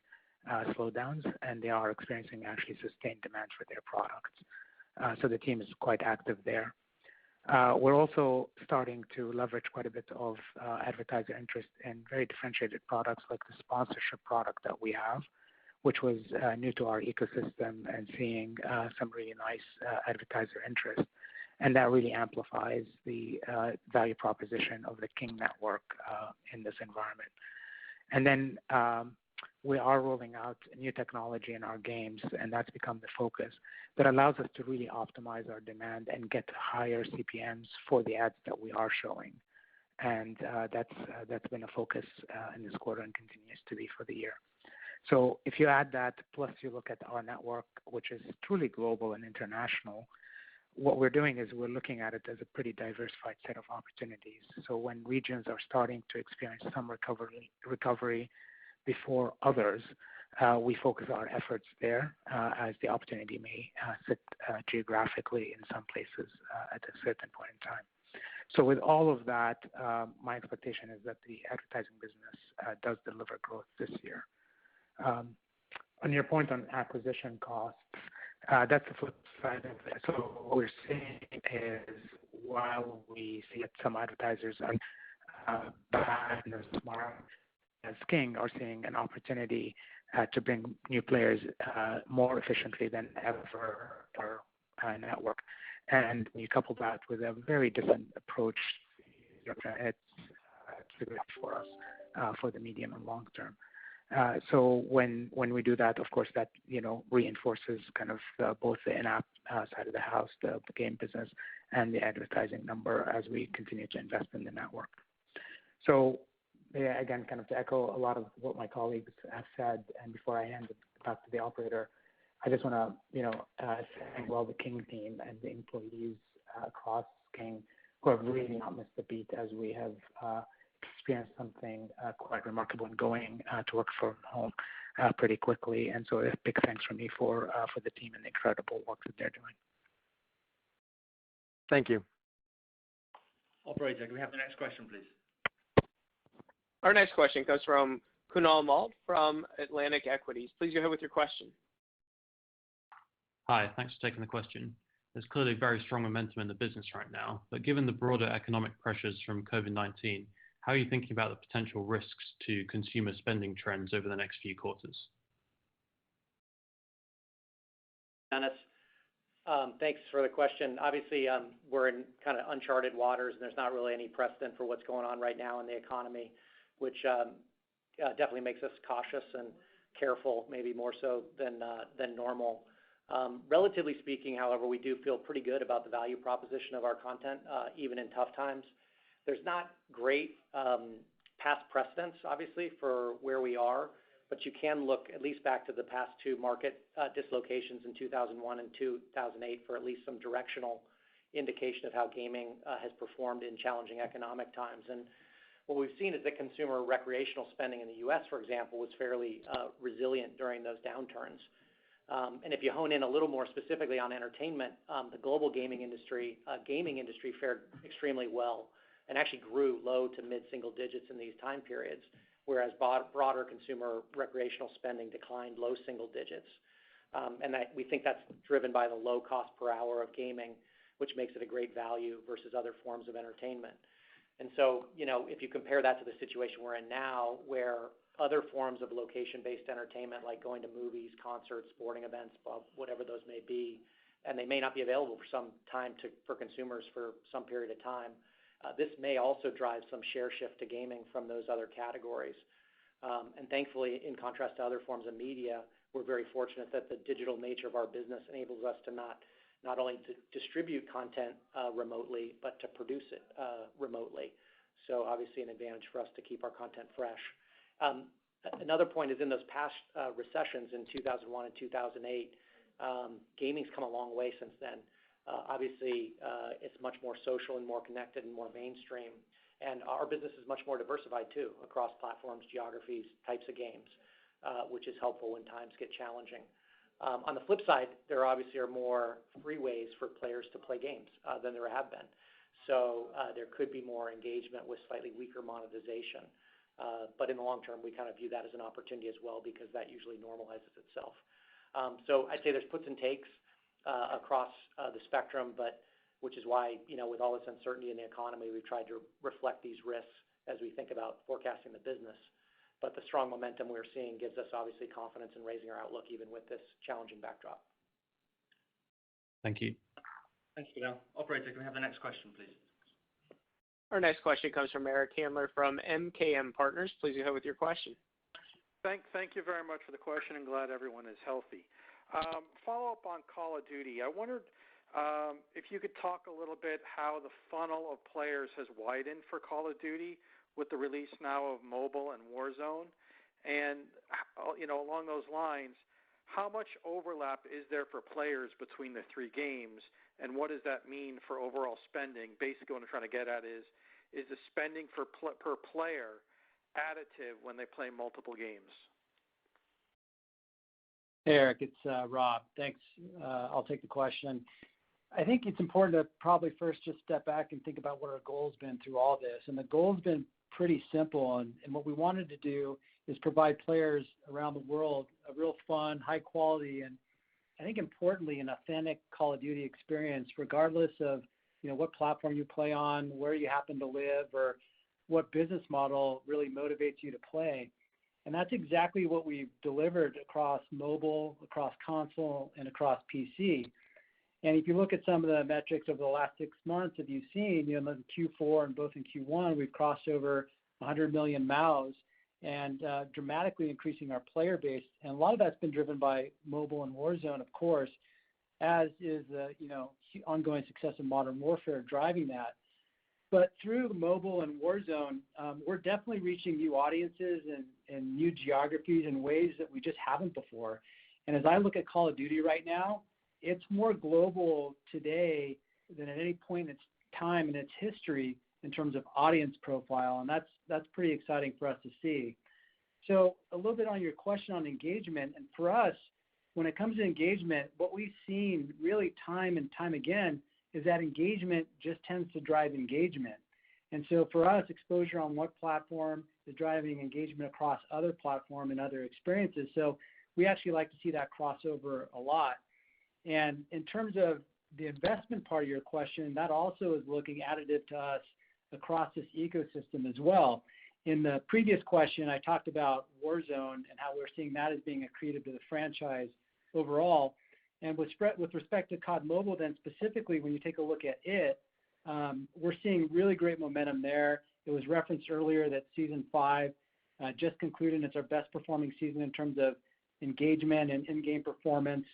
slowdowns, and they are experiencing actually sustained demand for their products. So the team is quite active there. We're also starting to leverage quite a bit of advertiser interest in very differentiated products like the sponsorship product that we have, which was new to our ecosystem, and seeing some really nice advertiser interest. And that really amplifies the value proposition of the King network in this environment. And then we are rolling out new technology in our games, and that's become the focus that allows us to really optimize our demand and get higher CPMs for the ads that we are showing. And that's been a focus in this quarter and continues to be for the year. So if you add that, plus you look at our network, which is truly global and international, what we're doing is we're looking at it as a pretty diversified set of opportunities. So when regions are starting to experience some recovery before others, we focus our efforts there as the opportunity may sit geographically in some places at a certain point in time. So with all of that, my expectation is that the advertising business does deliver growth this year. On your point on acquisition costs, that's the flip side of it. So what we're seeing is while we see that some advertisers are bad and smart, as King are seeing an opportunity to bring new players more efficiently than ever for our network. And when you couple that with a very different approach, it's good for us for the medium and long term. So when we do that, of course, that reinforces kind of both the in-app side of the house, the game business, and the advertising number as we continue to invest in the network. So yeah, again, kind of to echo a lot of what my colleagues have said, and before I hand it back to the operator, I just want to, thank the King team and the employees across King who have really not missed a beat as we have experienced something quite remarkable in going to work from home pretty quickly. And so a big thanks from me for the team and the incredible work that they're doing. Thank you. Operator, can we have the next question, please? Our next question comes from Kunal Mald from Atlantic Equities. Please go ahead with your question. Hi, thanks for taking the question. There's clearly very strong momentum in the business right now, but given the broader economic pressures from COVID-19, how are you thinking about the potential risks to consumer spending trends over the next few quarters? Dennis, thanks for the question. Obviously, we're in kind of uncharted waters, and there's not really any precedent for what's going on right now in the economy, which definitely makes us cautious and careful, maybe more so than normal. Relatively speaking, however, we do feel pretty good about the value proposition of our content, even in tough times. There's not great past precedents, obviously, for where we are, but you can look at least back to the past two market dislocations in 2001 and 2008 for at least some directional indication of how gaming has performed in challenging economic times. And what we've seen is that consumer recreational spending in the U.S., for example, was fairly resilient during those downturns. And if you hone in a little more specifically on entertainment, the global gaming industry fared extremely well and actually grew low to mid-single digits in these time periods, whereas broader consumer recreational spending declined low single digits. And we think that's driven by the low cost per hour of gaming, which makes it a great value versus other forms of entertainment. And so, if you compare that to the situation we're in now, where other forms of location-based entertainment, like going to movies, concerts, sporting events, whatever those may be, and they may not be available for some time for consumers for some period of time, this may also drive some share shift to gaming from those other categories. And thankfully, in contrast to other forms of media, we're very fortunate that the digital nature of our business enables us to not only to distribute content remotely, but to produce it remotely. So obviously an advantage for us to keep our content fresh. Another point is in those past recessions in 2001 and 2008, gaming's come a long way since then. Obviously, it's much more social and more connected and more mainstream. And our business is much more diversified too, across platforms, geographies, types of games, which is helpful when times get challenging. On the flip side, there obviously are more free ways for players to play games than there have been. So there could be more engagement with slightly weaker monetization. But in the long term, we kind of view that as an opportunity as well, because that usually normalizes itself. So I'd say there's puts and takes across the spectrum, but which is why, with all this uncertainty in the economy, we've tried to reflect these risks as we think about forecasting the business. But the strong momentum we're seeing gives us obviously confidence in raising our outlook even with this challenging backdrop. Thank you. Thanks, Kunal. Operator, can we have the next question, please? Our next question comes from Eric Handler from MKM Partners. Please go ahead with your question. Thank you very much for the question, and glad everyone is healthy. Follow up on Call of Duty. I wondered if you could talk a little bit how the funnel of players has widened for Call of Duty with the release now of mobile and Warzone, and along those lines, how much overlap is there for players between the three games, and what does that mean for overall spending? Basically, what I'm trying to get at is the spending per player additive when they play multiple games? Hey, Eric, it's Rob. Thanks. I'll take the question. I think it's important to probably first just step back and think about what our goal's been through all this. And the goal's been pretty simple. And what we wanted to do is provide players around the world a real fun, high quality, and I think importantly, an authentic Call of Duty experience, regardless of what platform you play on, where you happen to live, or what business model really motivates you to play. And that's exactly what we've delivered across mobile, across console, and across PC. And if you look at some of the metrics over the last 6 months, as you've seen, in Q4 and both in Q1, we've crossed over 100 million MAUs and dramatically increasing our player base. And a lot of that's been driven by mobile and Warzone, of course, as is the ongoing success of Modern Warfare driving that. But through mobile and Warzone, we're definitely reaching new audiences and new geographies in ways that we just haven't before. And as I look at Call of Duty right now, it's more global today than at any point in its time in its history in terms of audience profile, and that's pretty exciting for us to see. So a little bit on your question on engagement, and for us, when it comes to engagement, what we've seen really time and time again is that engagement just tends to drive engagement. And so for us, exposure on what platform is driving engagement across other platform and other experiences. So we actually like to see that crossover a lot. And in terms of the investment part of your question, that also is looking additive to us across this ecosystem as well. In the previous question, I talked about Warzone and how we're seeing that as being accretive to the franchise overall. And with respect to COD Mobile, then specifically, when you take a look at it, we're seeing really great momentum there. It was referenced earlier that Season 5 just concluded, and it's our best performing season in terms of engagement and in-game performance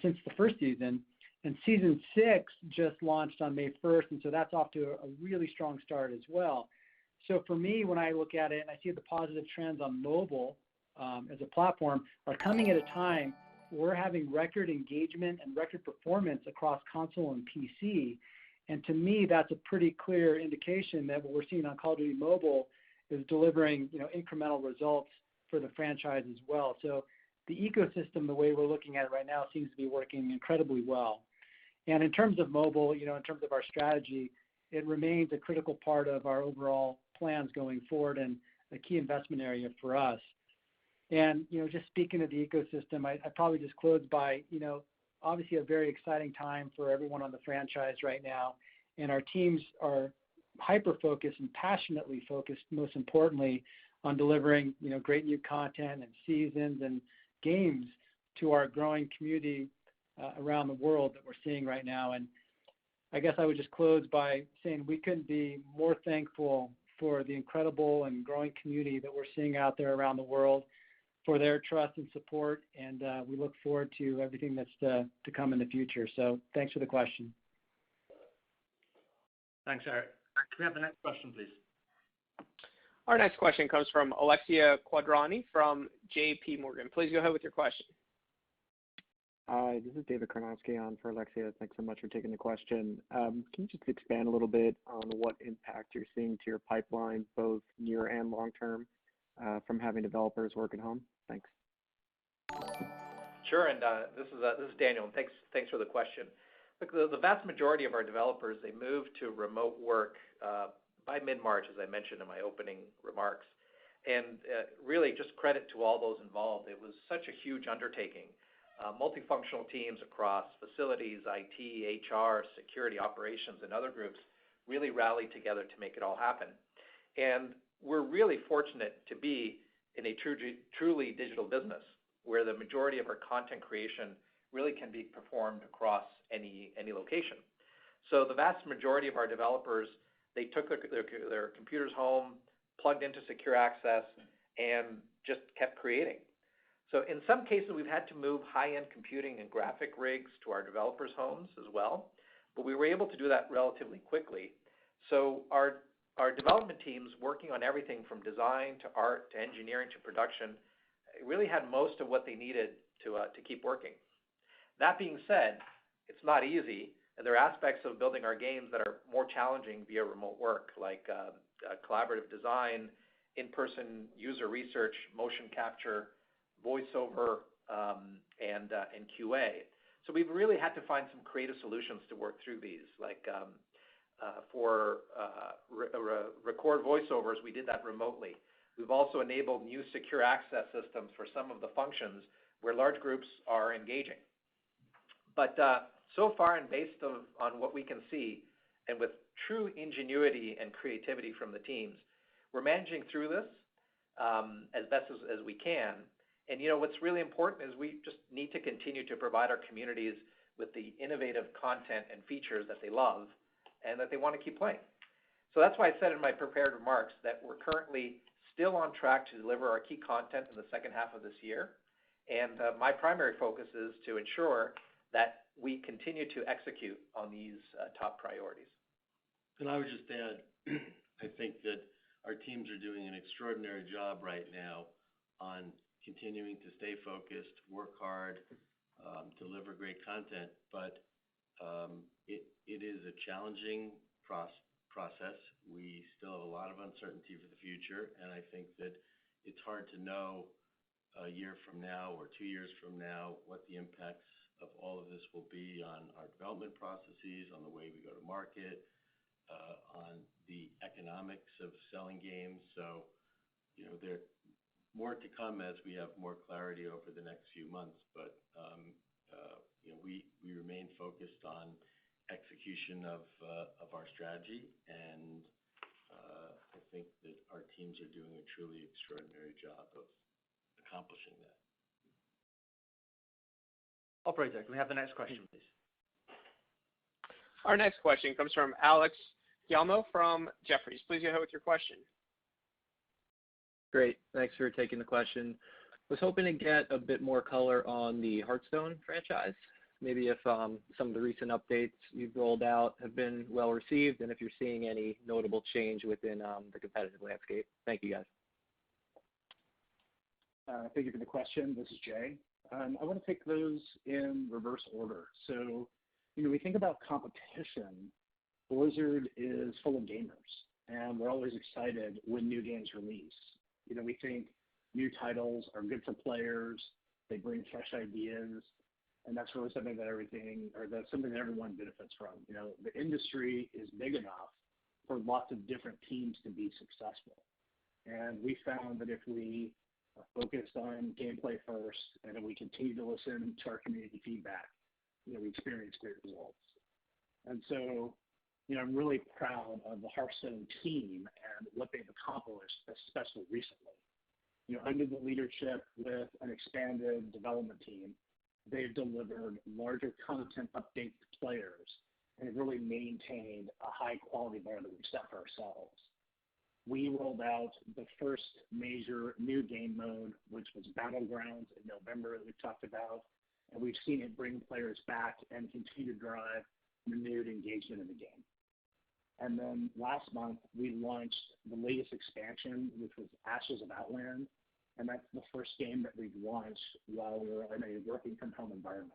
since the first season. And Season 6 just launched on May 1st, and so that's off to a really strong start as well. So for me, when I look at it and I see the positive trends on mobile as a platform are coming at a time we're having record engagement and record performance across console and PC. And to me, that's a pretty clear indication that what we're seeing on Call of Duty Mobile is delivering, incremental results for the franchise as well. So the ecosystem, the way we're looking at it right now, seems to be working incredibly well. And in terms of mobile, in terms of our strategy, it remains a critical part of our overall plans going forward and a key investment area for us. And, just speaking of the ecosystem, I probably just close by, obviously a very exciting time for everyone on the franchise right now. And our teams are hyper-focused and passionately focused, most importantly, on delivering, great new content and seasons and games to our growing community around the world that we're seeing right now. And I guess I would just close by saying we couldn't be more thankful for the incredible and growing community that we're seeing out there around the world, for their trust and support, and we look forward to everything that's to come in the future. So thanks for the question. Thanks, Eric. Can we have the next question, please? Our next question comes from Alexia Quadrani from JP Morgan. Please go ahead with your question. Hi, this is David Karnowski on for Alexia. Thanks so much for taking the question. Can you just expand a little bit on what impact you're seeing to your pipeline, both near and long term, from having developers work at home? Thanks. Sure, and this is Daniel, and thanks for the question. Look, the vast majority of our developers, they moved to remote work by mid-March, as I mentioned in my opening remarks. And really, just credit to all those involved. It was such a huge undertaking. Multifunctional teams across facilities, IT, HR, security operations, and other groups really rallied together to make it all happen. And we're really fortunate to be in a truly digital business where the majority of our content creation really can be performed across any location. So the vast majority of our developers, they took their computers home, plugged into secure access, and just kept creating. So in some cases, we've had to move high-end computing and graphic rigs to our developers' homes as well, but we were able to do that relatively quickly. So our development teams working on everything from design to art to engineering to production really had most of what they needed to keep working. That being said, it's not easy, and there are aspects of building our games that are more challenging via remote work, like collaborative design, in-person user research, motion capture, voiceover, and QA. So we've really had to find some creative solutions to work through these, like for record voiceovers, we did that remotely. We've also enabled new secure access systems for some of the functions where large groups are engaging. But so far, and based on what we can see, and with true ingenuity and creativity from the teams, we're managing through this as best as we can. And what's really important is we just need to continue to provide our communities with the innovative content and features that they love and that they want to keep playing. So that's why I said in my prepared remarks that we're currently still on track to deliver our key content in the second half of this year. And my primary focus is to ensure that we continue to execute on these top priorities. And I would just add, I think that our teams are doing an extraordinary job right now on continuing to stay focused, work hard, deliver great content, but it is a challenging process. We still have a lot of uncertainty for the future, and I think that it's hard to know a year from now or 2 years from now what the impacts of all of this will be on our development processes, on the way we go to market, on the economics of selling games. So, there more to come as we have more clarity over the next few months. But we remain focused on execution of our strategy, and I think that our teams are doing a truly extraordinary job of accomplishing that. Operator, can we have the next question, please? Our next question comes from Alex Giaimo from Jefferies. Please go ahead with your question. Great. Thanks for taking the question. Was hoping to get a bit more color on the Hearthstone franchise. Maybe if some of the recent updates you've rolled out have been well received, and if you're seeing any notable change within the competitive landscape. Thank you, guys. Thank you for the question. This is Jay. I want to take those in reverse order. So, we think about competition. Blizzard is full of gamers, and we're always excited when new games release. We think new titles are good for players. They bring fresh ideas, and that's really something that everyone benefits from. The industry is big enough for lots of different teams to be successful, and we found that if we are focused on gameplay first, and then we continue to listen to our community feedback, we experience great results. And so, I'm really proud of the Hearthstone team and what they've accomplished, especially recently. Under the leadership with an expanded development team, they've delivered larger content updates to players and have really maintained a high quality bar that we've set for ourselves. We rolled out the first major new game mode, which was Battlegrounds in November, that we talked about, and we've seen it bring players back and continue to drive renewed engagement in the game. And then last month, we launched the latest expansion, which was Ashes of Outland, and that's the first game that we've launched while we were in a working from home environment.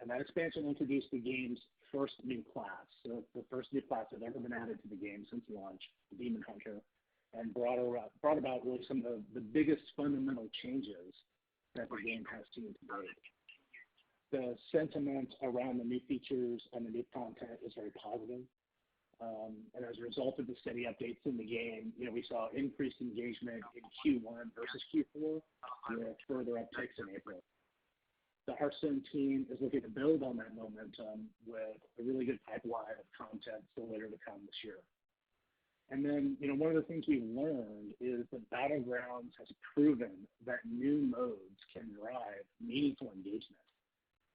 And that expansion introduced the game's first new class. So it's the first new class that's ever been added to the game since launch, the Demon Hunter, and brought about really some of the biggest fundamental changes that the game has seen to date. The sentiment around the new features and the new content is very positive. And as a result of the steady updates in the game, we saw increased engagement in Q1 versus Q4 with further upticks in April. The Hearthstone team is looking to build on that momentum with a really good pipeline of content still later to come this year. And then, one of the things we've learned is that Battlegrounds has proven that new modes can drive meaningful engagement.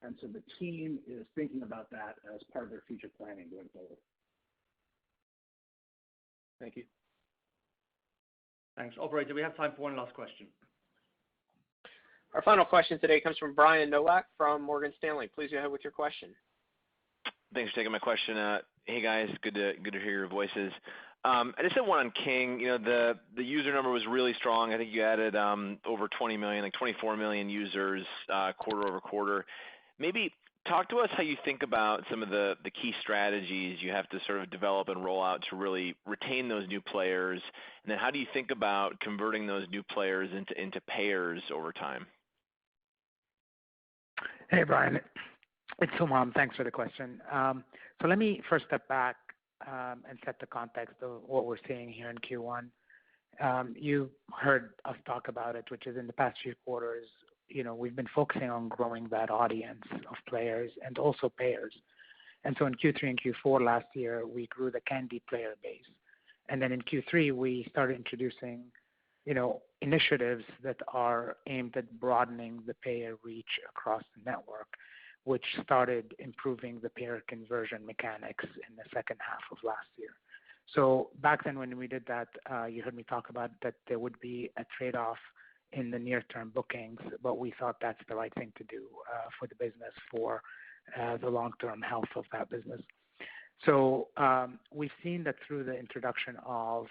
And so the team is thinking about that as part of their future planning going forward. Thank you. Thanks. Operator, we have time for one last question. Our final question today comes from Brian Nowak from Morgan Stanley. Please go ahead with your question. Thanks for taking my question. Hey guys, good to hear your voices. I just had one on King. The user number was really strong. I think you added over 20 million, like 24 million users quarter over quarter. Maybe talk to us how you think about some of the key strategies you have to sort of develop and roll out to really retain those new players, and then how do you think about converting those new players into payers over time? Hey Brian, it's Humam. Thanks for the question. So let me first step back and set the context of what we're seeing here in Q1. You heard us talk about it, which is in the past few quarters, we've been focusing on growing that audience of players and also payers. And so in Q3 and Q4 last year, we grew the Candy player base. And then in Q3, we started introducing, initiatives that are aimed at broadening the payer reach across the network, which started improving the payer conversion mechanics in the second half of last year. So back then when we did that, you heard me talk about that there would be a trade-off in the near-term bookings, but we thought that's the right thing to do for the business, for the long-term health of that business. So we've seen that through the introduction of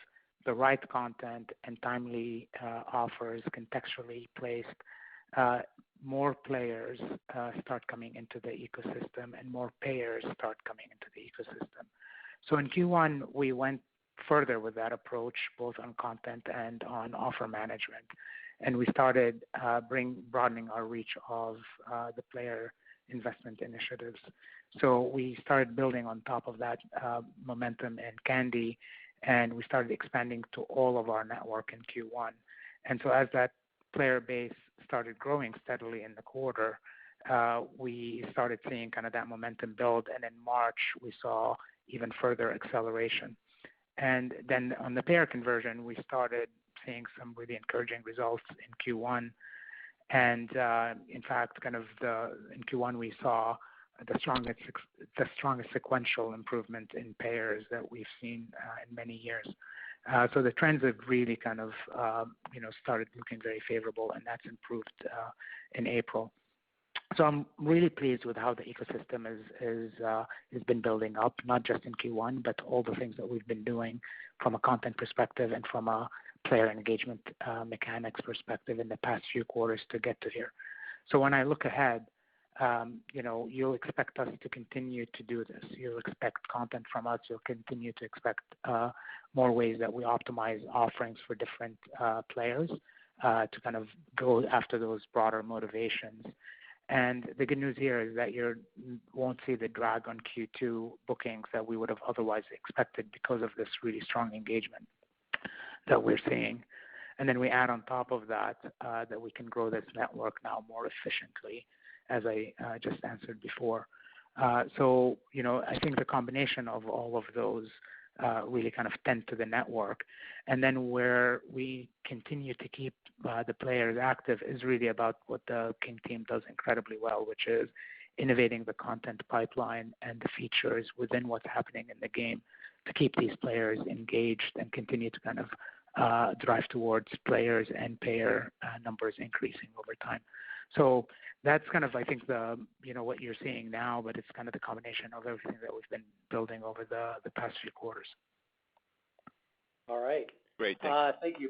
the right content and timely offers, contextually placed, more players start coming into the ecosystem and more payers start coming into the ecosystem. So in Q1, we went further with that approach, both on content and on offer management. And we started broadening our reach of the player investment initiatives. So we started building on top of that momentum and Candy, and we started expanding to all of our network in Q1. And so as that player base started growing steadily in the quarter, we started seeing kind of that momentum build. And in March, we saw even further acceleration. And then on the payer conversion, we started seeing some really encouraging results in Q1. And in fact, in Q1, we saw the strongest sequential improvement in payers that we've seen in many years. So the trends have really kind of started looking very favorable, and that's improved in April. So I'm really pleased with how the ecosystem has been building up, not just in Q1, but all the things that we've been doing from a content perspective and from a player engagement mechanics perspective in the past few quarters to get to here. So when I look ahead, you'll expect us to continue to do this. You'll expect content from us. You'll continue to expect more ways that we optimize offerings for different players to kind of go after those broader motivations. And the good news here is that you won't see the drag on Q2 bookings that we would have otherwise expected because of this really strong engagement that we're seeing. And then we add on top of that that we can grow this network now more efficiently, as I just answered before. So, I think the combination of all of those really kind of tend to the network. And then where we continue to keep the players active is really about what the King team does incredibly well, which is innovating the content pipeline and the features within what's happening in the game to keep these players engaged and continue to kind of drive towards players and payer numbers increasing over time. So that's kind of, I think, what you're seeing now, but it's kind of the combination of everything that we've been building over the past few quarters. All right. Great. Thanks. Thank you.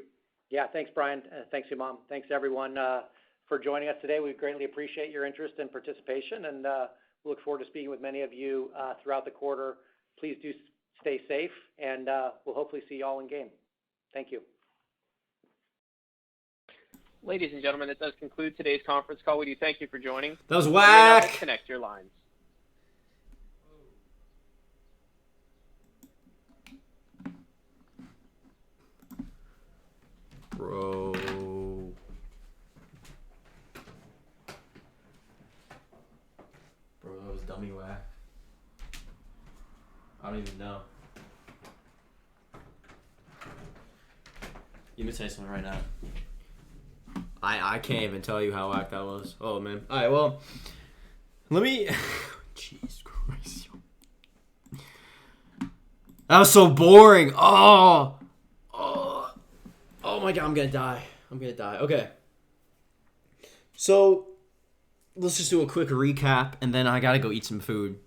Yeah, thanks, Brian. Thanks, Umam. Thanks, everyone, for joining us today. We greatly appreciate your interest and participation, and we look forward to speaking with many of you throughout the quarter. Please do stay safe, and we'll hopefully see you all in game. Thank you. Ladies and gentlemen, that does conclude today's conference call. We do thank you for joining. That was You may now whack. disconnect your lines. Bro, that was dummy whack. I don't even know. Let me tell you something right now. I can't even tell you how whack that was. Oh, man. All right, well, let me... Jesus Christ. That was so boring. Oh, my God, I'm going to die. Okay. So, let's just do a quick recap, and then I got to go eat some food.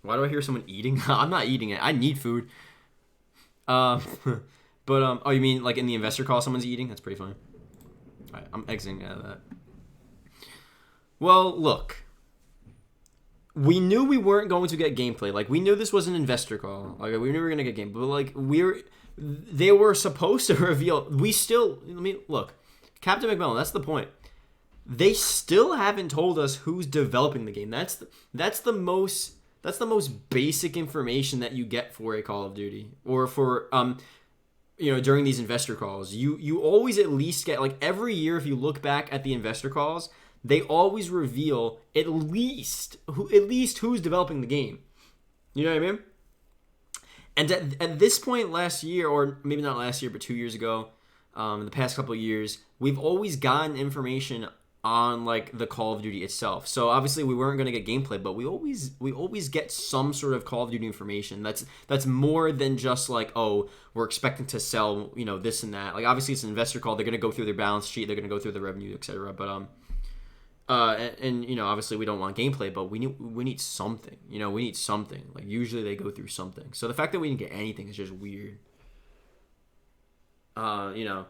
Why do I hear someone eating? I'm not eating it. I need food. But, oh, you mean like in the investor call someone's eating? That's pretty funny. All right, I'm exiting out of that. Well, look. We knew we weren't going to get gameplay. Like, we knew this was an investor call. Like, we knew we were going to get gameplay. But, like, they were supposed to reveal. Look. Captain McMillan, that's the point. They still haven't told us who's developing the game. That's the most basic information that you get for a Call of Duty. Or for, during these investor calls. You always at least get, like, every year if you look back at the investor calls, they always reveal at least who's developing the game. You know what I mean? And at this point last year, or maybe not last year, but 2 years ago, in the past couple of years, we've always gotten information on, like, the Call of Duty itself. So obviously we weren't going to get gameplay, but we always get some sort of Call of Duty information. That's more than just like, oh, we're expecting to sell, this and that. Like, obviously it's an investor call. They're going to go through their balance sheet. They're going to go through the revenue, etc. But obviously we don't want gameplay, but we need something. We need something. Like, usually they go through something. So the fact that we didn't get anything is just weird. You know,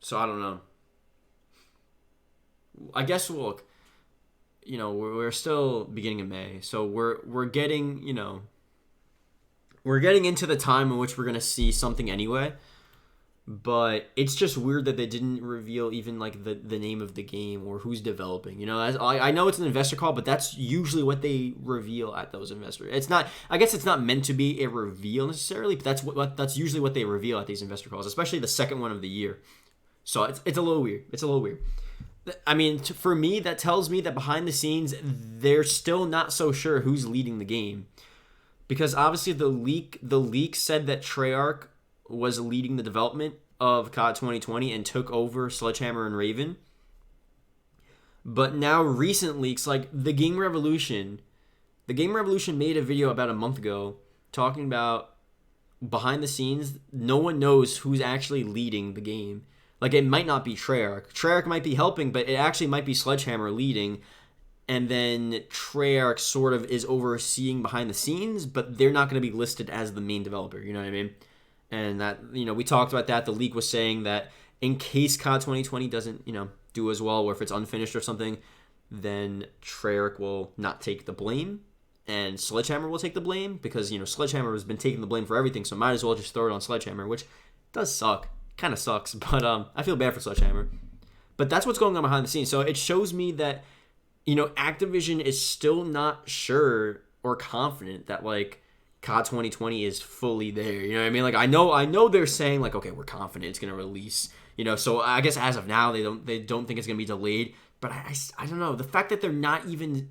so I don't know. I guess we'll, you know, we're still beginning of May, so we're getting, you know, we're getting into the time in which we're gonna see something anyway. But it's just weird that they didn't reveal even like the name of the game or who's developing. You know, I know it's an investor call, but that's usually what they reveal at those investors. It's not. I guess it's not meant to be a reveal necessarily, but that's usually what they reveal at these investor calls, especially the second one of the year. So it's a little weird. It's a little weird. I mean, for me, that tells me that behind the scenes, they're still not so sure who's leading the game, because obviously the leak said that Treyarch was leading the development of COD 2020 and took over Sledgehammer and Raven. But now recent leaks, like the Game Revolution made a video about a month ago talking about behind the scenes, no one knows who's actually leading the game. Like, it might not be Treyarch. Treyarch might be helping, but it actually might be Sledgehammer leading, and then Treyarch sort of is overseeing behind the scenes, but they're not going to be listed as the main developer, you know what I mean? And that, you know, we talked about that. The leak was saying that in case COD 2020 doesn't, you know, do as well, or if it's unfinished or something, then Treyarch will not take the blame, and Sledgehammer will take the blame, because, you know, Sledgehammer has been taking the blame for everything, so might as well just throw it on Sledgehammer, which does suck. Kind of sucks, but I feel bad for Sledgehammer. But that's what's going on behind the scenes. So it shows me that, you know, Activision is still not sure or confident that, like, COD 2020 is fully there. You know what I mean? Like, I know they're saying, like, okay, we're confident it's gonna release. You know, so I guess as of now they don't think it's gonna be delayed. But I don't know. The fact that they're not even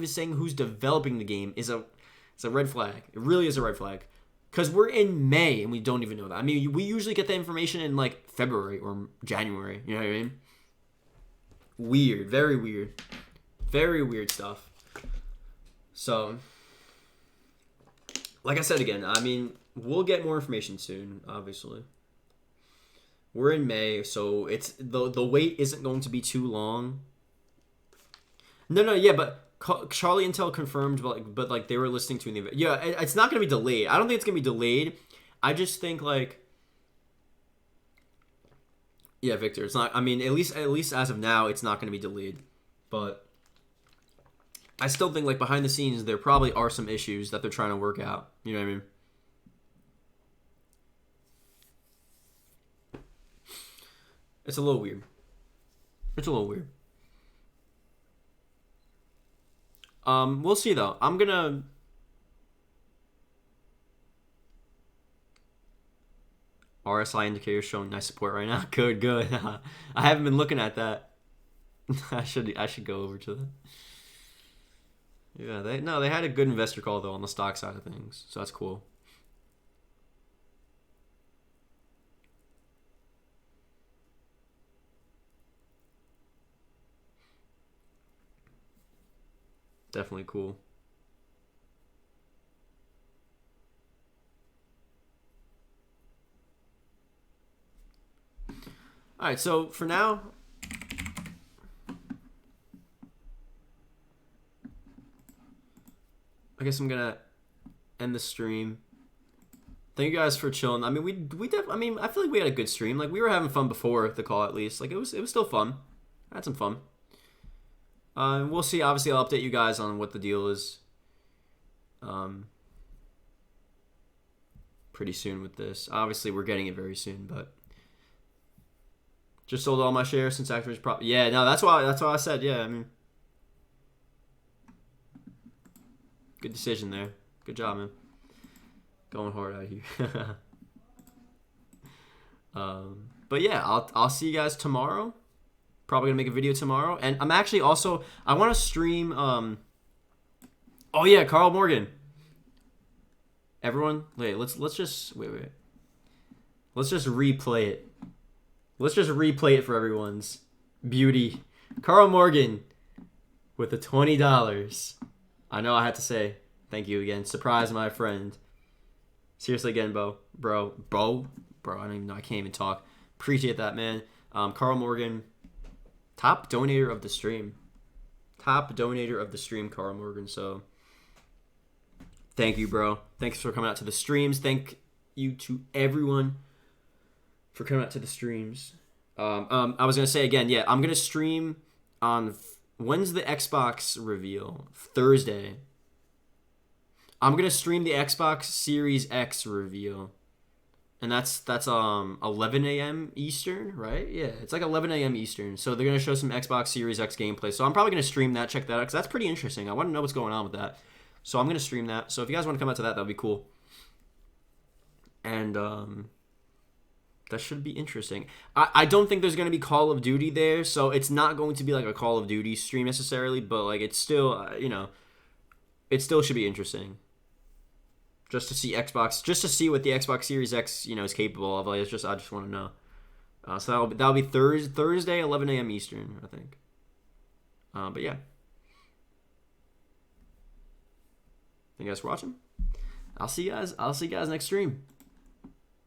saying who's developing the game is a red flag. It really is a red flag. Because we're in May and we don't even know that. I mean, we usually get the information in like February or January. You know what I mean? Weird, very weird stuff. So, like I said again, I mean, we'll get more information soon. Obviously, we're in May, so it's the wait isn't going to be too long. No, yeah, but Charlie Intel confirmed, but like they were listening to the yeah, it's not gonna be delayed. I don't think it's gonna be delayed. I just think like, yeah, Victor, it's not. I mean, at least as of now, it's not gonna be delayed. But I still think like behind the scenes, there probably are some issues that they're trying to work out. You know what I mean? It's a little weird. We'll see though. I'm gonna. RSI indicator showing nice support right now. Good. I haven't been looking at that. I should go over to that. Yeah, they had a good investor call though on the stock side of things, so that's cool. Definitely cool. All right, so for now, I guess I'm gonna end the stream. Thank you guys for chilling. I mean, I feel like we had a good stream. Like, we were having fun before the call, at least. Like, it was still fun. I had some fun. We'll see. Obviously, I'll update you guys on what the deal is. Pretty soon with this. Obviously, we're getting it very soon, but just sold all my shares since Activision Prop. Yeah, no, that's why I said. Yeah, I mean, good decision there. Good job, man. Going hard out here. But yeah, I'll see you guys tomorrow. Probably gonna make a video tomorrow, and I'm actually also I want to stream. Oh yeah, Carl Morgan. Everyone, wait. Let's just wait. Let's just replay it. Let's just replay it for everyone's beauty. Carl Morgan with the $20. I know I had to say thank you again. Surprise, my friend. Seriously, again, bro. I don't even know. I can't even talk. Appreciate that, man. Carl Morgan. Top donator of the stream. Carl Morgan. So, thank you, bro. Thanks for coming out to the streams. you to everyone for coming out to the streams. I was gonna say again, yeah, I'm gonna stream on when's the Xbox reveal? Thursday. I'm gonna stream the Xbox Series X reveal, and that's 11 a.m. Eastern, right? Yeah, it's like 11 a.m. Eastern. So they're gonna show some Xbox Series X gameplay. So I'm probably gonna stream that, check that out, because that's pretty interesting. I want to know what's going on with that. So I'm gonna stream that. So if you guys want to come out to that, that'd be cool. And that should be interesting. I don't think there's gonna be Call of Duty there, so it's not going to be like a Call of Duty stream necessarily. But like it's still, it still should be interesting. Just to see what the Xbox Series X, is capable of. Like, I just want to know. So that'll be Thursday, 11 a.m. Eastern, I think. But yeah. Thank you guys for watching. I'll see you guys next stream.